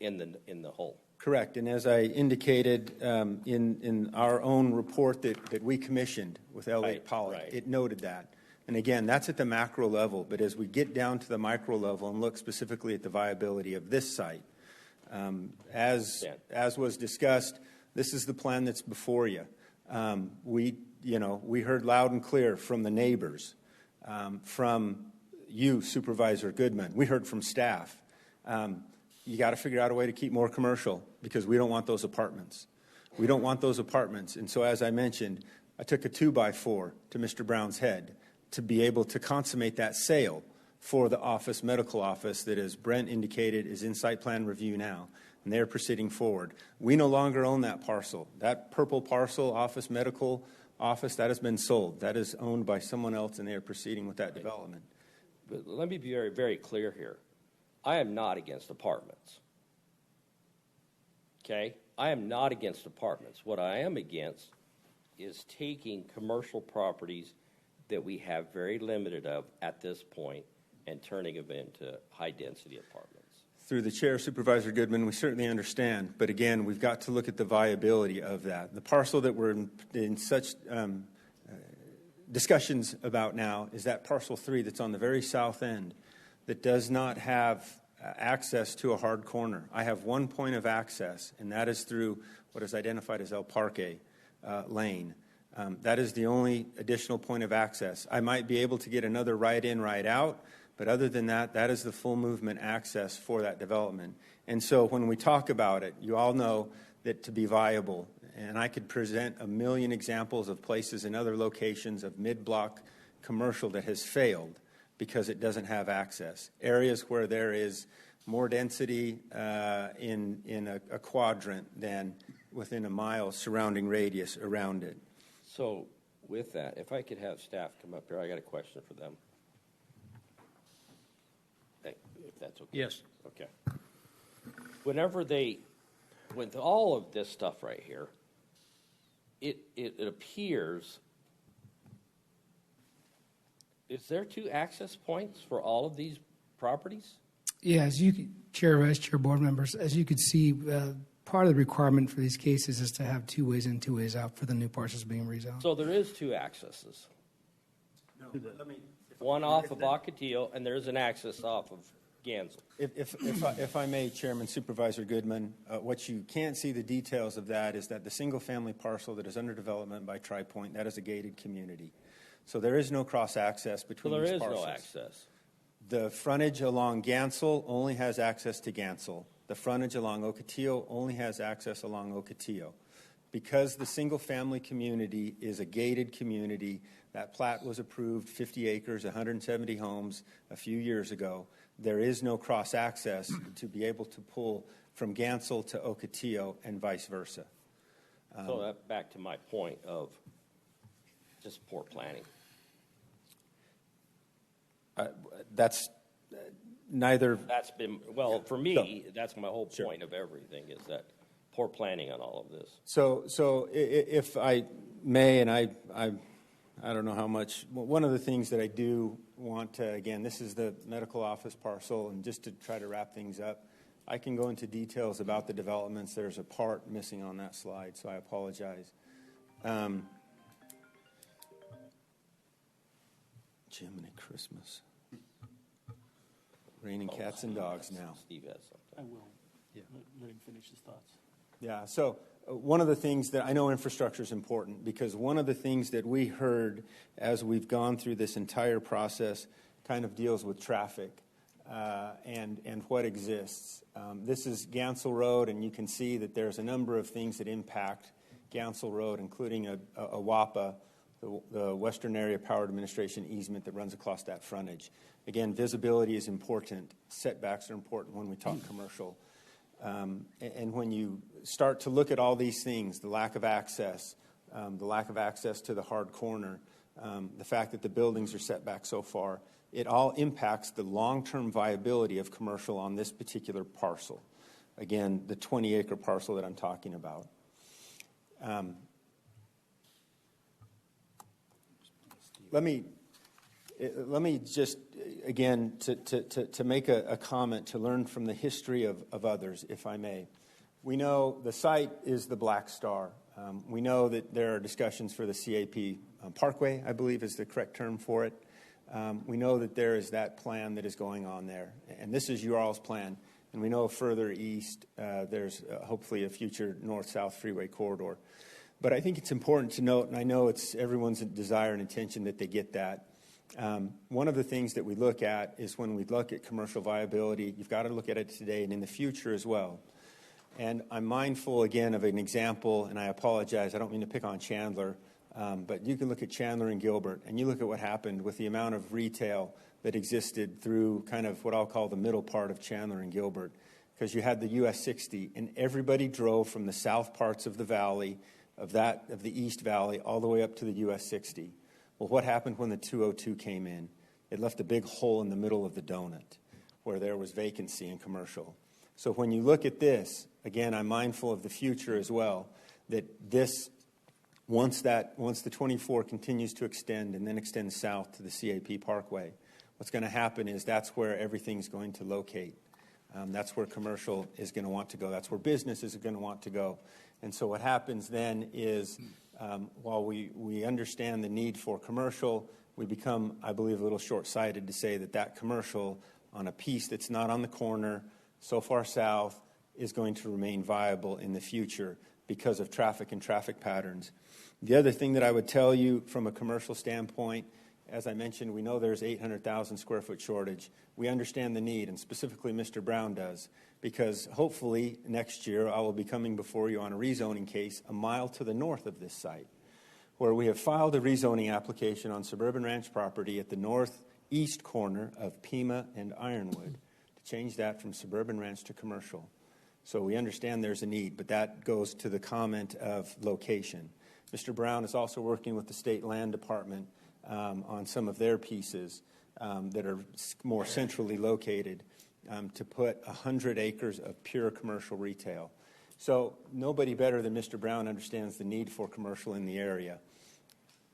in the hole. Correct. And as I indicated in our own report that we commissioned with L.A. Pollock, it noted that And again, that's at the macro level. But as we get down to the micro level and look specifically at the viability of this site, as was discussed, this is the plan that's before you. We heard loud and clear from the neighbors, from you, Supervisor Goodman. We heard from staff. You got to figure out a way to keep more commercial because we don't want those apartments. We don't want those apartments. And so, as I mentioned, I took a 2x4 to Mr. Brown's head to be able to consummate that sale for the office, medical office, that, as Brent indicated, is in site plan review now, and they're proceeding forward. We no longer own that parcel. That purple parcel, office, medical office, that has been sold. That is owned by someone else, and they are proceeding with that development. But let me be very, very clear here. I am not against apartments. Okay? I am not against apartments. What I am against is taking commercial properties that we have very limited of at this point and turning them into high-density apartments. Through the chair, Supervisor Goodman, we certainly understand. But again, we've got to look at the viability of that. The parcel that we're in such discussions about now is that parcel 3 that's on the very south end that does not have access to a hard corner. I have one point of access, and that is through what is identified as El Parque Lane. That is the only additional point of access. I might be able to get another right in, right out, but other than that, that is the full movement access for that development. And so when we talk about it, you all know that to be viable, and I could present a million examples of places in other locations of mid-block commercial that has failed because it doesn't have access. Areas where there is more density in a quadrant than within a mile surrounding radius around it. So with that, if I could have staff come up here, I got a question for them. If that's okay. Yes. Okay. With all of this stuff right here, it appears, is there 2 access points for all of these properties? Yeah, as you, Chair, Vice Chair, board members, as you could see, part of the requirement for these cases is to have 2 ways in, 2 ways out for the new parcels being rezoned. So there is 2 accesses. No, let me, one off of Ocotillo, and there's an access off of Gansel. If I may, Chairman, Supervisor Goodman, what you can't see the details of that is that the single-family parcel that is under development by Tri-Point, that is a gated community. So there is no cross-access between these parcels. So there is no access. The frontage along Gansel only has access to Gansel. The frontage along Ocotillo only has access along Ocotillo. Because the single-family community is a gated community, that plat was approved, 50 acres, 170 homes, a few years ago. There is no cross-access to be able to pull from Gansel to Ocotillo and vice versa. So that back to my point of just poor planning. That's neither. That's been, well, for me, that's my whole point of everything is that poor planning on all of this. So if I may, and I don't know how much, one of the things that I do want to, again, this is the medical office parcel, and just to try to wrap things up, I can go into details about the developments. There's a part missing on that slide, so I apologize. Jiminy Christmas. Raining cats and dogs now. Steve has something. I will. Yeah. Let him finish his thoughts. Yeah, so one of the things that I know infrastructure is important because one of the things that we heard as we've gone through this entire process kind of deals with traffic and what exists. This is Gansel Road, and you can see that there's a number of things that impact Gansel Road, including a WAPA, the Western Area Power Administration easement that runs across that frontage. Again, visibility is important. Setbacks are important when we talk commercial. And when you start to look at all these things, the lack of access to the hard corner, the fact that the buildings are set back so far, it all impacts the long-term viability of commercial on this particular parcel. Again, the 20-acre parcel that I'm talking about. Let me just, again, to make a comment, to learn from the history of others, if I may. We know the site is the Black Star. We know that there are discussions for the CAP Parkway, I believe is the correct term for it. we know that there is that plan that is going on there. And this is your all's plan. And we know further east, there's hopefully a future north-south freeway corridor. But I think it's important to note, and I know it's everyone's desire and intention that they get that. One of the things that we look at is when we look at commercial viability, you've got to look at it today and in the future as well. And I'm mindful, again, of an example, and I apologize, I don't mean to pick on Chandler, but you can look at Chandler and Gilbert, and you look at what happened with the amount of retail that existed through kind of what I'll call the middle part of Chandler and Gilbert, because you had the US 60, and everybody drove from the south parts of the valley, of the East Valley, all the way up to the US 60. Well, what happened when the 202 came in? It left a big hole in the middle of the donut where there was vacancy in commercial. So when you look at this, again, I'm mindful of the future as well, that this, once the 24 continues to extend and then extends south to the CAP Parkway, what's going to happen is that's where everything's going to locate. That's where commercial is going to want to go. That's where business is going to want to go. And so what happens then is while we understand the need for commercial, we become, I believe, a little short-sighted to say that commercial on a piece that's not on the corner so far south is going to remain viable in the future because of traffic and traffic patterns. The other thing that I would tell you from a commercial standpoint, as I mentioned, we know there's 800,000 square foot shortage. We understand the need, and specifically Mr. Brown does, because hopefully next year I will be coming before you on a rezoning case a mile to the north of this site, where we have filed a rezoning application on suburban ranch property at the northeast corner of Pima and Ironwood to change that from suburban ranch to commercial. So we understand there's a need, but that goes to the comment of location. Mr. Brown is also working with the State Land Department on some of their pieces that are more centrally located to put 100 acres of pure commercial retail. So nobody better than Mr. Brown understands the need for commercial in the area.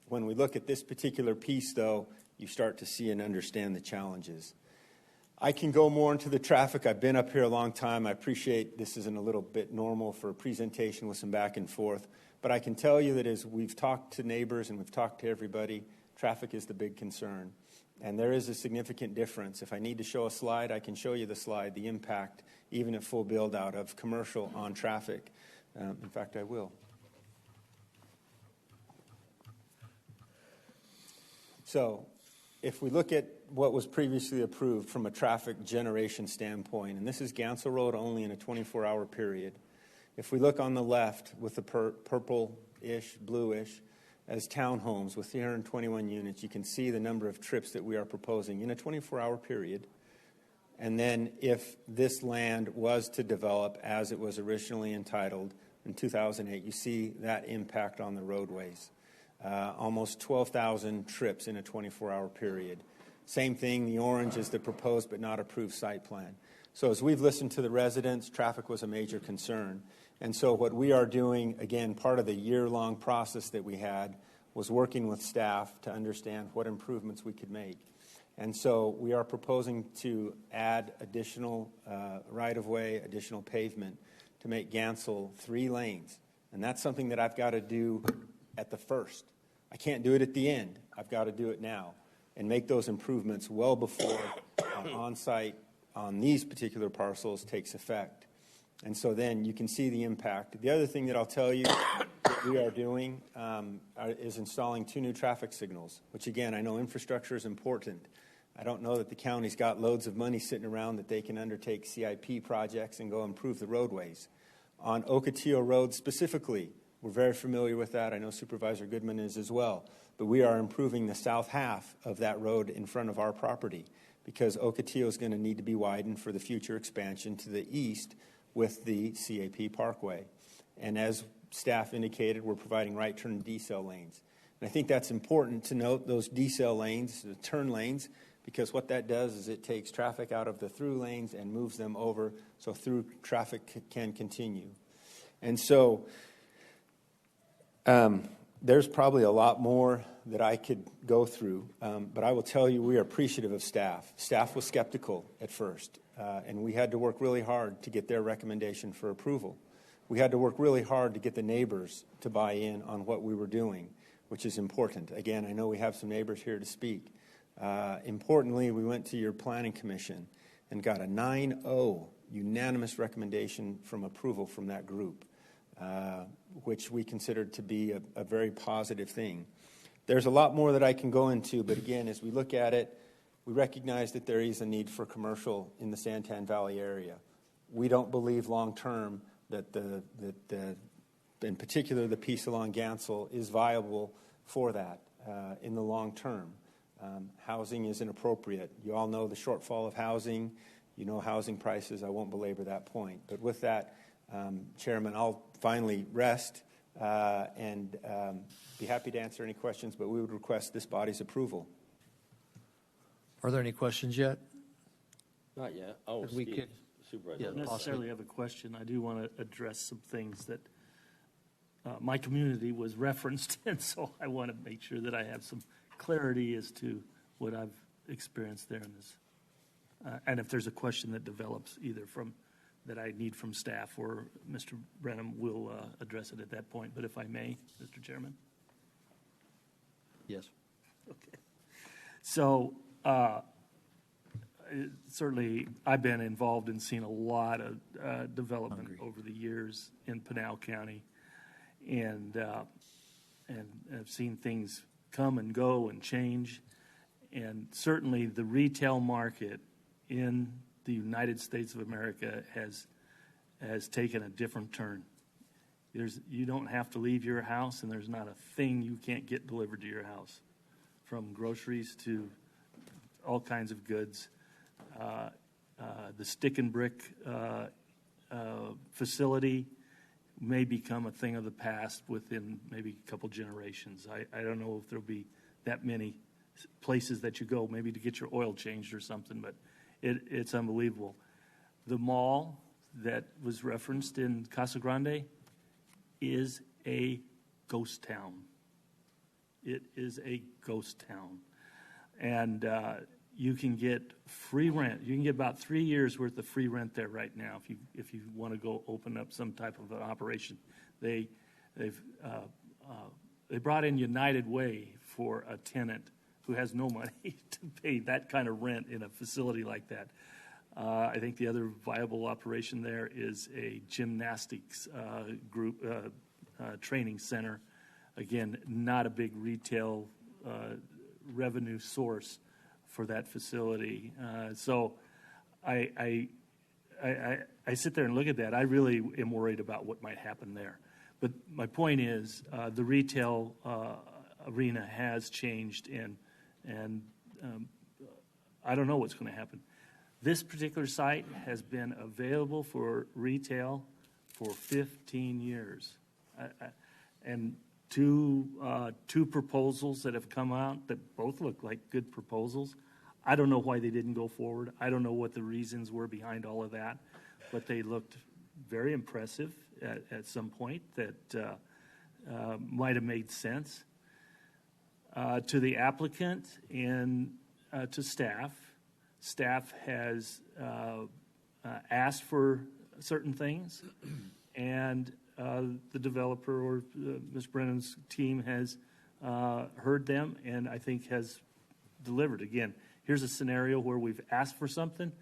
When we look at this particular piece, though, you start to see and understand the challenges. I can go more into the traffic. I've been up here a long time. I appreciate this isn't a little bit normal for a presentation with some back and forth. But I can tell you that as we've talked to neighbors and we've talked to everybody, traffic is the big concern. And there is a significant difference. If I need to show a slide, I can show you the slide, the impact, even at full build-out of commercial on traffic. In fact, I will. So if we look at what was previously approved from a traffic generation standpoint, and this is Gansel Road only in a 24-hour period. If we look on the left with the purple-ish, bluish, as townhomes with 321 units, you can see the number of trips that we are proposing in a 24-hour period. And then if this land was to develop as it was originally entitled in 2008, you see that impact on the roadways. Almost 12,000 trips in a 24-hour period. Same thing, the orange is the proposed but not approved site plan. So as we've listened to the residents, traffic was a major concern. And so what we are doing, again, part of the year-long process that we had was working with staff to understand what improvements we could make. And so we are proposing to add additional right-of-way, additional pavement to make Gansel 3 lanes. And that's something that I've got to do at the first. I can't do it at the end. I've got to do it now and make those improvements well before on-site on these particular parcels takes effect. And so then you can see the impact. The other thing that I'll tell you that we are doing is installing 2 new traffic signals, which, again, I know infrastructure is important. I don't know that the county's got loads of money sitting around that they can undertake CIP projects and go improve the roadways. On Ocotillo Road specifically, we're very familiar with that. I know Supervisor Goodman is as well. But we are improving the south half of that road in front of our property because Ocotillo is going to need to be widened for the future expansion to the east with the CAP Parkway. And as staff indicated, we're providing right turn and decel lanes. And I think that's important to note, those decel lanes, the turn lanes, because what that does is it takes traffic out of the through lanes and moves them over so through traffic can continue. And so there's probably a lot more that I could go through, but I will tell you we are appreciative of staff. Staff was skeptical at first, and we had to work really hard to get their recommendation for approval. We had to work really hard to get the neighbors to buy in on what we were doing, which is important. Again, I know we have some neighbors here to speak. Importantly, we went to your Planning Commission and got a 9-0 unanimous recommendation from approval from that group, which we considered to be a very positive thing. There's a lot more that I can go into, but again, as we look at it, we recognize that there is a need for commercial in the Santan Valley area. We don't believe long-term that in particular, the piece along Gansel is viable for that in the long term. Housing is inappropriate. You all know the shortfall of housing. You know housing prices. I won't belabor that point. But with that, Chairman, I'll finally rest and be happy to answer any questions, but we would request this body's approval. Are there any questions yet? Not yet. Oh, We Steve, could- Supervisor. Yeah, I don't necessarily have a question. I do want to address some things that my community was referenced, and so I want to make sure that I have some clarity as to what I've experienced there in this. And if there's a question that develops either from that I need from staff or Mr. Brenham will address it at that point. But if I may, Mr. Chairman. Yes. Okay. So certainly I've been involved in seeing a lot of development over the years in Pinal County, and I've seen things come and go and change, and certainly the retail market in the United States of America has taken a different turn. You don't have to leave your house, and there's not a thing you can't get delivered to your house, from groceries to all kinds of goods. The stick and brick facility may become a thing of the past within maybe a couple generations. I don't know if there'll be that many places that you go, maybe to get your oil changed or something, but it's unbelievable. The mall that was referenced in Casa Grande is a ghost town. It is a ghost town. And you can get free rent. You can get about 3 years worth of free rent there right now if you want to go open up some type of an operation. They brought in United Way for a tenant who has no money to pay that kind of rent in a facility like that. I think the other viable operation there is a gymnastics group training center. Again, not a big retail revenue source for that facility. So I sit there and look at that. I really am worried about what might happen there. But my point is the retail arena has changed, and I don't know what's going to happen. This particular site has been available for retail for 15 years. And two proposals that have come out that both look like good proposals. I don't know why they didn't go forward. I don't know what the reasons were behind all of that, but they looked very impressive at some point that might have made sense. To the applicant and to staff has asked for certain things, and the developer or Ms. Brennan's team has heard them and I think has delivered. Again, here's a scenario where we've asked for something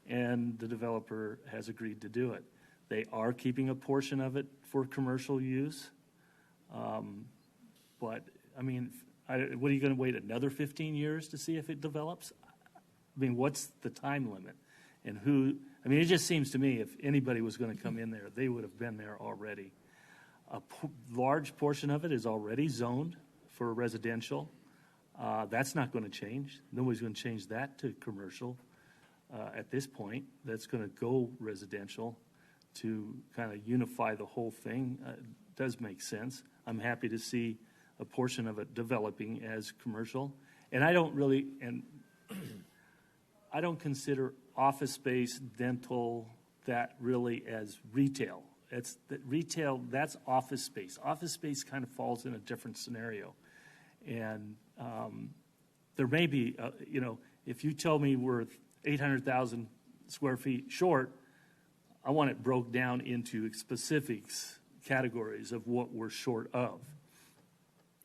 and the developer has agreed to do it. They are keeping a portion of it for commercial use. But, I mean, what are you going to wait another 15 years to see if it develops? I mean, what's the time limit? And who, I mean, it just seems to me if anybody was going to come in there, they would have been there already. A large portion of it is already zoned for residential. That's not going to change. Nobody's going to change that to commercial at this point. That's going to go residential to kind of unify the whole thing. Does make sense. I'm happy to see a portion of it developing as commercial. And I don't really, and I don't consider office space, dental, that really as retail. It's that retail, that's office space. Office space kind of falls in a different scenario. And there may be, if you tell me we're 800,000 square feet short, I want it broke down into specifics, categories of what we're short of.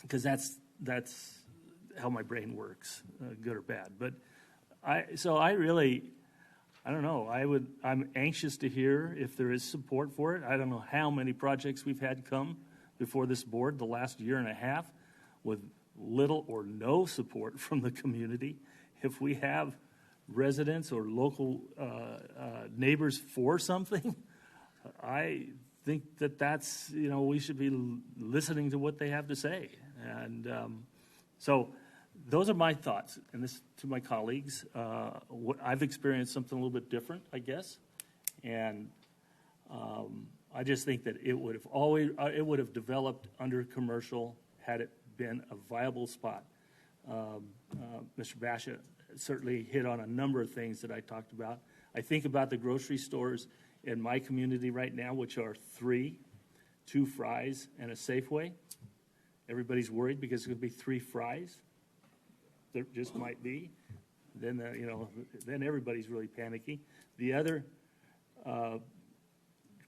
Because that's how my brain works, good or bad. But I don't know. I'm anxious to hear if there is support for it. I don't know how many projects we've had come before this board the last year and a half with little or no support from the community. If we have residents or local neighbors for something, I think that's, we should be listening to what they have to say. And so those are my thoughts, and this to my colleagues. I've experienced something a little bit different, I guess, and I just think that it would have developed under commercial had it been a viable spot. Mr. Basha certainly hit on a number of things that I talked about. I think about the grocery stores in my community right now, which are 2 Fry's and a Safeway. Everybody's worried because it's going to be 3 Fry's. There just might be. Then, then everybody's really panicky. The other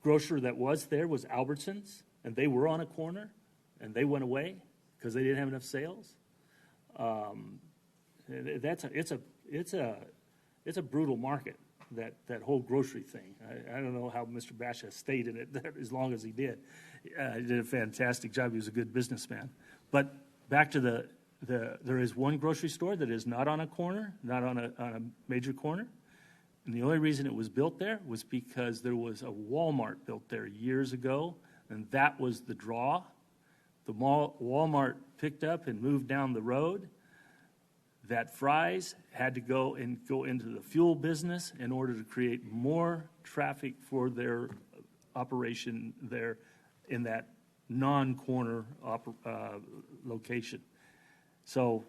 grocer that was there was Albertsons, and they were on a corner, and they went away because they didn't have enough sales. It's a brutal market, that whole grocery thing. I don't know how Mr. Basha stayed in it as long as he did. He did a fantastic job. He was a good businessman. But back to there is one grocery store that is not on a corner, not on a major corner. And the only reason it was built there was because there was a Walmart built there years ago, and that was the draw. The Walmart picked up and moved down the road. That Fry's had to go into the fuel business in order to create more traffic for their operation there in that non-corner location. So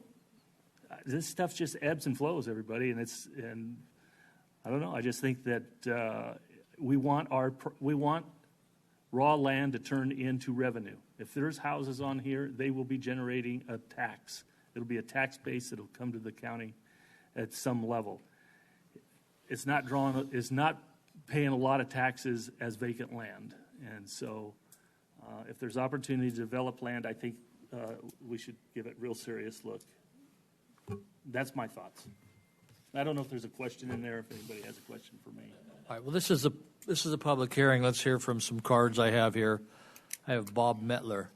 this stuff just ebbs and flows, everybody, and I don't know. I just think that we want raw land to turn into revenue. If there's houses on here, they will be generating a tax. It'll be a tax base that'll come to the county at some level. It's not paying a lot of taxes as vacant land, and so if there's opportunity to develop land, I think we should give it a real serious look. That's my thoughts. I don't know if there's a question in there. If anybody has a question for me. All right. Well, this is a public hearing. Let's hear from some cards I have here. I have Bob Mettler.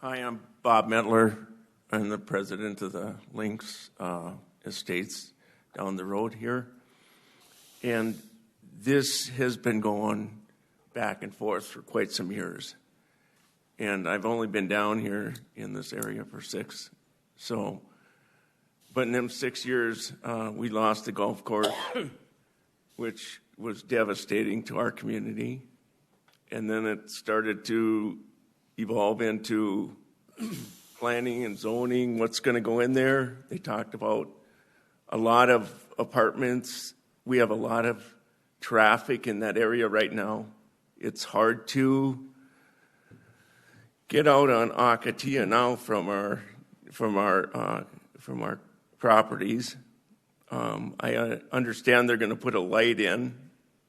Hi, I'm Bob Mettler. I'm the president of the Lynx Estates down the road here. And this has been going back and forth for quite some years. And I've only been down here in this area for 6. But in them 6 years, we lost the golf course, which was devastating to our community. And then it started to evolve into planning and zoning, what's going to go in there. They talked about a lot of apartments. We have a lot of traffic in that area right now. It's hard to get out on Akatia now from our properties. I understand they're going to put a light in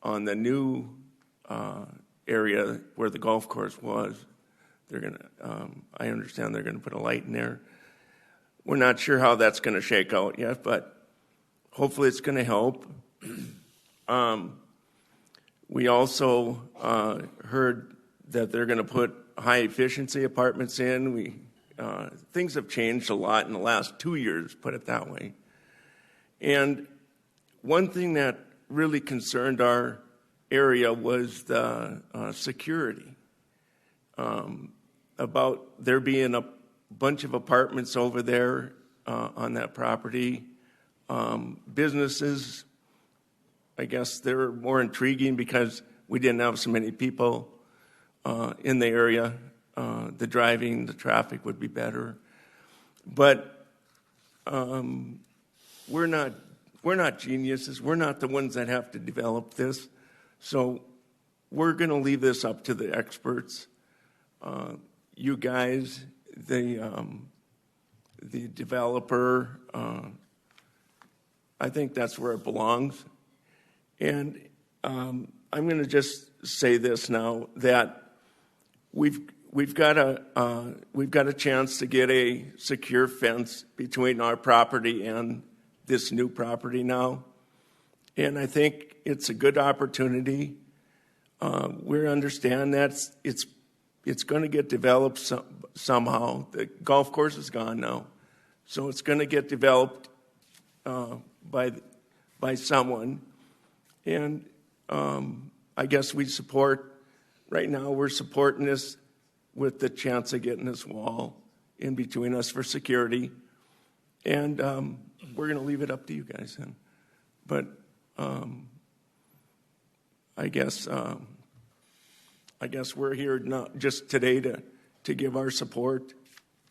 on the new area where the golf course was. I understand they're going to put a light in there. We're not sure how that's going to shake out yet, but hopefully it's going to help. We also heard that they're going to put high-efficiency apartments in. Things have changed a lot in the last 2 years, put it that way. And one thing that really concerned our area was the security. About there being a bunch of apartments over there on that property. Businesses, I guess they're more intriguing because we didn't have so many people in the area. The driving, the traffic would be better. But we're not geniuses. We're not the ones that have to develop this. So we're going to leave this up to the experts. You guys, the developer, I think that's where it belongs. And I'm going to just say this now, that we've got a chance to get a secure fence between our property and this new property now, and I think it's a good opportunity. We understand that it's going to get developed somehow. The golf course is gone now, so it's going to get developed by someone, and I guess right now we're supporting this with the chance of getting this wall in between us for security, and we're going to leave it up to you guys then. But I guess we're here not just today to give our support,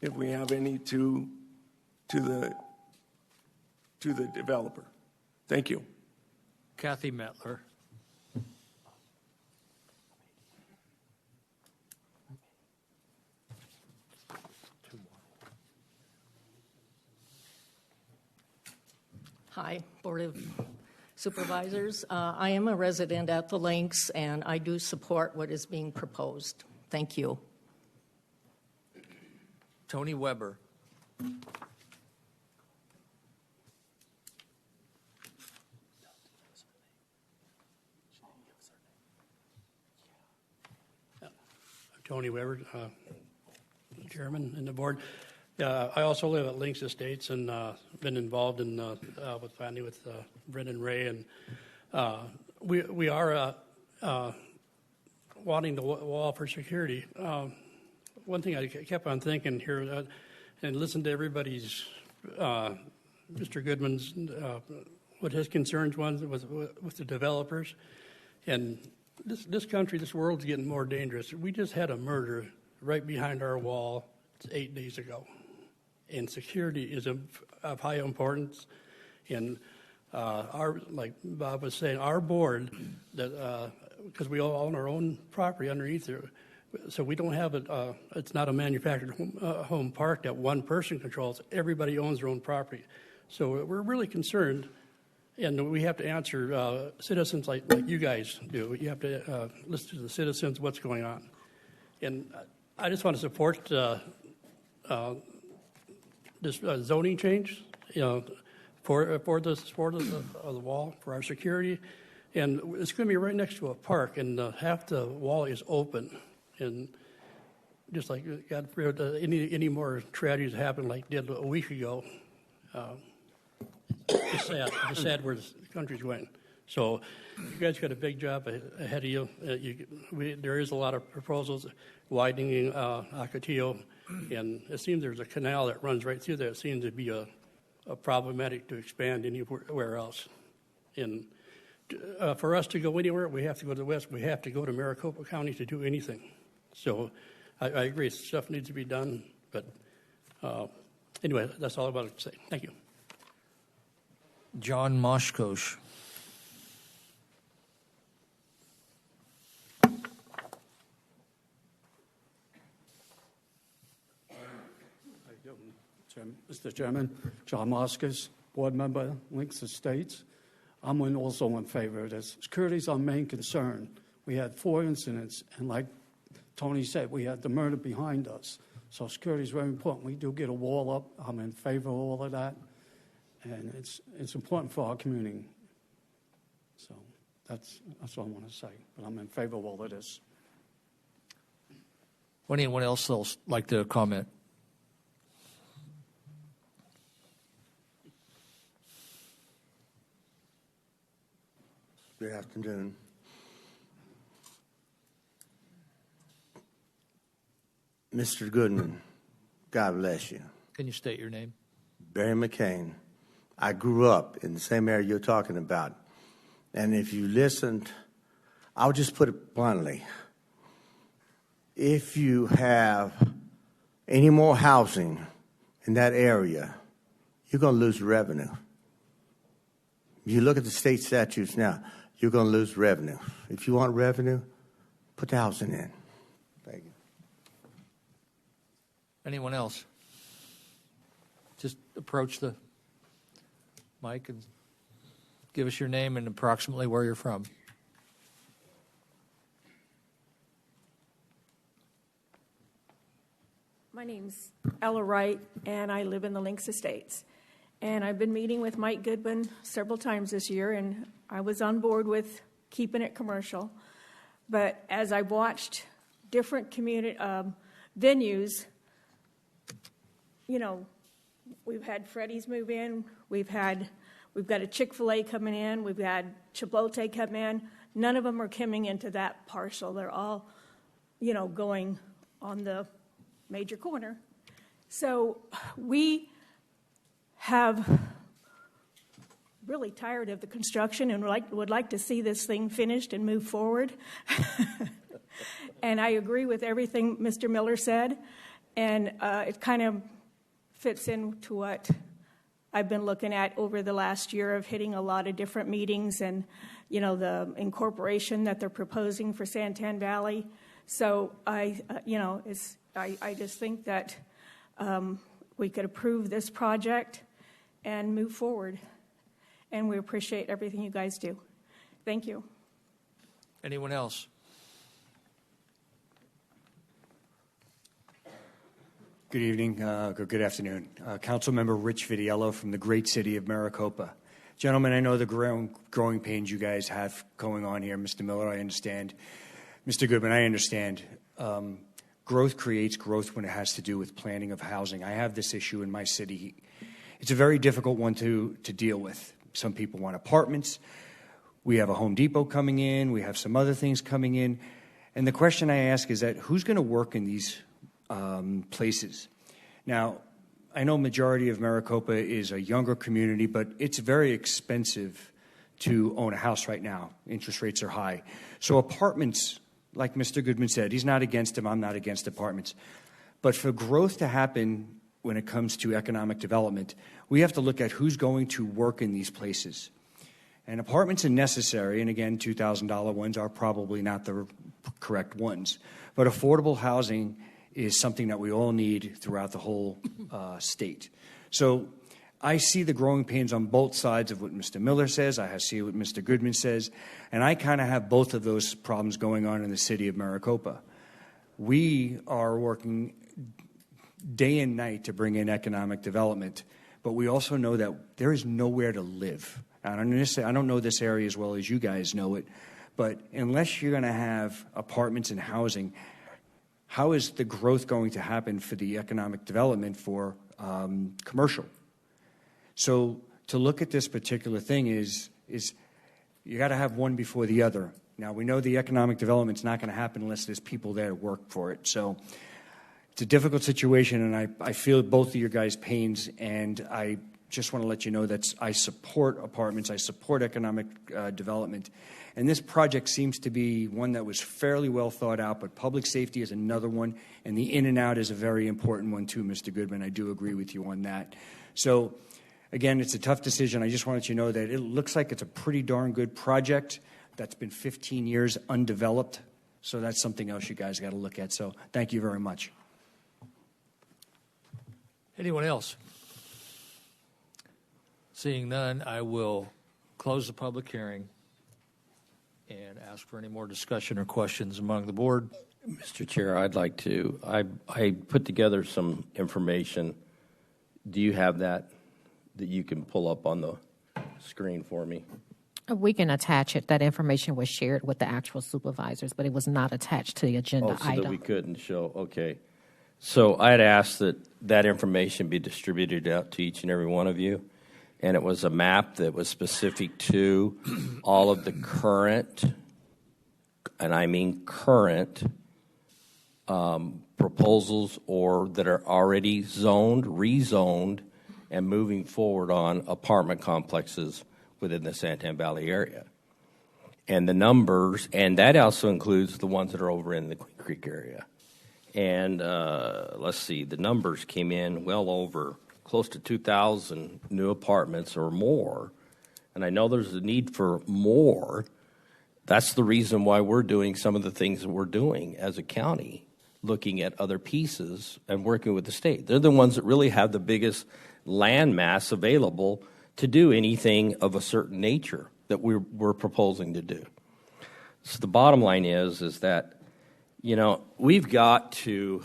if we have any, to the developer. Thank you. Kathy Metler. Hi, Board of Supervisors. I am a resident at the Links, and I do support what is being proposed. Thank you. Tony Weber. Tony Weber, Chairman and the Board. I also live at Links Estates and been involved in with Brendan Ray, and we are wanting the wall for security. One thing I kept on thinking here, and listen to everybody's, Mr. Goodman's, what his concerns was with the developers, and this country, this world's getting more dangerous. We just had a murder right behind our wall 8 days ago. And security is of high importance. And like Bob was saying, our board, because we all own our own property underneath there, so we don't have it's not a manufactured home park that one person controls. Everybody owns their own property. So we're really concerned, and we have to answer citizens like you guys do. You have to listen to the citizens, what's going on. And I just want to support this zoning change, for the wall, for our security, and it's going to be right next to a park, and half the wall is open, and just like God forbid any more tragedies happen like did a week ago. It's sad where the country's going. So you guys got a big job ahead of you. There is a lot of proposals widening Ocotillo, and it seems there's a canal that runs right through there. It seems to be a problematic to expand anywhere else. And for us to go anywhere, we have to go to the west. We have to go to Maricopa County to do anything. So I agree, stuff needs to be done. But anyway, that's all I wanted to say. Thank you. John Moshkosh. Mr. Chairman, John Moskis, board member, Links Estates. I'm also in favor of this. Security is our main concern. We had 4 incidents, and like Tony said, we had the murder behind us. So security is very important. We do get a wall up. I'm in favor of all of that, and it's important for our community. So that's all I want to say. But I'm in favor of all of this. Would anyone else like to comment? Good afternoon. Mr. Goodman, God bless you. Can you state your name? Barry McCain. I grew up in the same area you're talking about. And if you listened, I'll just put it bluntly. If you have any more housing in that area, you're going to lose revenue. You look at the state statutes now, you're going to lose revenue. If you want revenue, put the housing in. Thank you. Anyone else? Just approach the mic and give us your name and approximately where you're from. My name's Ella Wright, and I live in the Lynx Estates. And I've been meeting with Mike Goodman several times this year, and I was on board with keeping it commercial. But as I watched different community venues, you know, we've had Freddy's move in, we've got a Chick-fil-A coming in, we've had Chipotle come in. None of them are coming into that parcel. They're all, you know, going on the major corner. So we have really tired of the construction and would like to see this thing finished and move forward. And I agree with everything Mr. Miller said, and it kind of fits into what I've been looking at over the last year of hitting a lot of different meetings and, you know, the incorporation that they're proposing for Santan Valley. So I just think that we could approve this project and move forward. And we appreciate everything you guys do. Thank you. Anyone else? Good evening, good afternoon. Councilmember Rich Vidiello from the great city of Maricopa. Gentlemen, I know the growing pains you guys have going on here. Mr. Miller, I understand. Mr. Goodman, I understand. Growth creates growth when it has to do with planning of housing. I have this issue in my city. It's a very difficult one to deal with. Some people want apartments. We have a Home Depot coming in. We have some other things coming in. And the question I ask is that who's going to work in these places? Now, I know majority of Maricopa is a younger community, but it's very expensive to own a house right now. Interest rates are high. So apartments, like Mr. Goodman said, he's not against them, I'm not against apartments. But for growth to happen when it comes to economic development, we have to look at who's going to work in these places. And apartments are necessary, and again, $2,000 ones are probably not the correct ones. But affordable housing is something that we all need throughout the whole state. So I see the growing pains on both sides of what Mr. Miller says. I see what Mr. Goodman says. And I kind of have both of those problems going on in the city of Maricopa. We are working day and night to bring in economic development, but we also know that there is nowhere to live. I don't know this area as well as you guys know it, but unless you're going to have apartments and housing, how is the growth going to happen for the economic development for commercial? So to look at this particular thing is you got to have one before the other. Now, we know the economic development's not going to happen unless there's people there to work for it. So it's a difficult situation, and I feel both of your guys' pains, and I just want to let you know that I support apartments, I support economic development, and this project seems to be one that was fairly well thought out, but public safety is another one, and the in and out is a very important one too, Mr. Goodman. I do agree with you on that. So, again, it's a tough decision. I just want to let you know that it looks like it's a pretty darn good project that's been 15 years undeveloped, so that's something else you guys got to look at. So thank you very much. Anyone else? Seeing none, I will close the public hearing and ask for any more discussion or questions among the board. Mr. Chair, I'd like to, I put together some information. Do you have that you can pull up on the screen for me? We can attach it. That information was shared with the actual supervisors, but it was not attached to the agenda so item. That we couldn't show, okay. So I'd asked that information be distributed out to each and every one of you, and it was a map that was specific to all of the current, and I mean current, proposals or that are already zoned, rezoned, and moving forward on apartment complexes within the Santan Valley area. And the numbers, and that also includes the ones that are over in the Queen Creek area. And let's see, the numbers came in well over close to 2,000 new apartments or more. And I know there's a need for more. That's the reason why we're doing some of the things that we're doing as a county, looking at other pieces and working with the state. They're the ones that really have the biggest land mass available to do anything of a certain nature that we're proposing to do. So the bottom line is that, we've got to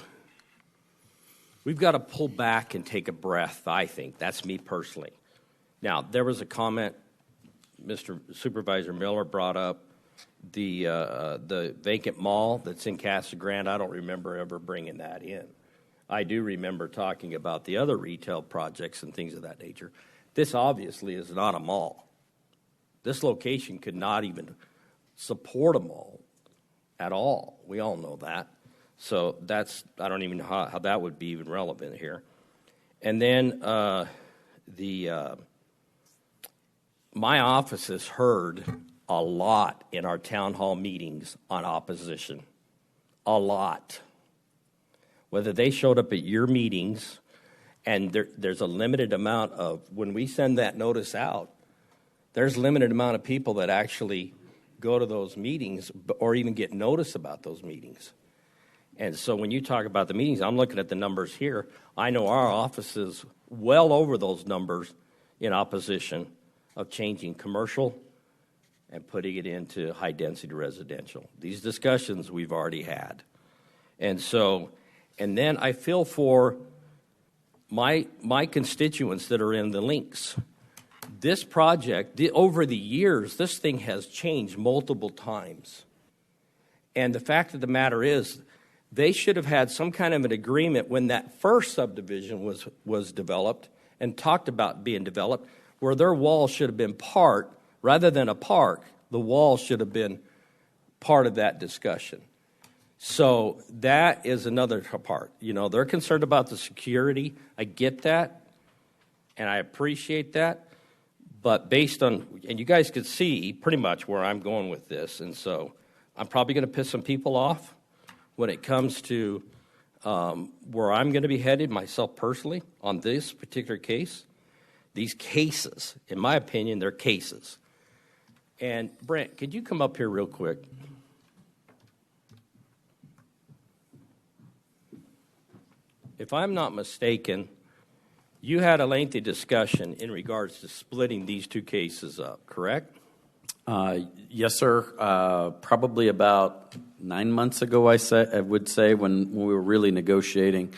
pull back and take a breath, I think. That's me personally. Now, there was a comment Mr. Supervisor Miller brought up, the vacant mall that's in Casa Grande. I don't remember ever bringing that in. I do remember talking about the other retail projects and things of that nature. This obviously is not a mall. This location could not even support a mall at all. We all know that. So I don't even know how that would be even relevant here. And then my office has heard a lot in our town hall meetings on opposition. A lot. Whether they showed up at your meetings, and there's a limited amount of, when we send that notice out, there's a limited amount of people that actually go to those meetings or even get notice about those meetings. And so when you talk about the meetings, I'm looking at the numbers here. I know our office is well over those numbers in opposition of changing commercial and putting it into high-density residential. These discussions we've already had. And then I feel for my constituents that are in the links. This project, over the years, this thing has changed multiple times. And the fact of the matter is, they should have had some kind of an agreement when that first subdivision was developed and talked about being developed, where their wall should have been part, rather than a park, the wall should have been part of that discussion. So that is another part. They're concerned about the security. I get that, and I appreciate that. But based on, and you guys could see pretty much where I'm going with this, and so I'm probably going to piss some people off when it comes to where I'm going to be headed myself personally on this particular case. These cases, in my opinion, they're cases. And Brent, could you come up here real quick? If I'm not mistaken, you had a lengthy discussion in regards to splitting these two cases up, correct? Yes, sir. Probably about 9 months ago, I would say, when we were really negotiating.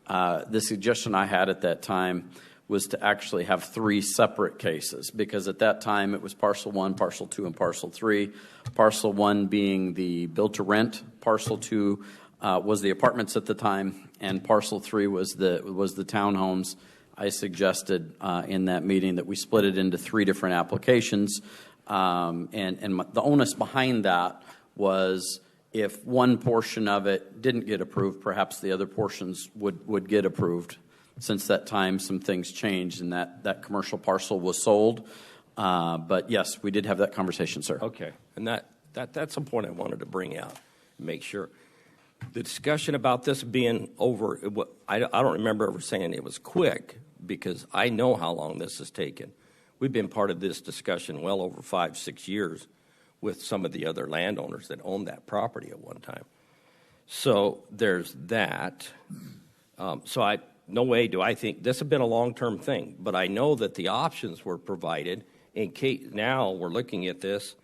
The suggestion I had at that time was to actually have 3 separate cases, because at that time it was Parcel 1, Parcel 2, and Parcel 3. Parcel 1 being the build-to-rent, Parcel 2 was the apartments at the time, and Parcel 3 was the townhomes. I suggested in that meeting that we split it into 3 different applications, and the onus behind that was if one portion of it didn't get approved, perhaps the other portions would get approved. Since that time, some things changed, and that commercial parcel was sold. But yes, we did have that conversation, sir. Okay, and that's a point I wanted to bring out and make sure. The discussion about this being over, I don't remember ever saying it was quick, because I know how long this has taken. We've been part of this discussion well over 5-6 years with some of the other landowners that owned that property at one time. So there's that. No way do I think this has been a long-term thing, but I know that the options were provided in case. Now we're looking at this,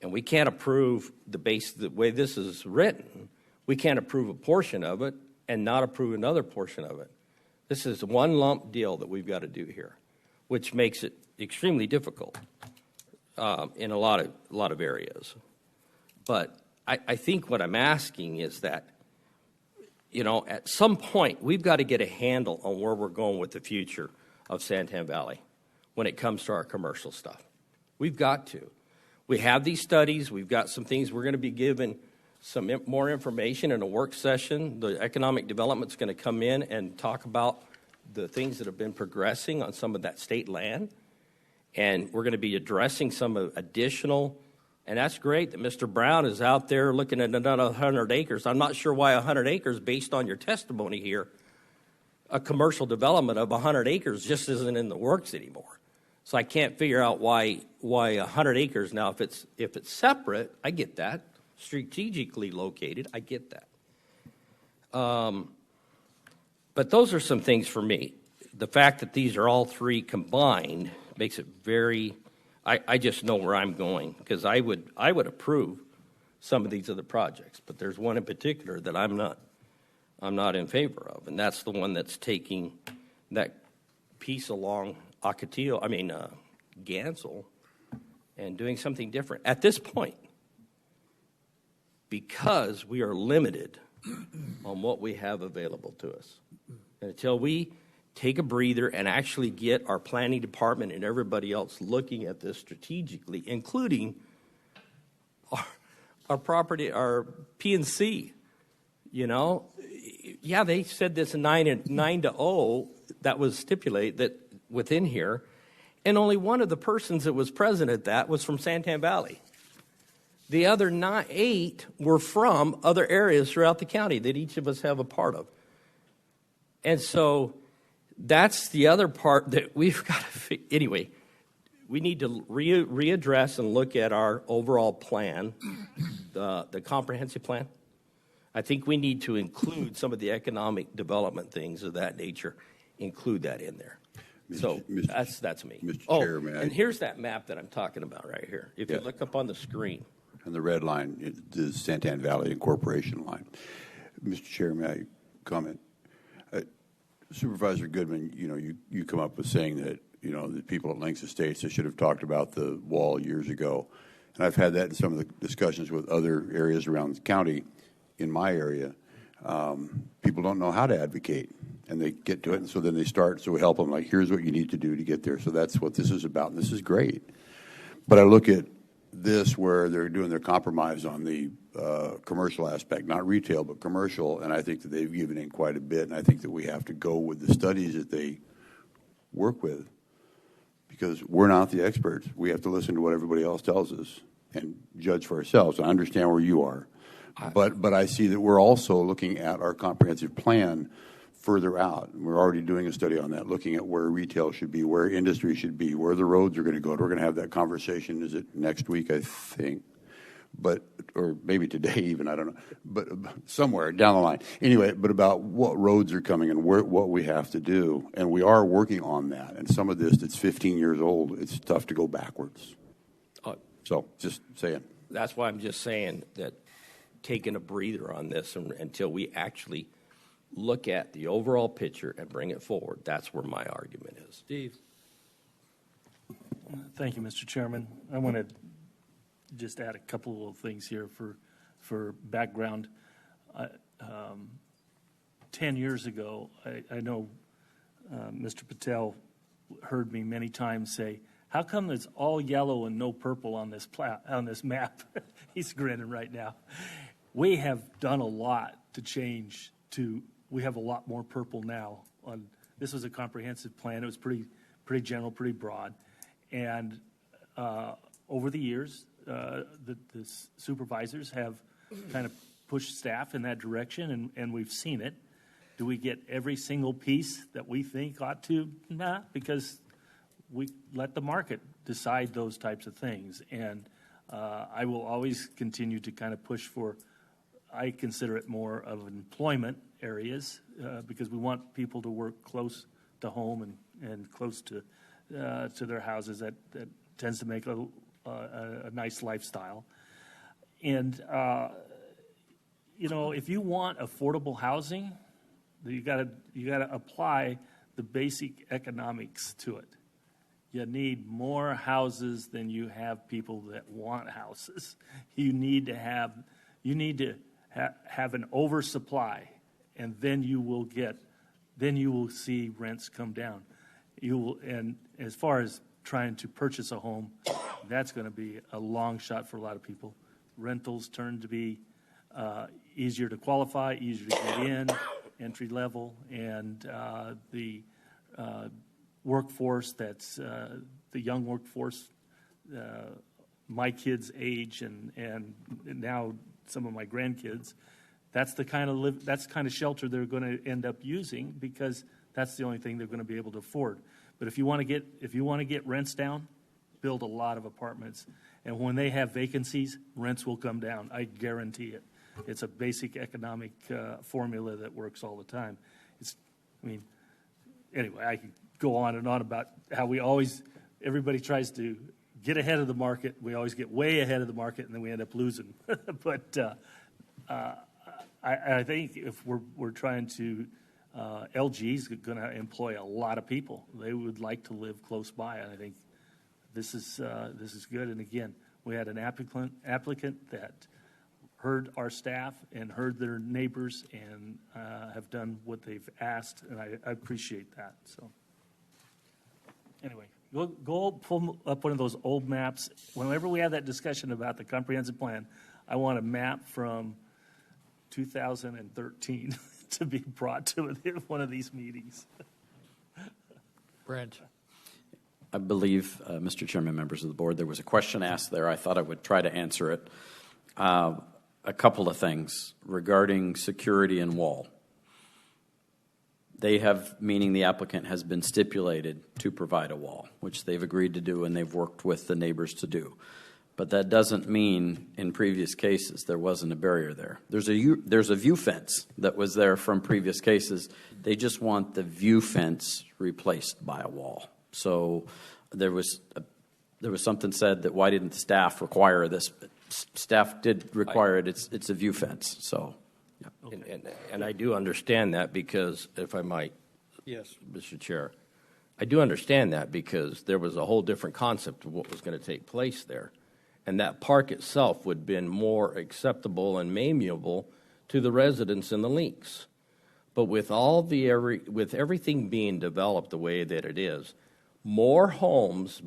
and we can't approve the way this is written. We can't approve a portion of it and not approve another portion of it. This is one lump deal that we've got to do here, which makes it extremely difficult in a lot of areas. But I think what I'm asking is that, at some point, we've got to get a handle on where we're going with the future of Santan Valley when it comes to our commercial stuff. We've got to. We have these studies. We've got some things we're going to be given some more information in a work session. The economic development's going to come in and talk about the things that have been progressing on some of that state land. And we're going to be addressing some additional. And that's great that Mr. Brown is out there looking at another 100 acres. I'm not sure why 100 acres, based on your testimony here, a commercial development of 100 acres just isn't in the works anymore. So I can't figure out why 100 acres now. If it's separate, I get that. Strategically located, I get that. But those are some things for me. The fact that these are all 3 combined makes it very, I just know where I'm going, because I would approve some of these other projects, but there's one in particular that I'm not in favor of, and that's the one that's taking that piece along Gansel, and doing something different at this point, because we are limited on what we have available to us. And until we take a breather and actually get our planning department and everybody else looking at this strategically, including our property, our P&C, yeah, they said this 9-0 that was stipulated that within here, and only one of the persons that was present at that was from Santan Valley. The other 8 were from other areas throughout the county that each of us have a part of. And so that's the other part that we've got to anyway, we need to readdress and look at our overall plan, the comprehensive plan. I think we need to include some of the economic development things of that nature, include that in there. So that's me. Mr. Chair, may I? And here's that map that I'm talking about right here. If you look up on the screen. And the red line, the Santan Valley Incorporation line. Mr. Chair, may I comment? Supervisor Goodman, you come up with saying that, the people at Links Estates, they should have talked about the wall years ago. And I've had that in some of the discussions with other areas around the county. In my area, people don't know how to advocate, and they get to it, and so then they start, so we help them, like, here's what you need to do to get there. So that's what this is about, and this is great. But I look at this where they're doing their compromise on the commercial aspect, not retail, but commercial, and I think that they've given in quite a bit, and I think that we have to go with the studies that they work with, because we're not the experts. We have to listen to what everybody else tells us and judge for ourselves. I understand where you are. But I see that we're also looking at our comprehensive plan further out. We're already doing a study on that, looking at where retail should be, where industry should be, where the roads are going to go. We're going to have that conversation, is it next week, I think? Or maybe today even, I don't know. But somewhere down the line. Anyway, but about what roads are coming and what we have to do. And we are working on that. And some of this that's 15 years old, it's tough to go backwards. So just saying. That's why I'm just saying that taking a breather on this until we actually look at the overall picture and bring it forward. That's where my argument is. Steve. Thank you, Mr. Chairman. I want to just add a couple of things here for background. 10 years ago, I know Mr. Patel heard me many times say, how come it's all yellow and no purple on this map? He's grinning right now. We have done a lot to change we have a lot more purple now. This was a comprehensive plan. It was pretty general, pretty broad. And over the years, the supervisors have kind of pushed staff in that direction, and we've seen it. Do we get every single piece that we think ought to? Nah, because we let the market decide those types of things. And I will always continue to kind of push for, I consider it more of employment areas, because we want people to work close to home and close to their houses. That tends to make a nice lifestyle. And if you want affordable housing, you got to apply the basic economics to it. You need more houses than you have people that want houses. You need to have an oversupply, and then you will see rents come down. And as far as trying to purchase a home, that's going to be a long shot for a lot of people. Rentals turn to be easier to qualify, easier to get in, entry level, and the workforce that's the young workforce, my kids' age, and now some of my grandkids. That's the kind of shelter they're going to end up using, because that's the only thing they're going to be able to afford. But if you want to get rents down, build a lot of apartments, and when they have vacancies, rents will come down. I guarantee it. It's a basic economic formula that works all the time. Anyway, I could go on and on about how we always everybody tries to get ahead of the market. We always get way ahead of the market, and then we end up losing. But I think if we're trying to, LG is going to employ a lot of people. They would like to live close by, and I think this is good. And again, we had an applicant that heard our staff and heard their neighbors and have done what they've asked, and I appreciate that. So anyway, go pull up one of those old maps. Whenever we have that discussion about the comprehensive plan, I want a map from 2013 to be brought to one of these meetings. Brent. I believe, Mr. Chairman, members of the board, there was a question asked there. I thought I would try to answer it. A couple of things regarding security and wall. They have, meaning the applicant has been stipulated to provide a wall, which they've agreed to do and they've worked with the neighbors to do. But that doesn't mean in previous cases there wasn't a barrier there. There's a view fence that was there from previous cases. They just want the view fence replaced by a wall. So there was something said that why didn't the staff require this? Staff did require it. It's a view fence. So, yeah. Okay. And I do understand that because, if I might, yes, Mr. Chair, I do understand that because there was a whole different concept of what was going to take place there. And that park itself would have been more acceptable and amenable to the residents in the links. But with with everything being developed the way that it is, more homes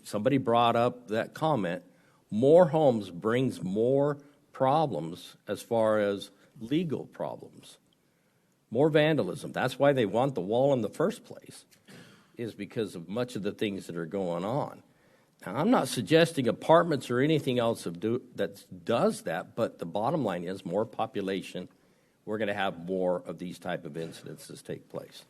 somebody brought up that comment, more homes brings more problems as far as legal problems, more vandalism. That's why they want the wall in the first place, is because of much of the things that are going on. Now, I'm not suggesting apartments or anything else that does that, but the bottom line is more population. We're going to have more of these type of incidences take place.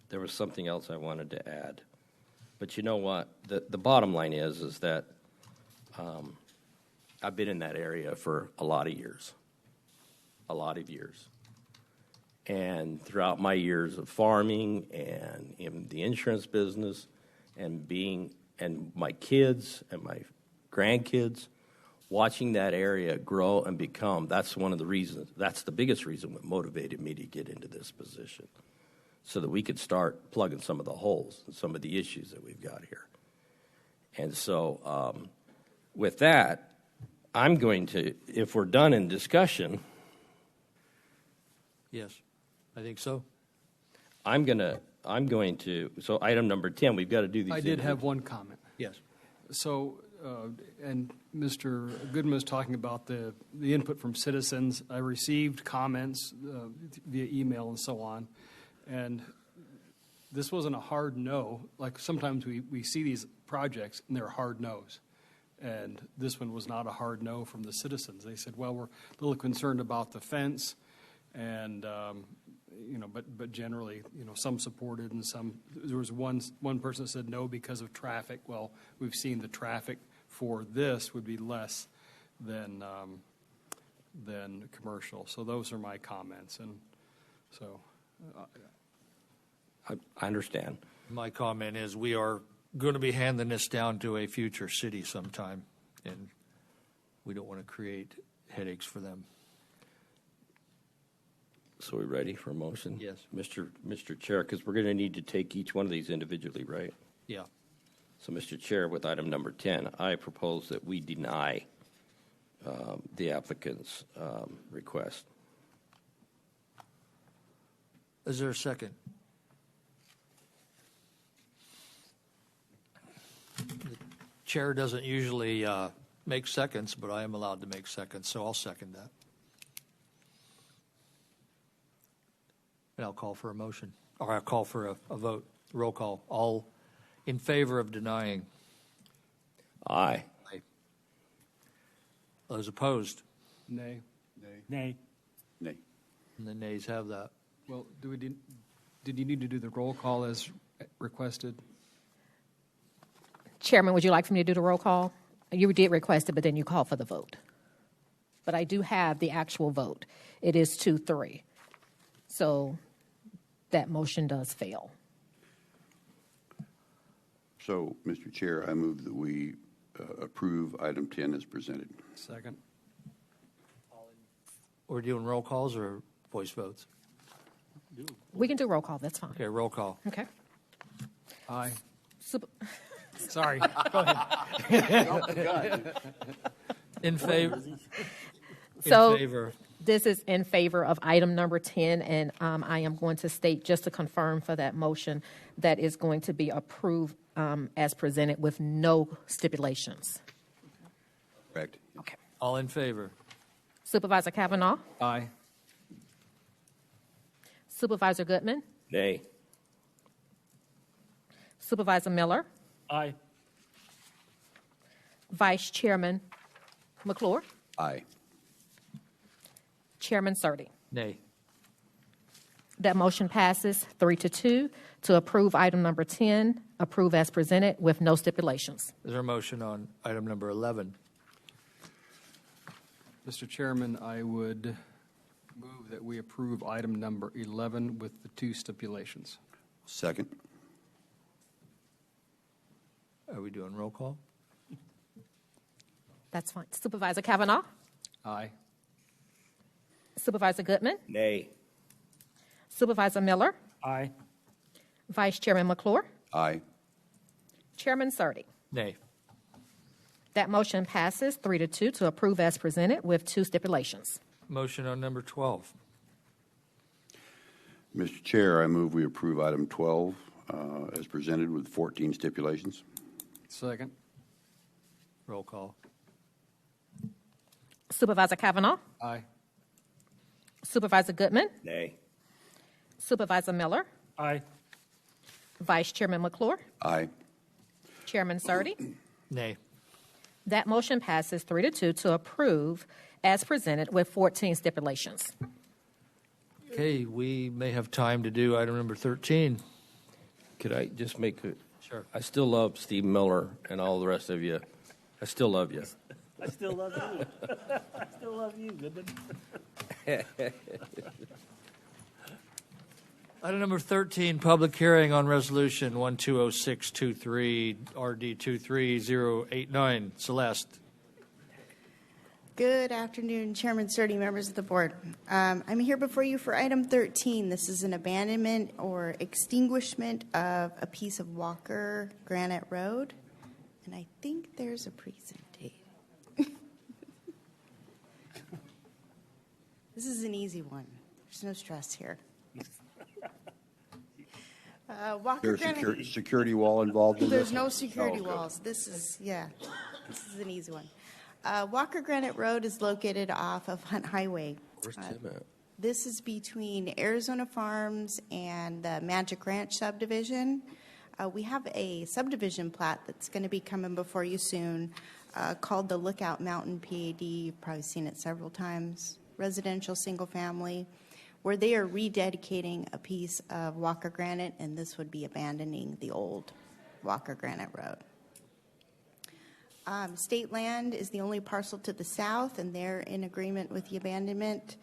There was something else I wanted to add. But you know what? The bottom line is that I've been in that area for a lot of years. And throughout my years of farming and in the insurance business and my kids and my grandkids, watching that area grow and become, that's the biggest reason what motivated me to get into this position, so that we could start plugging some of the holes and some of the issues that we've got here. And so with that, I'm going to, if we're done in discussion. Yes, I think so. I'm going to, so item number 10, we've got to do these. I did have one comment. Yes. So, and Mr. Goodman was talking about the input from citizens. I received comments via email and so on. And this wasn't a hard no. Like sometimes we see these projects and they're hard no's. And this one was not a hard no from the citizens. They said, well, we're a little concerned about the fence. And, but generally, some supported and some, there was one person that said no because of traffic. Well, we've seen the traffic for this would be less than commercial. So those are my comments. And so I understand. My comment is we are going to be handing this down to a future city sometime, and we don't want to create headaches for them. So we ready for a motion? Yes. Mr. Chair, because we're going to need to take each one of these individually, right? Yeah. So, Mr. Chair, with item number 10, I propose that we deny the applicant's request. Is there a second? The chair doesn't usually make seconds, but I am allowed to make seconds, so I'll second that. And I'll call for a motion, or I'll call for a vote. Roll call. All in favor of denying? Aye. Aye. Those opposed? nay. Nay. Nay. And the nays have that. Well, did you need to do the roll call as requested? Chairman, would you like for me to do the roll call? You did request it, but then you called for the vote. But I do have the actual vote. It is 2-3. So that motion does fail. So, Mr. Chair, I move that we approve item 10 as presented. Second. We're doing roll calls or voice votes? We can do roll call. That's fine. Okay, roll call. Okay. Aye. Sorry. Go ahead. In favor? So In favor. this is in favor of item number 10, and I am going to state, just to confirm for that motion, that is going to be approved as presented with no stipulations. Correct. Okay. All in favor? Supervisor Kavanaugh? Aye. Supervisor Goodman? Nay. Supervisor Miller? Aye. Vice Chairman McClure? Aye. Chairman Surtee? Nay. That motion passes 3-2 to approve item number 10, approve as presented with no stipulations. Is there a motion on item number 11? Mr. Chairman, I would move that we approve item number 11 with the 2 stipulations. Second. Are we doing roll call? That's fine. Supervisor Kavanaugh? Aye. Supervisor Goodman? Nay. Supervisor Miller? Aye. Vice Chairman McClure? Aye. Chairman Surtee? Nay. That motion passes 3-2 to approve as presented with 2 stipulations. Motion on number 12. Mr. Chair, I move we approve item 12 as presented with 14 stipulations. Second. Roll call. Supervisor Kavanaugh? Aye. Supervisor Goodman? Nay. Supervisor Miller? Aye. Vice Chairman McClure? Aye. Chairman Surtee? Nay. That motion passes 3-2 to approve as presented with 14 stipulations. Okay, we may have time to do item number 13. Could I just make a... Sure. I still love Steve Miller and all the rest of you. I still love you. I still love you. I still love you, Goodman. Item number 13, public hearing on resolution 120623 RD 23089. Celeste. Good afternoon, Chairman Surtee, members of the board. I'm here before you for item 13. This is an abandonment or extinguishment of a piece of Walker Granite Road. And I think there's a present date. This is an easy one. There's no stress here. Walker There's Granite. a security wall involved in There's this? no security Oh, okay. walls. This is an easy one. Walker Granite Road is located off of Hunt Highway. Where's Tim at? This is between Arizona Farms and the Magic Ranch subdivision. We have a subdivision plat that's going to be coming before you soon called the Lookout Mountain PAD. You've probably seen it several times. Residential, single family, where they are rededicating a piece of Walker Granite, and this would be abandoning the old Walker Granite Road. State land is the only parcel to the south, and they're in agreement with the abandonment,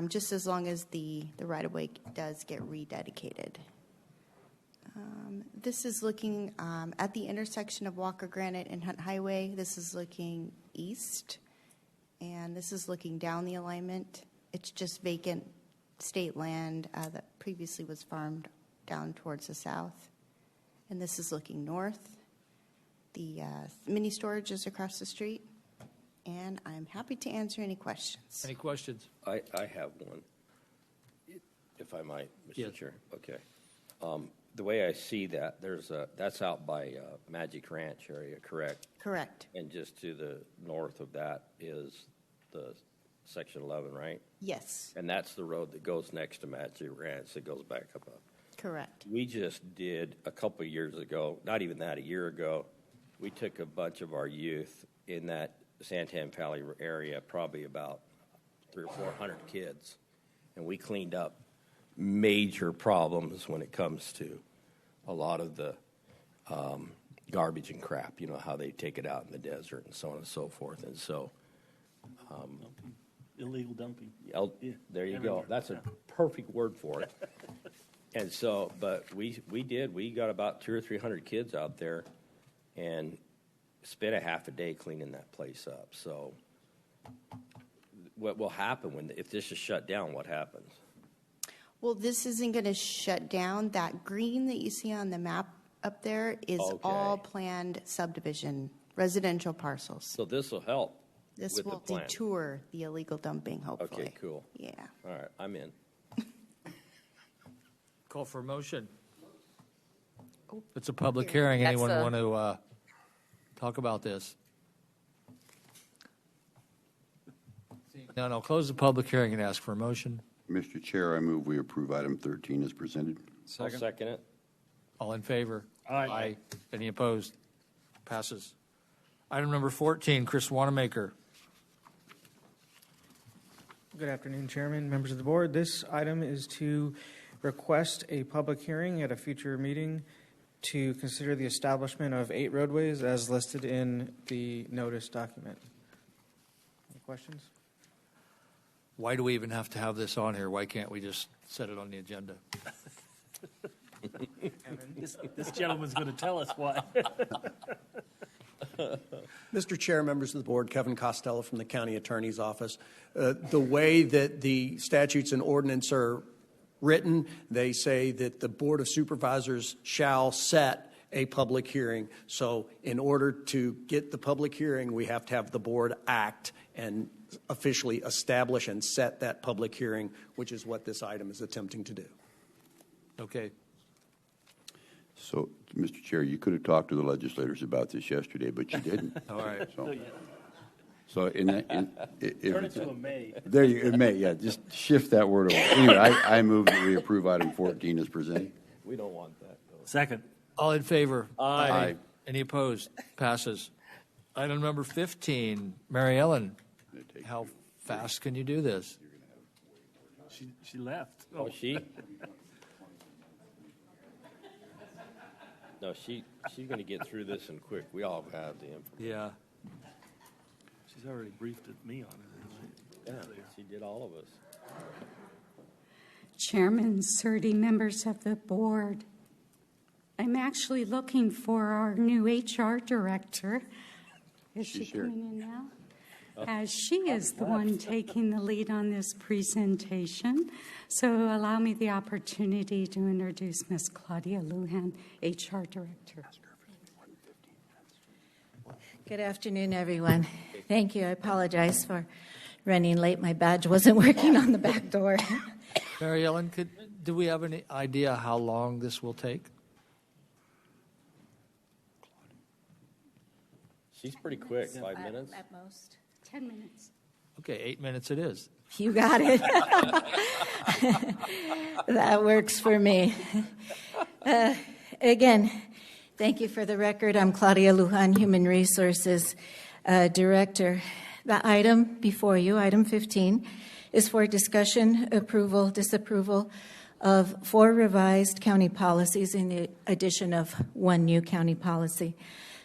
just as long as the right-of-way does get rededicated. This is looking at the intersection of Walker Granite and Hunt Highway. This is looking east, and this is looking down the alignment. It's just vacant state land that previously was farmed down towards the south. And this is looking north. The mini storage is across the street, and I'm happy to answer any questions. Any questions? I have one, if I might, Mr. Yes. Chair. Okay. The way I see that, that's out by Magic Ranch area, correct? Correct. And just to the north of that is the Section 11, right? Yes. And that's the road that goes next to Magic Ranch that goes back up. Correct. We just did a couple of years ago, not even that, a year ago, we took a bunch of our youth in that Santan Valley area, probably about 300 or 400 kids, and we cleaned up major problems when it comes to a lot of the garbage and crap, you know, how they take it out in the desert and so on and so forth. And so Illegal dumping. there you go. That's a perfect word for it. And so, but we got about 200 or 300 kids out there and spent a half a day cleaning that place up. So what will happen if this is shut down? What happens? Well, this isn't going to shut down. That green that you see on the map up there is all planned subdivision, residential parcels. So this will help. This with will the plan. detour the illegal dumping, hopefully. Okay, cool. Yeah. All right, I'm in. Call for a motion. It's a public hearing. Anyone want to talk about this? No, no. Close the public hearing and ask for a motion. Mr. Chair, I move we approve item 13 as presented. I'll second it. All in favor? Aye. Any opposed? Passes. Item number 14, Chris Wanamaker. Good afternoon, Chairman, members of the board. This item is to request a public hearing at a future meeting to consider the establishment of 8 roadways as listed in the notice document. Any questions? Why do we even have to have this on here? Why can't we just set it on the agenda? This gentleman's going to tell us why. Mr. Chair, members of the board, Kevin Costello from the County Attorney's Office. The way that the statutes and ordinance are written, they say that the Board of Supervisors shall set a public hearing. So in order to get the public hearing, we have to have the board act and officially establish and set that public hearing, which is what this item is attempting to do. Okay. So, Mr. Chair, you could have talked to the legislators about this yesterday, but you didn't. All right. So in that, Turn it to a may. There you may, yeah. Just shift that word over. Anyway, I move that we approve item 14 as presented. We don't want that, though. Second. All in favor? Aye. Any opposed? Passes. Item number 15, Mary Ellen. How fast can you do this? She left. Oh, she? No, she's going to get through this and quick. We all have the information. Yeah. She's already briefed me on it. Yeah, she did all of us. Chairman, Surdy, members of the board, I'm actually looking for our new HR director. Is she coming in now? As she is the one taking the lead on this presentation. So allow me the opportunity to introduce Ms. Claudia Lujan, HR Director. Good afternoon, everyone. Thank you. I apologize for running late. My badge wasn't working on the back door. Mary Ellen, do we have any idea how long this will take? She's pretty quick, 5 minutes. At most. 10 minutes. Okay, 8 minutes it is. You got it. That works for me. Again, thank you for the record. I'm Claudia Lujan, Human Resources Director. The item before you, item 15, is for discussion, approval, disapproval of 4 revised county policies in the addition of 1 new county policy.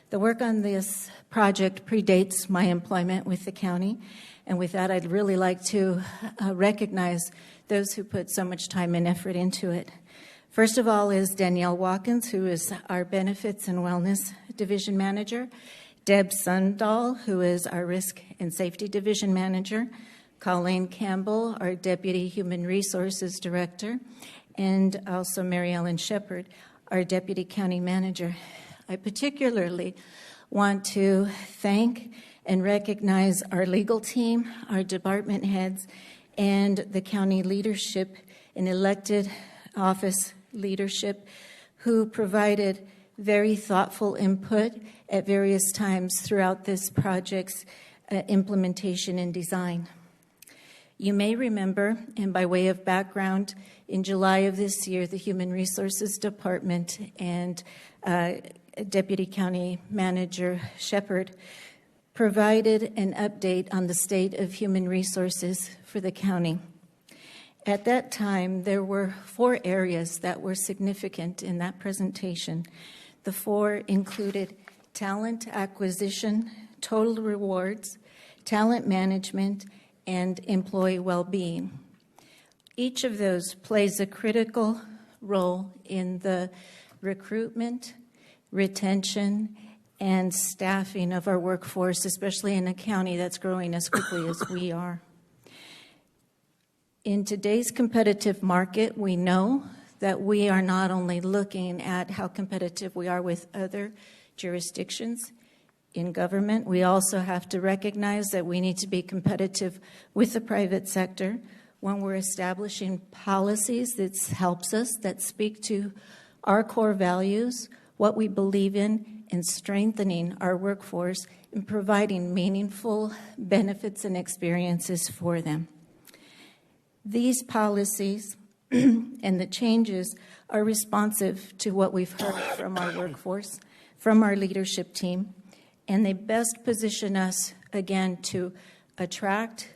The work on this project predates my employment with the county, and with that, I'd really like to recognize those who put so much time and effort into it. First of all is Danielle Watkins, who is our Benefits and Wellness Division Manager, Deb Sundahl, who is our Risk and Safety Division Manager, Colleen Campbell, our Deputy Human Resources Director, and also Mary Ellen Shepard, our Deputy County Manager. I particularly want to thank and recognize our legal team, our department heads, and the county leadership and elected office leadership who provided very thoughtful input at various times throughout this project's implementation and design. You may remember, and by way of background, in July of this year, the Human Resources Department and Deputy County Manager Shepard provided an update on the state of human resources for the county. At that time, there were 4 areas that were significant in that presentation. The 4 included talent acquisition, total rewards, talent management, and employee well-being. Each of those plays a critical role in the recruitment, retention, and staffing of our workforce, especially in a county that's growing as quickly as we are. In today's competitive market, we know that we are not only looking at how competitive we are with other jurisdictions in government, we also have to recognize that we need to be competitive with the private sector when we're establishing policies that helps us, that speak to our core values, what we believe in strengthening our workforce and providing meaningful benefits and experiences for them. These policies and the changes are responsive to what we've heard from our workforce, from our leadership team, and they best position us, again, to attract,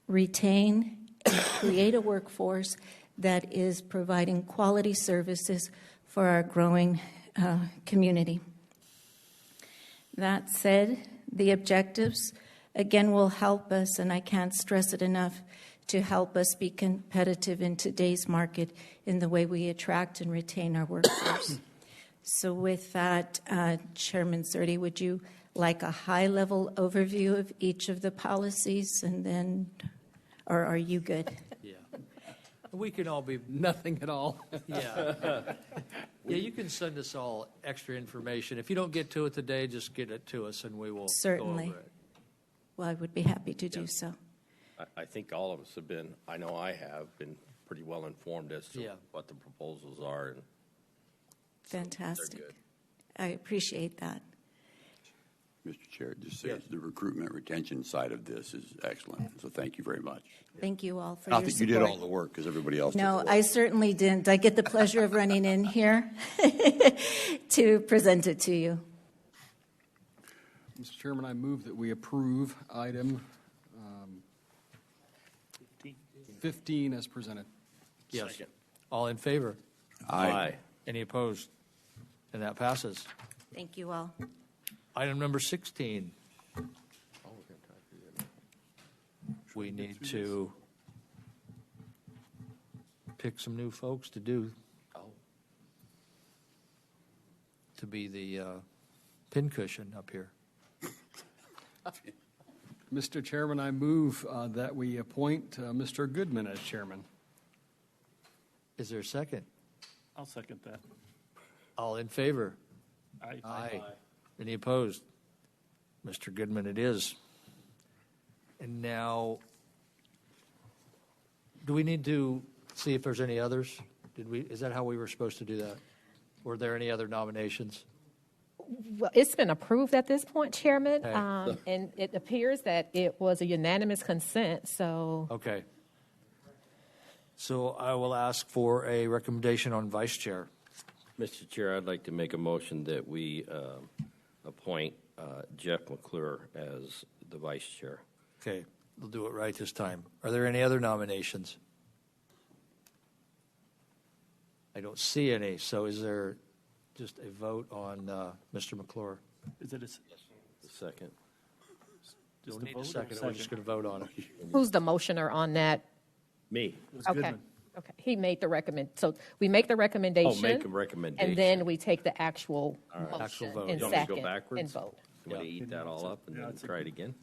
retain, and create a workforce that is providing quality services for our growing community. That said, the objectives, again, will help us, and I can't stress it enough, to help us be competitive in today's market in the way we attract and retain our workforce. So with that, Chairman Surdy, would you like a high-level overview of each of the policies, and then, or are you good? Yeah. We can all be, Nothing at all. yeah. Yeah, you can send us all extra information. If you don't get to it today, just get it to us and we will Certainly. go over it. Well, I would be happy to do so. I think all of us have been, I know I have, been pretty well informed as to what the proposals are. And Fantastic. good. I appreciate that. Mr. Chair, just say the recruitment retention side of this is excellent. So thank you very much. Thank you all for Not your that support. you did all the work because everybody else did the No, work. I certainly didn't. I get the pleasure of running in here to present it to you. Mr. Chairman, I move that we approve item 15 as presented. Yes. All in favor? Aye. Any opposed? And that passes. Thank you all. Item number 16. We need to pick some new folks to do, to be the pincushion up here. Mr. Chairman, I move that we appoint Mr. Goodman as chairman. Is there a second? I'll second that. All in favor? Aye. Any opposed? Mr. Goodman it is. And now, do we need to see if there's any others? Is that how we were supposed to do that? Were there any other nominations? Well, it's been approved at this point, Chairman, Okay. and it appears that it was a unanimous consent, so. Okay. So I will ask for a recommendation on vice chair. Mr. Chair, I'd like to make a motion that we appoint Jeff McClure as the vice chair. Okay, we'll do it right this time. Are there any other nominations? I don't see any, so is there just a vote on Mr. McClure? Is it The second. Don't need a second, we're just going to vote on it. Who's the motioner on that? Me. Okay. Okay. He made the so we make the recommendation. Oh, make a recommendation. And then we take the actual motion Actual vote. and You want me to second go backwards? and vote. You want to eat that all up and then try it again?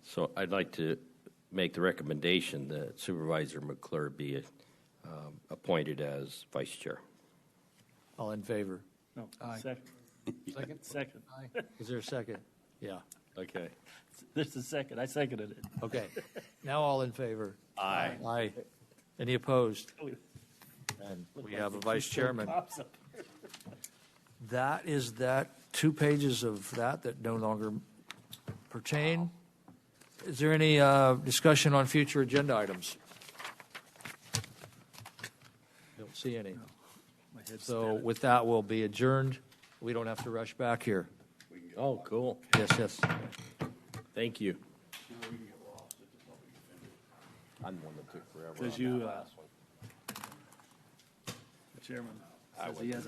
So I'd like to make the recommendation that Supervisor McClure be appointed as vice chair. All in favor? No. Aye. Second. Second. Is there a second? Yeah. Okay. There's a second. I seconded it. Okay. Now all in favor? Aye. Aye. Any opposed? And we have a vice chairman. That is that, 2 pages of that no longer pertain. Is there any discussion on future agenda items? Don't see any. So with that, we'll be adjourned. We don't have to rush back here. Oh, cool. Yes. Thank you. I'm the one that took forever. Because on you, that last one. Chairman, I says he has